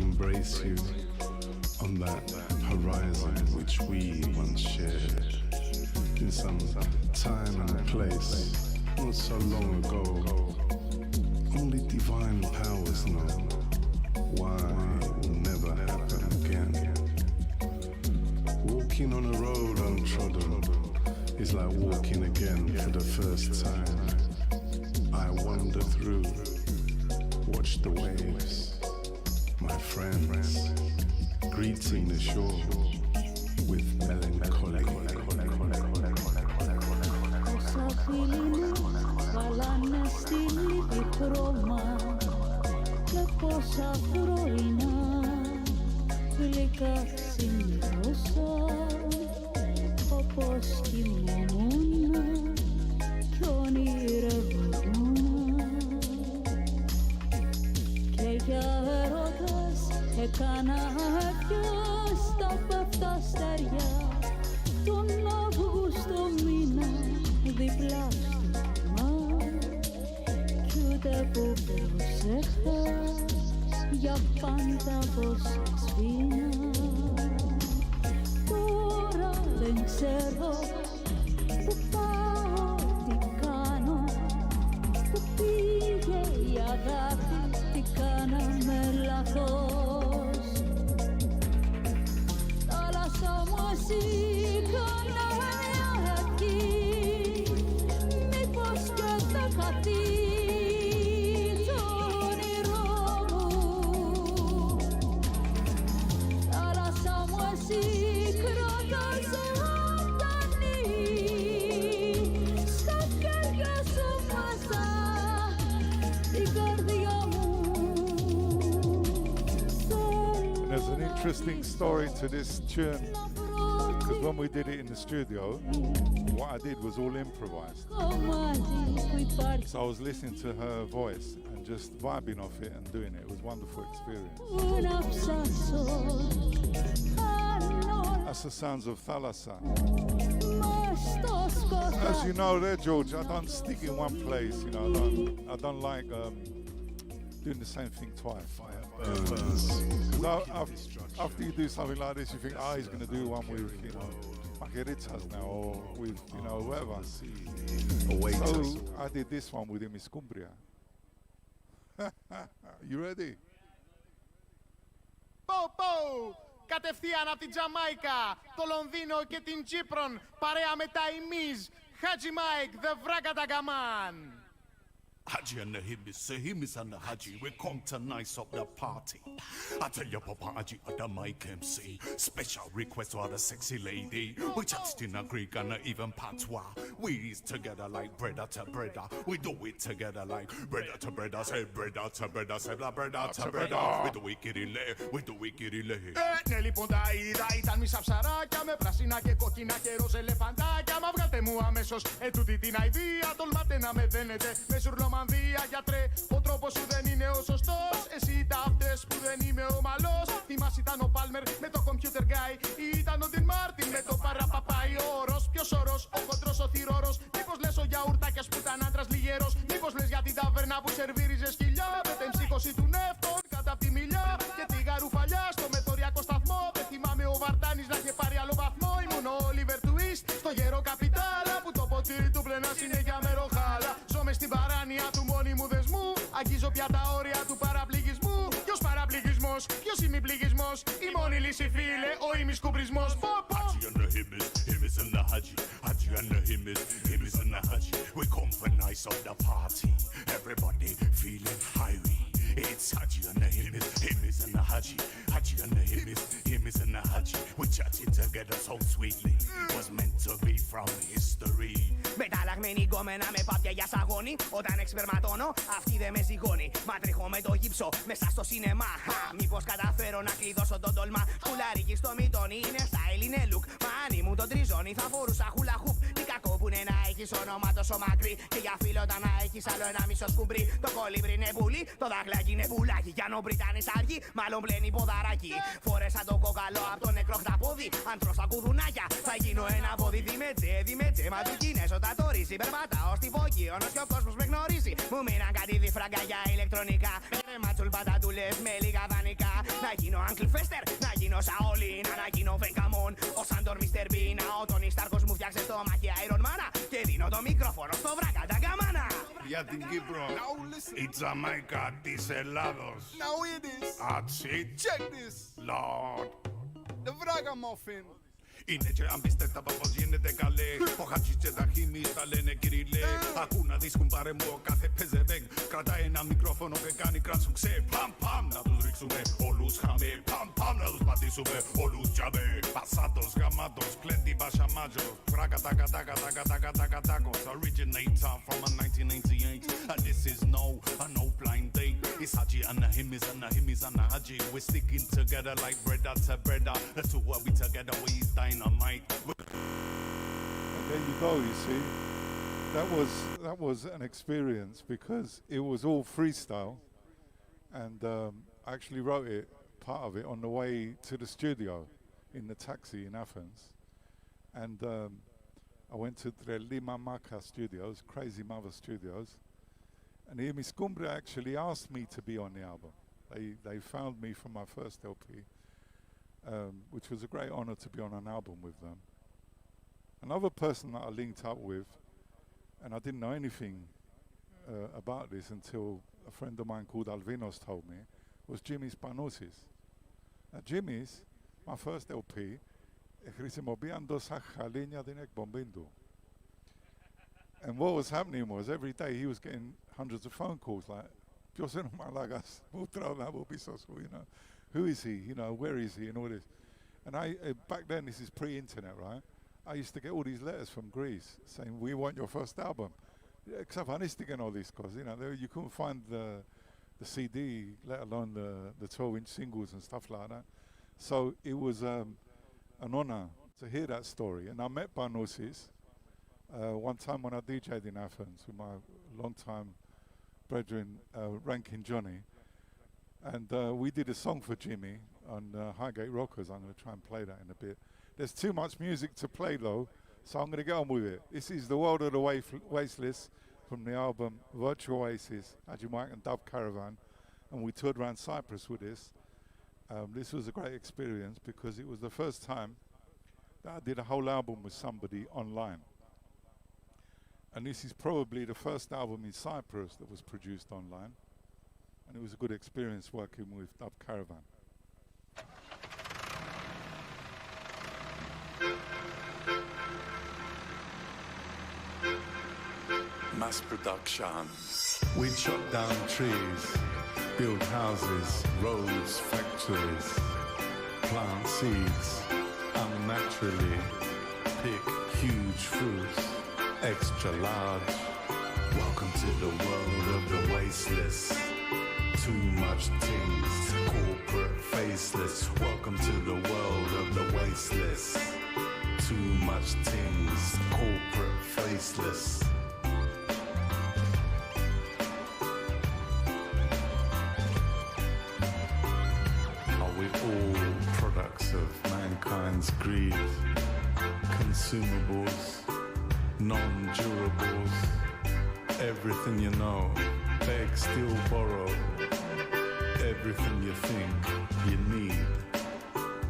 embrace you on that horizon which we once shared in some time and place not so long ago. Only divine powers know why it will never happen again. Walking on a road untrodden is like walking again for the first time. I wander through, watch the waves, my friends, greeting the shore with melancholy. Όσα φίλοι βάλανε στη λύπη χρώμα και πόσα πρωινά γλυκά ξημερώσαν όπως κοιμόμουν κι ονειρευόμουν και για έρωτας έκανα ευχές στα πέφτα αστέρια τον Αύγουστο μήνα δίπλα στο μάρ κι ούτε που προσέχα για πάντα πως σβήνα. Τώρα δεν ξέρω που πάω, τι κάνω, που πήγε η αγάπη, τι κάναμε λάθος. Θάλασσα μου εσύ κάνε μια ευχή, μήπως και θα χαθεί το όνειρό μου. Θάλασσα μου εσύ κράτα ζωντανή στα χέρια σου μέσα την καρδιά μου. There's an interesting story to this tune, because when we did it in the studio, what I did was all improvised. So I was listening to her voice and just vibing off it and doing it. It was a wonderful experience. That's the sounds of Thalassa. As you know there, George, I don't stick in one place, you know, I don't like doing the same thing twice. After you do something like this, you think, he's going to do one with, you know, Margaritas now, or with, you know, whoever. So I did this one with Miss Cumbria. You ready? Πω πω! Κατευθείαν από την Τζαμάικα, το Λονδίνο και την Τσίπρον, παρέα με τα ημίζ, Haji Mike, the Vragadagaman. Haji and the Himis and the Haji, we come to nice up the party. I tell you, Papa Haji at the mic MC, special request for the sexy lady. We just in a Greek and even patois. We is together like brother to brother. We do it together like brother to brother. Say brother to brother, say brother to brother. We do it kirille, we do it kirille. Ναι λοιπόν τα είδα, ήταν μισά ψαράκια με πράσινα και κόκκινα και ροζ ελεφαντάκια. Μα βγάλτε μου αμέσως ετούτη την αηδία, τολμάτε να με δένετε με σουρλομανδία. Γιατρέ, ο τρόπος σου δεν είναι ο σωστός. Εσύ τα αυτές που δεν είμαι ομαλός. Θυμάσαι ήταν ο Πάλμερ με το computer guy, ή ήταν ο Ντιν Μάρτιν με το παραπαπάι. Ο όρος, ποιος όρος, ο χοντρός ο θυρόρος. Μήπως λες ο γιαουρτάκιας που ήταν άντρας λιγερός. Μήπως λες για την ταβέρνα που σερβίριζε σκυλιά με την ψύχωση του νεύτων κάτω απ' τη μιλιά και τη γαρουφαλιά στο μεθοριακό σταθμό. Δεν θυμάμαι ο Βαρτάνης να είχε πάρει άλλο βαθμό. Ήμουν ο Oliver Twist στο γέρο καπιτάλα που το ποτήρι του πλενά συνέχεια με ροχάλα. Ζω μες στην παράνοια του μόνιμου δεσμού. Αγγίζω πια τα όρια του παραπληγισμού. Ποιος παραπληγισμός, ποιος ημιπληγισμός. Η μόνη λύση φίλε, ο ημισκουμπρισμός. Haji and the Himis and the Haji. Haji and the Himis and the Haji. We come for nice up the party. Everybody feeling high. It's Haji and the Himis and the Haji. Haji and the Himis and the Haji. We chatted together so sweetly. Was meant to be from history. Μεταλλαγμένη γκόμενα με πάπια για σαγόνι. Όταν εξπερματώνω, αυτή δεν με ζυγώνει. Μα τρέχω με το γύψο μέσα στο σινεμά. Μήπως καταφέρω να κλειδώσω τον τολμά. Σκουλάρικι στο μητώνι είναι style, είναι look. Μα αν ήμουν το τριζόνι θα φορούσα hula hoop. Τι κακό που είναι να έχεις όνομα τόσο μακρύ. Και για φίλο όταν να έχεις άλλο ένα μισό σκουμπρί. Το κολύμπρι είναι πουλί, το δάχλακι είναι πουλάκι. Κι αν ο Βρυτάνης αργεί, μάλλον πλένει ποδαράκι. Φόρεσα το κοκαλό από τον νεκρό χταπόδι. Αν τρως τα κουδουνάκια θα γίνω ένα πόδι. Διμετζέ, μα του Κινέζο τα τώρα. ξεχωρίζει. Περπατάω στη Φωγείο, ως και ο κόσμος με γνωρίζει. Μου μείναν κάτι διφράγκα για ηλεκτρονικά. Με ματσουλ πατατούλες με λίγα δανεικά. Να γίνω Uncle Fester, να γίνω Σαολίνα, να γίνω Βενκαμόν. Ο Σάντορ Μίστερ Μπίνα, ο Τόνι Στάρκος μου φτιάξε στο μάχη Iron Man. Και δίνω το μικρόφωνο στο βράγκα τα καμάνα. Για την Κύπρο, η Τζαμαϊκά της Ελλάδος. Now it is. Haji, Check this. Lord. The Ragamuffin. Είναι και αμπιστέτα πως γίνεται καλέ. Ο Χατζής και τα χίμη τα λένε κυριλέ. Ακού να δεις κουμπάρε μου ο κάθε πεζεβέγ. Κρατάει ένα μικρόφωνο και κάνει κρασουξέ. Παμ παμ να τους ρίξουμε όλους χαμέ. Παμ παμ να τους πατήσουμε όλους τζαμέ. Πασάτος, γαμάτος, πλέντι μπασαμάτζος. Φρακατακατακατακατακατακατακos. Originator from a 1998. And this is no blind date. It's Haji and the Himmies and the Himmies and the Haji. We're sticking together like brother to brother. The two are we together, we dynamite. And there you go, you see. That was an experience because it was all freestyle, and I actually wrote it, part of it, on the way to the studio in the taxi in Athens. And I went to the Lima Maca studios, Crazy Mother Studios, and Imi Scumbria actually asked me to be on the album. They found me from my first LP, which was a great honor to be on an album with them. Another person that I linked up with, and I didn't know anything about this until a friend of mine called Alvinos told me, was Jimmy's Panosis. Now Jimmy's, my first LP, χρησιμοποιando σαν χαλίνια την εκπομπή. And what was happening was every day he was getting hundreds of phone calls like, ποιος είναι ο μαλάκας, πού τραβά, πού πίσω σου, you know, who is he, you know, where is he, and all this. And back then, this is pre-internet, right? I used to get all these letters from Greece saying, we want your first album. Εξαφανίστηκε all this, because, you know, you couldn't find the CD, let alone the 12-inch singles and stuff like that. So it was an honor to hear that story. And I met Panosis one time when I DJ'd in Athens with my long-time brethren, Rankin Johnny. And we did a song for Jimmy on Highgate Rockers. I'm going to try and play that in a bit. There's too much music to play though, so I'm going to get on with it. This is The World of the Wasteless from the album Virtual Oasis, Haji Mike and Dub Caravan. And we toured around Cyprus with this. This was a great experience because it was the first time that I did a whole album with somebody online. And this is probably the first album in Cyprus that was produced online. And it was a good experience working with Dub Caravan. Mass production. We chop down trees, build houses, roads, factories, plant seeds, unnaturally pick huge fruits, extra large. Welcome to the world of the wasteless. Too much things, corporate faceless. Welcome to the world of the wasteless. Too much things, corporate faceless. Are we all products of mankind's greed? Consumables, non-durables, everything you know, beg, steal, borrow, everything you think you need,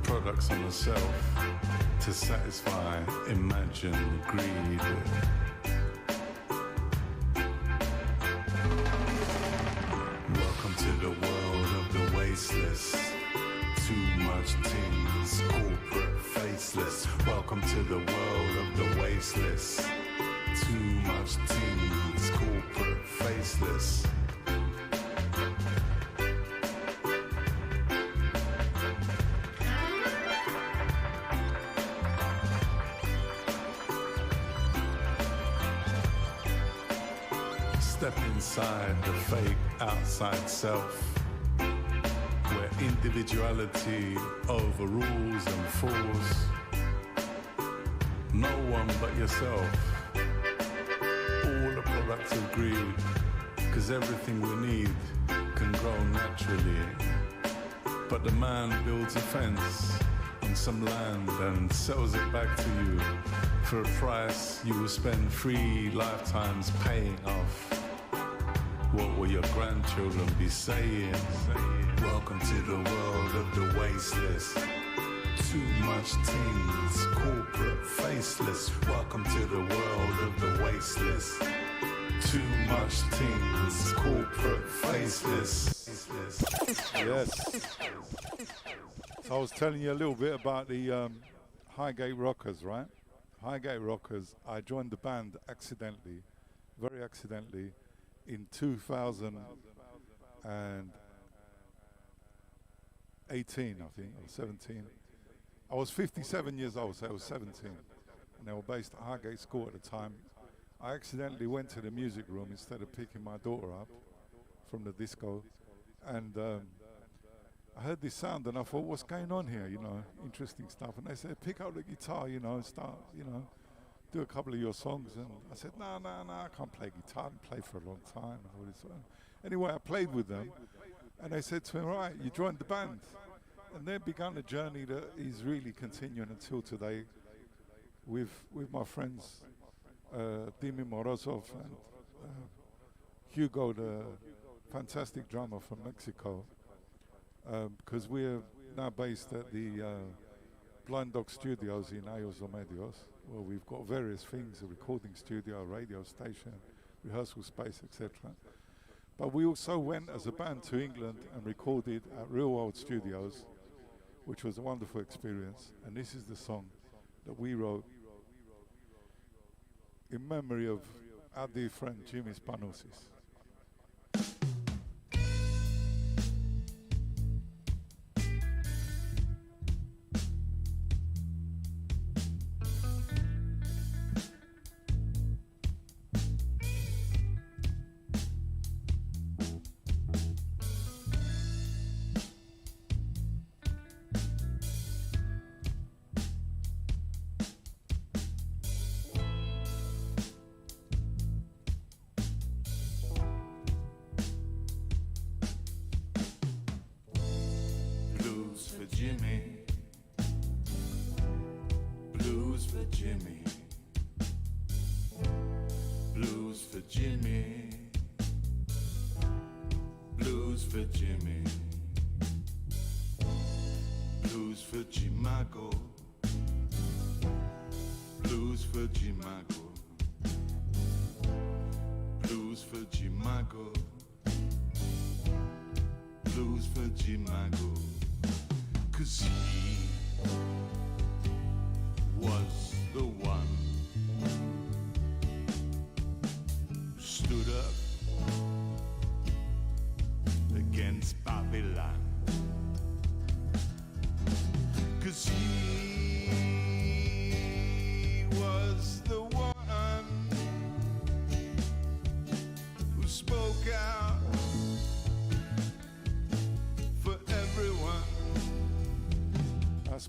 products on the shelf to satisfy imagined greed. Welcome to the world of the wasteless. Too much things, corporate faceless. Welcome to the world of the wasteless. Too much things, corporate faceless. Step inside the fake outside self, where individuality overrules and falls. No one but yourself. All the products of greed, cause everything we need can grow naturally. But the man builds a fence on some land and sells it back to you For a price you will spend 3 lifetimes paying off. What will your grandchildren be saying? Welcome to the world of the wasteless. Too much teens, corporate faceless. Welcome to the world of the wasteless. Too much teens, corporate faceless. Yes. So I was telling you a little bit about the Highgate Rockers, right? Highgate Rockers, I joined the band accidentally, very accidentally, in 2018, I think, or 17. I was 57 years old, so I was 17. And they were based at Highgate School at the time. I accidentally went to the music room instead of picking my daughter up from the disco. And I heard this sound and I thought, what's going on here? You know, interesting stuff. And they said, pick up the guitar, you know, and start, you know, do a couple of your songs. And I said, no, I can't play guitar. I haven't played for a long time. And all this. Anyway, I played with them. And they said to me, right, you joined the band. And then began a journey that is really continuing until today with my friends, Dimi Morozov and Hugo, the fantastic drummer from Mexico. Because we're now based at the Blind Dog Studios in Ayos Remedios, where we've got various things, a recording studio, a radio station, rehearsal space, etc. But we also went as a band to England and recorded at Real World Studios, which was a wonderful experience. And this is the song that we wrote in memory of our dear friend Jimmy Spanosis.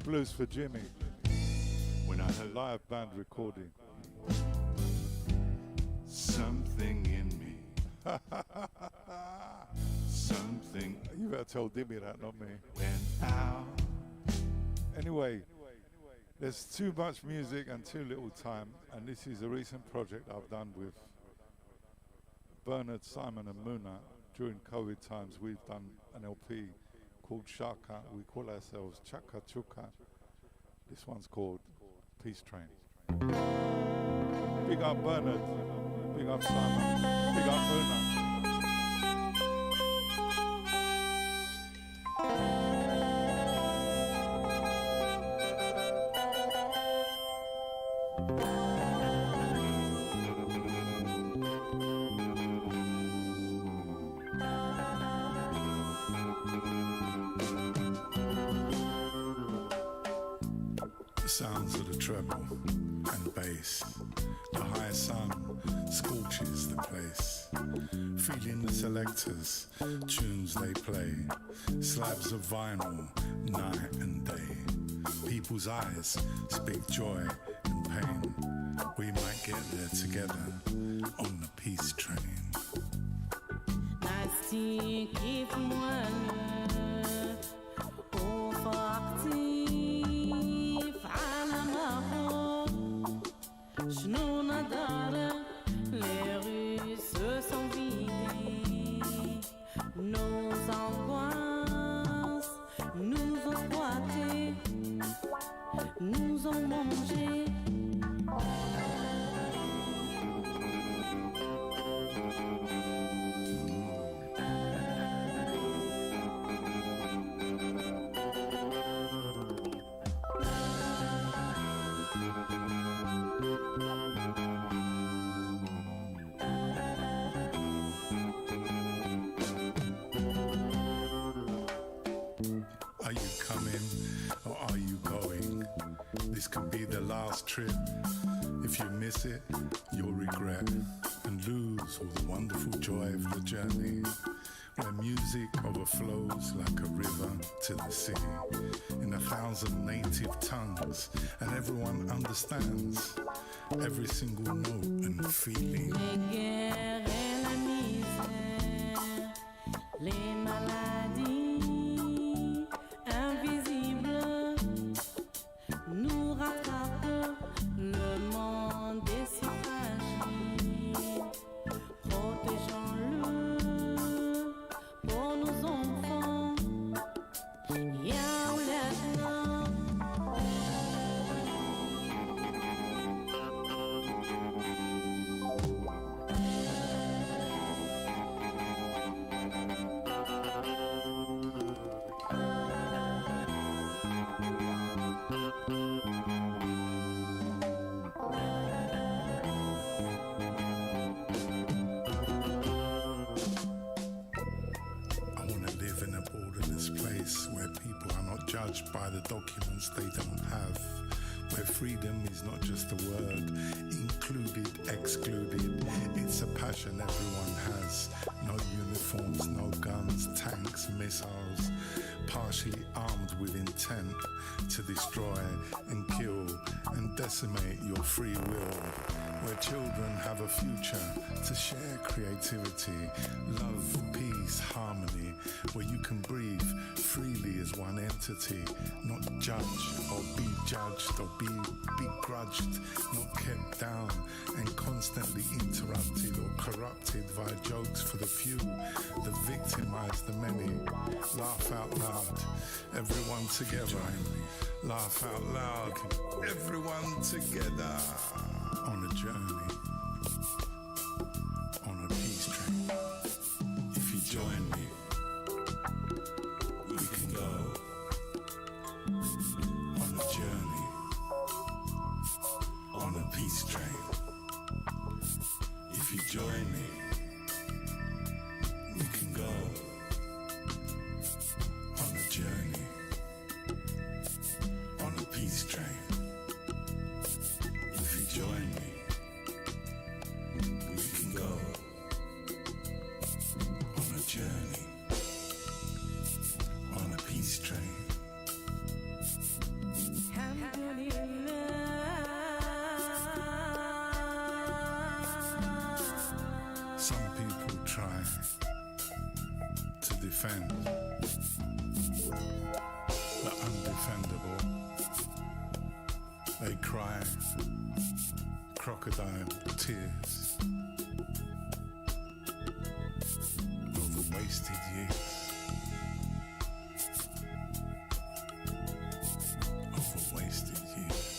Blues for Jimmy, when I had a live band recording. Something in me. Something. You better tell Dimmy that, not me. Went out. Anyway, there's too much music and too little time, and this is a recent project I've done with Bernard, Simon and Muna. During COVID times, we've done an LP called Shaka. We call ourselves Chaka Chuka. This one's called Peace Train. Big up Bernard, big up Simon, big up Muna. Sounds of the treble and bass. The high sun scorches the place. Feeling the selectors, tunes they play. Slabs of vinyl, night and day. People's eyes speak joy and pain. We might get there together on the peace train. This can be the last trip. If you miss it, you'll regret and lose all the wonderful joy of the journey, where music overflows like a river to the sea in 1,000 native tongues, and everyone understands every single note and feeling. Les guerres et la misère, les maladies invisibles nous rattrapent. Le monde est si fragile, protégeons-le pour nos enfants. Yeah, where people are not judged by the documents they don't have, where freedom is not just a word, included, excluded. It's a passion everyone has. No uniforms, no guns, tanks, missiles, partially armed with intent to destroy and kill and decimate your free will, where children have a future to share creativity, love, peace, harmony, where you can breathe freely as one entity, not judge or be judged or be begrudged, not kept down and constantly interrupted or corrupted by jokes for the few that victimize the many. Laugh out loud, everyone together. Laugh out loud, everyone together. On a journey, on a peace train. If you join me, we can go on a journey, on a peace train. If you join me, we can go on a journey, on a peace train. If you join me, we can go on a journey, on a peace train. Some people try to defend the undefendable. They cry crocodile tears over wasted years, over wasted years.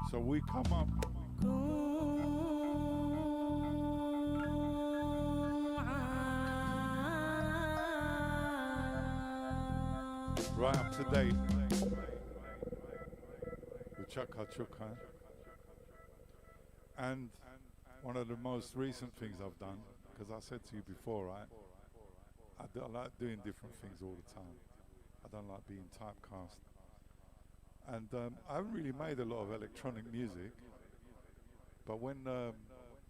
So we come up right up to date with Chaka Chuka, and one of the most recent things I've done, because I said to you before, right, I like doing different things all the time. I don't like being typecast. And I haven't really made a lot of electronic music, but when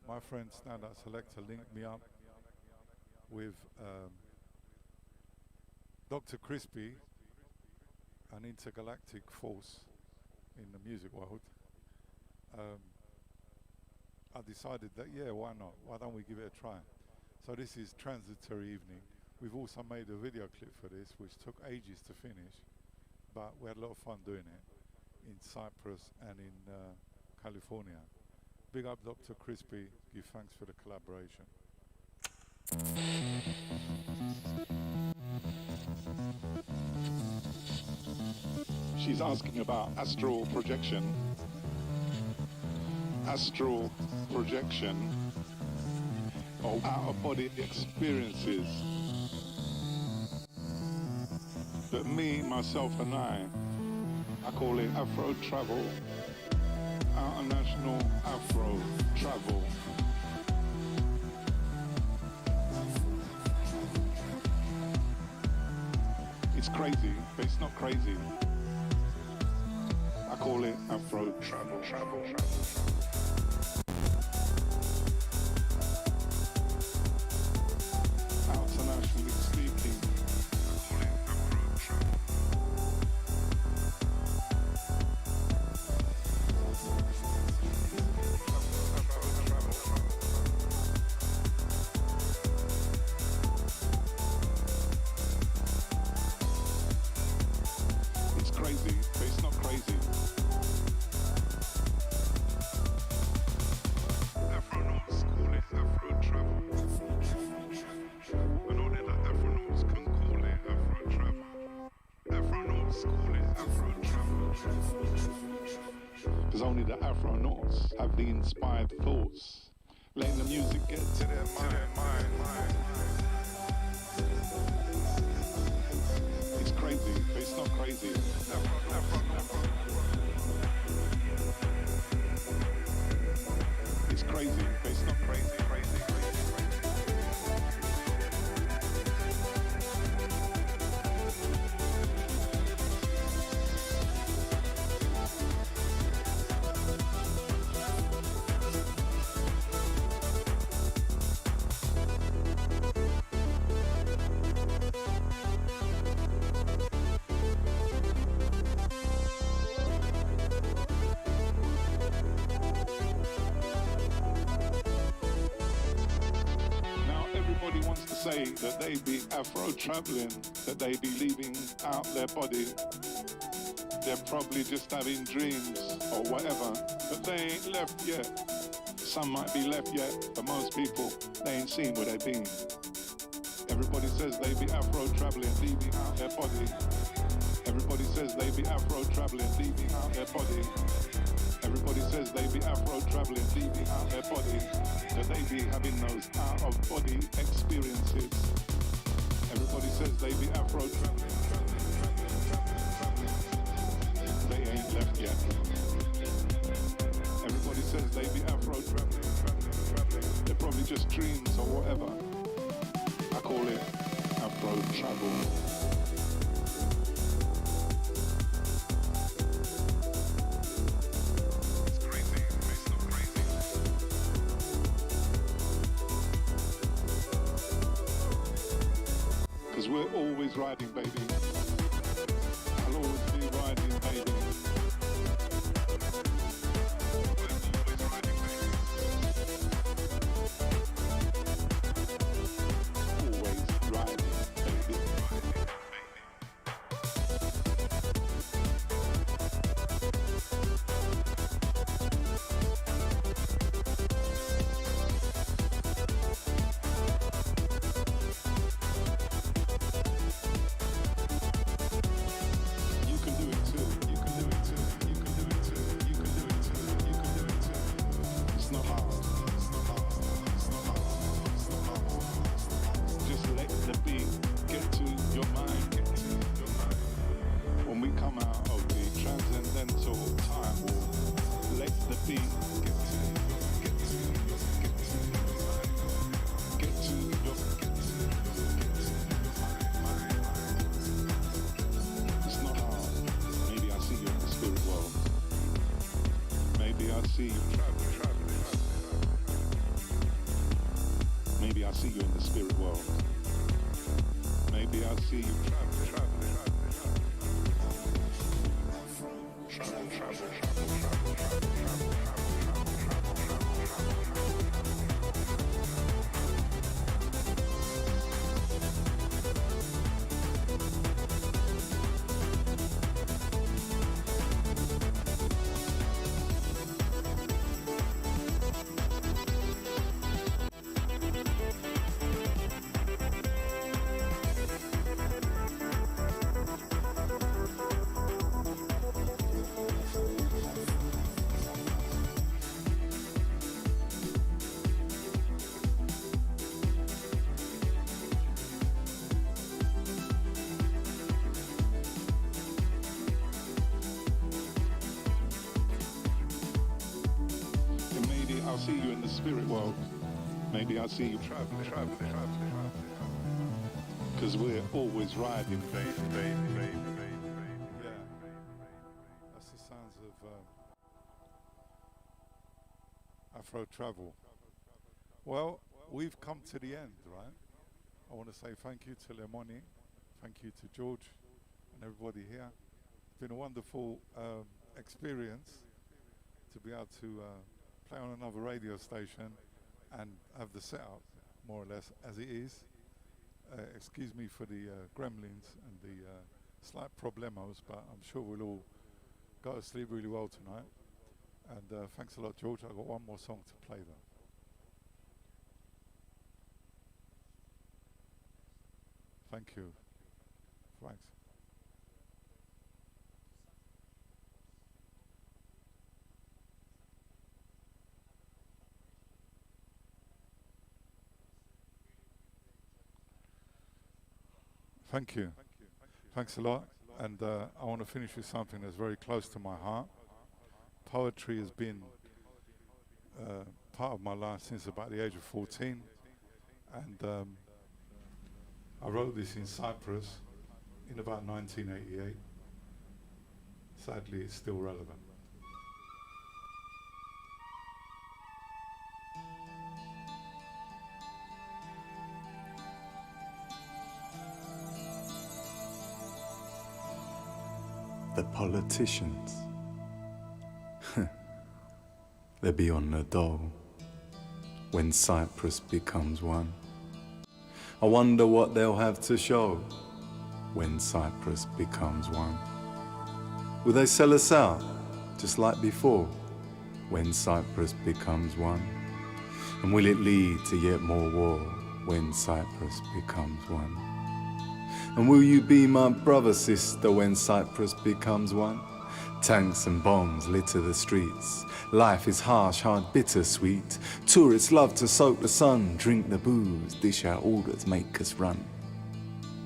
my friend Standout Selector linked me up with Dr. Crispy, an intergalactic force in the music world, I decided that, yeah, why not? Why don't we give it a try? So this is Transitory Evening We've also made a video clip for this, which took ages to finish, but we had a lot of fun doing it in Cyprus and in California. Big up Dr. Crispy, give thanks for the collaboration. She's asking about astral projection. Astral projection or out-of-body experiences that me, myself and I call it Afro travel, international Afro travel. It's crazy, but it's not crazy. I call it Afro travel, travel, travel. Internationally speaking, it's crazy, but it's not crazy. Afronauts call it Afro travel. But only the Afronauts can call it Afro travel. Afronauts call it Afro travel. Because only the Afronauts have the inspired thoughts, letting the music get to their mind. It's crazy, but it's not crazy. It's crazy, but it's not crazy. Say that they be Afro traveling, that they be leaving out their body. They're probably just having dreams or whatever, but they ain't left yet. Some might be left yet, but most people, they ain't seen where they been. Everybody says they be Afro traveling, leaving out their body. Everybody says they be Afro traveling, leaving out their body. Everybody says they be Afro traveling, leaving out their body. That they be having those out-of-body experiences. Everybody says they be Afro traveling. They ain't left yet. Everybody says they be Afro traveling. They're probably just dreams or whatever. I call it Afro travel. We're always riding, baby. I'll always be riding, baby. We're always riding, baby. Always riding, baby. Maybe I see you in the spirit world. Maybe I see you see you in the spirit world. Maybe I'll see you traveling. Because we're always riding, baby. Yeah, that's the sounds of Afro Travel. Well, we've come to the end, right? I want to say thank you to Lemoni, thank you to George and everybody here. It's been a wonderful experience to be able to play on another radio station and have the setup more or less as it is. Excuse me for the gremlins and the slight problemos, but I'm sure we'll all go to sleep really well tonight. And thanks a lot, George. I've got one more song to play though. Thank you. Thanks. Thank you. Thanks a lot. And I want to finish with something that's very close to my heart. Poetry has been part of my life since about the age of 14. And I wrote this in Cyprus in about 1988. Sadly, it's still relevant. The politicians, they'll be on the dole when Cyprus becomes one. I wonder what they'll have to show when Cyprus becomes one. Will they sell us out, just like before, when Cyprus becomes one? And will it lead to yet more war when Cyprus becomes one? And will you be my brother, sister, when Cyprus becomes one? Tanks and bombs litter the streets. Life is harsh, hard, bittersweet. Tourists love to soak the sun, drink the booze, dish out orders, make us run.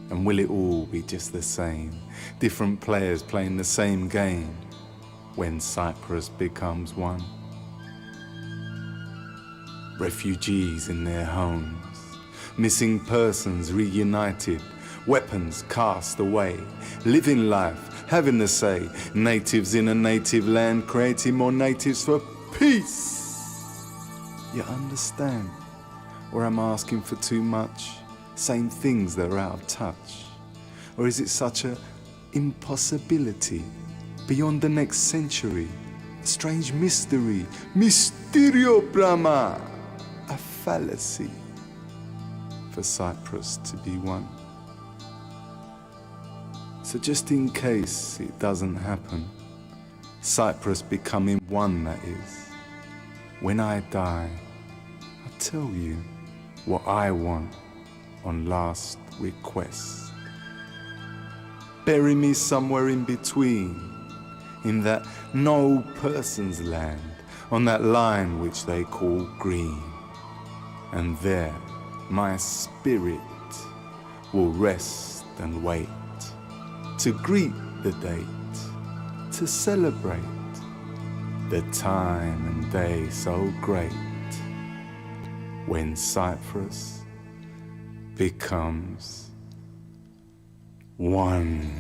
And will it all be just the same? Different players playing the same game when Cyprus becomes one? Refugees in their homes, missing persons reunited, weapons cast away, living life, having to say, natives in a native land, creating more natives for peace. You understand? Or am I asking for too much? Saying things that are out of touch? Or is it such an impossibility beyond the next century? A strange mystery, Mysterio Brahma, a fallacy for Cyprus to be one. So just in case it doesn't happen, Cyprus becoming one, that is, when I die, I'll tell you what I want on last request. Bury me somewhere in between, in that no person's land, on that line which they call green. And there my spirit will rest and wait, to greet the date, to celebrate the time and day so great when Cyprus becomes one.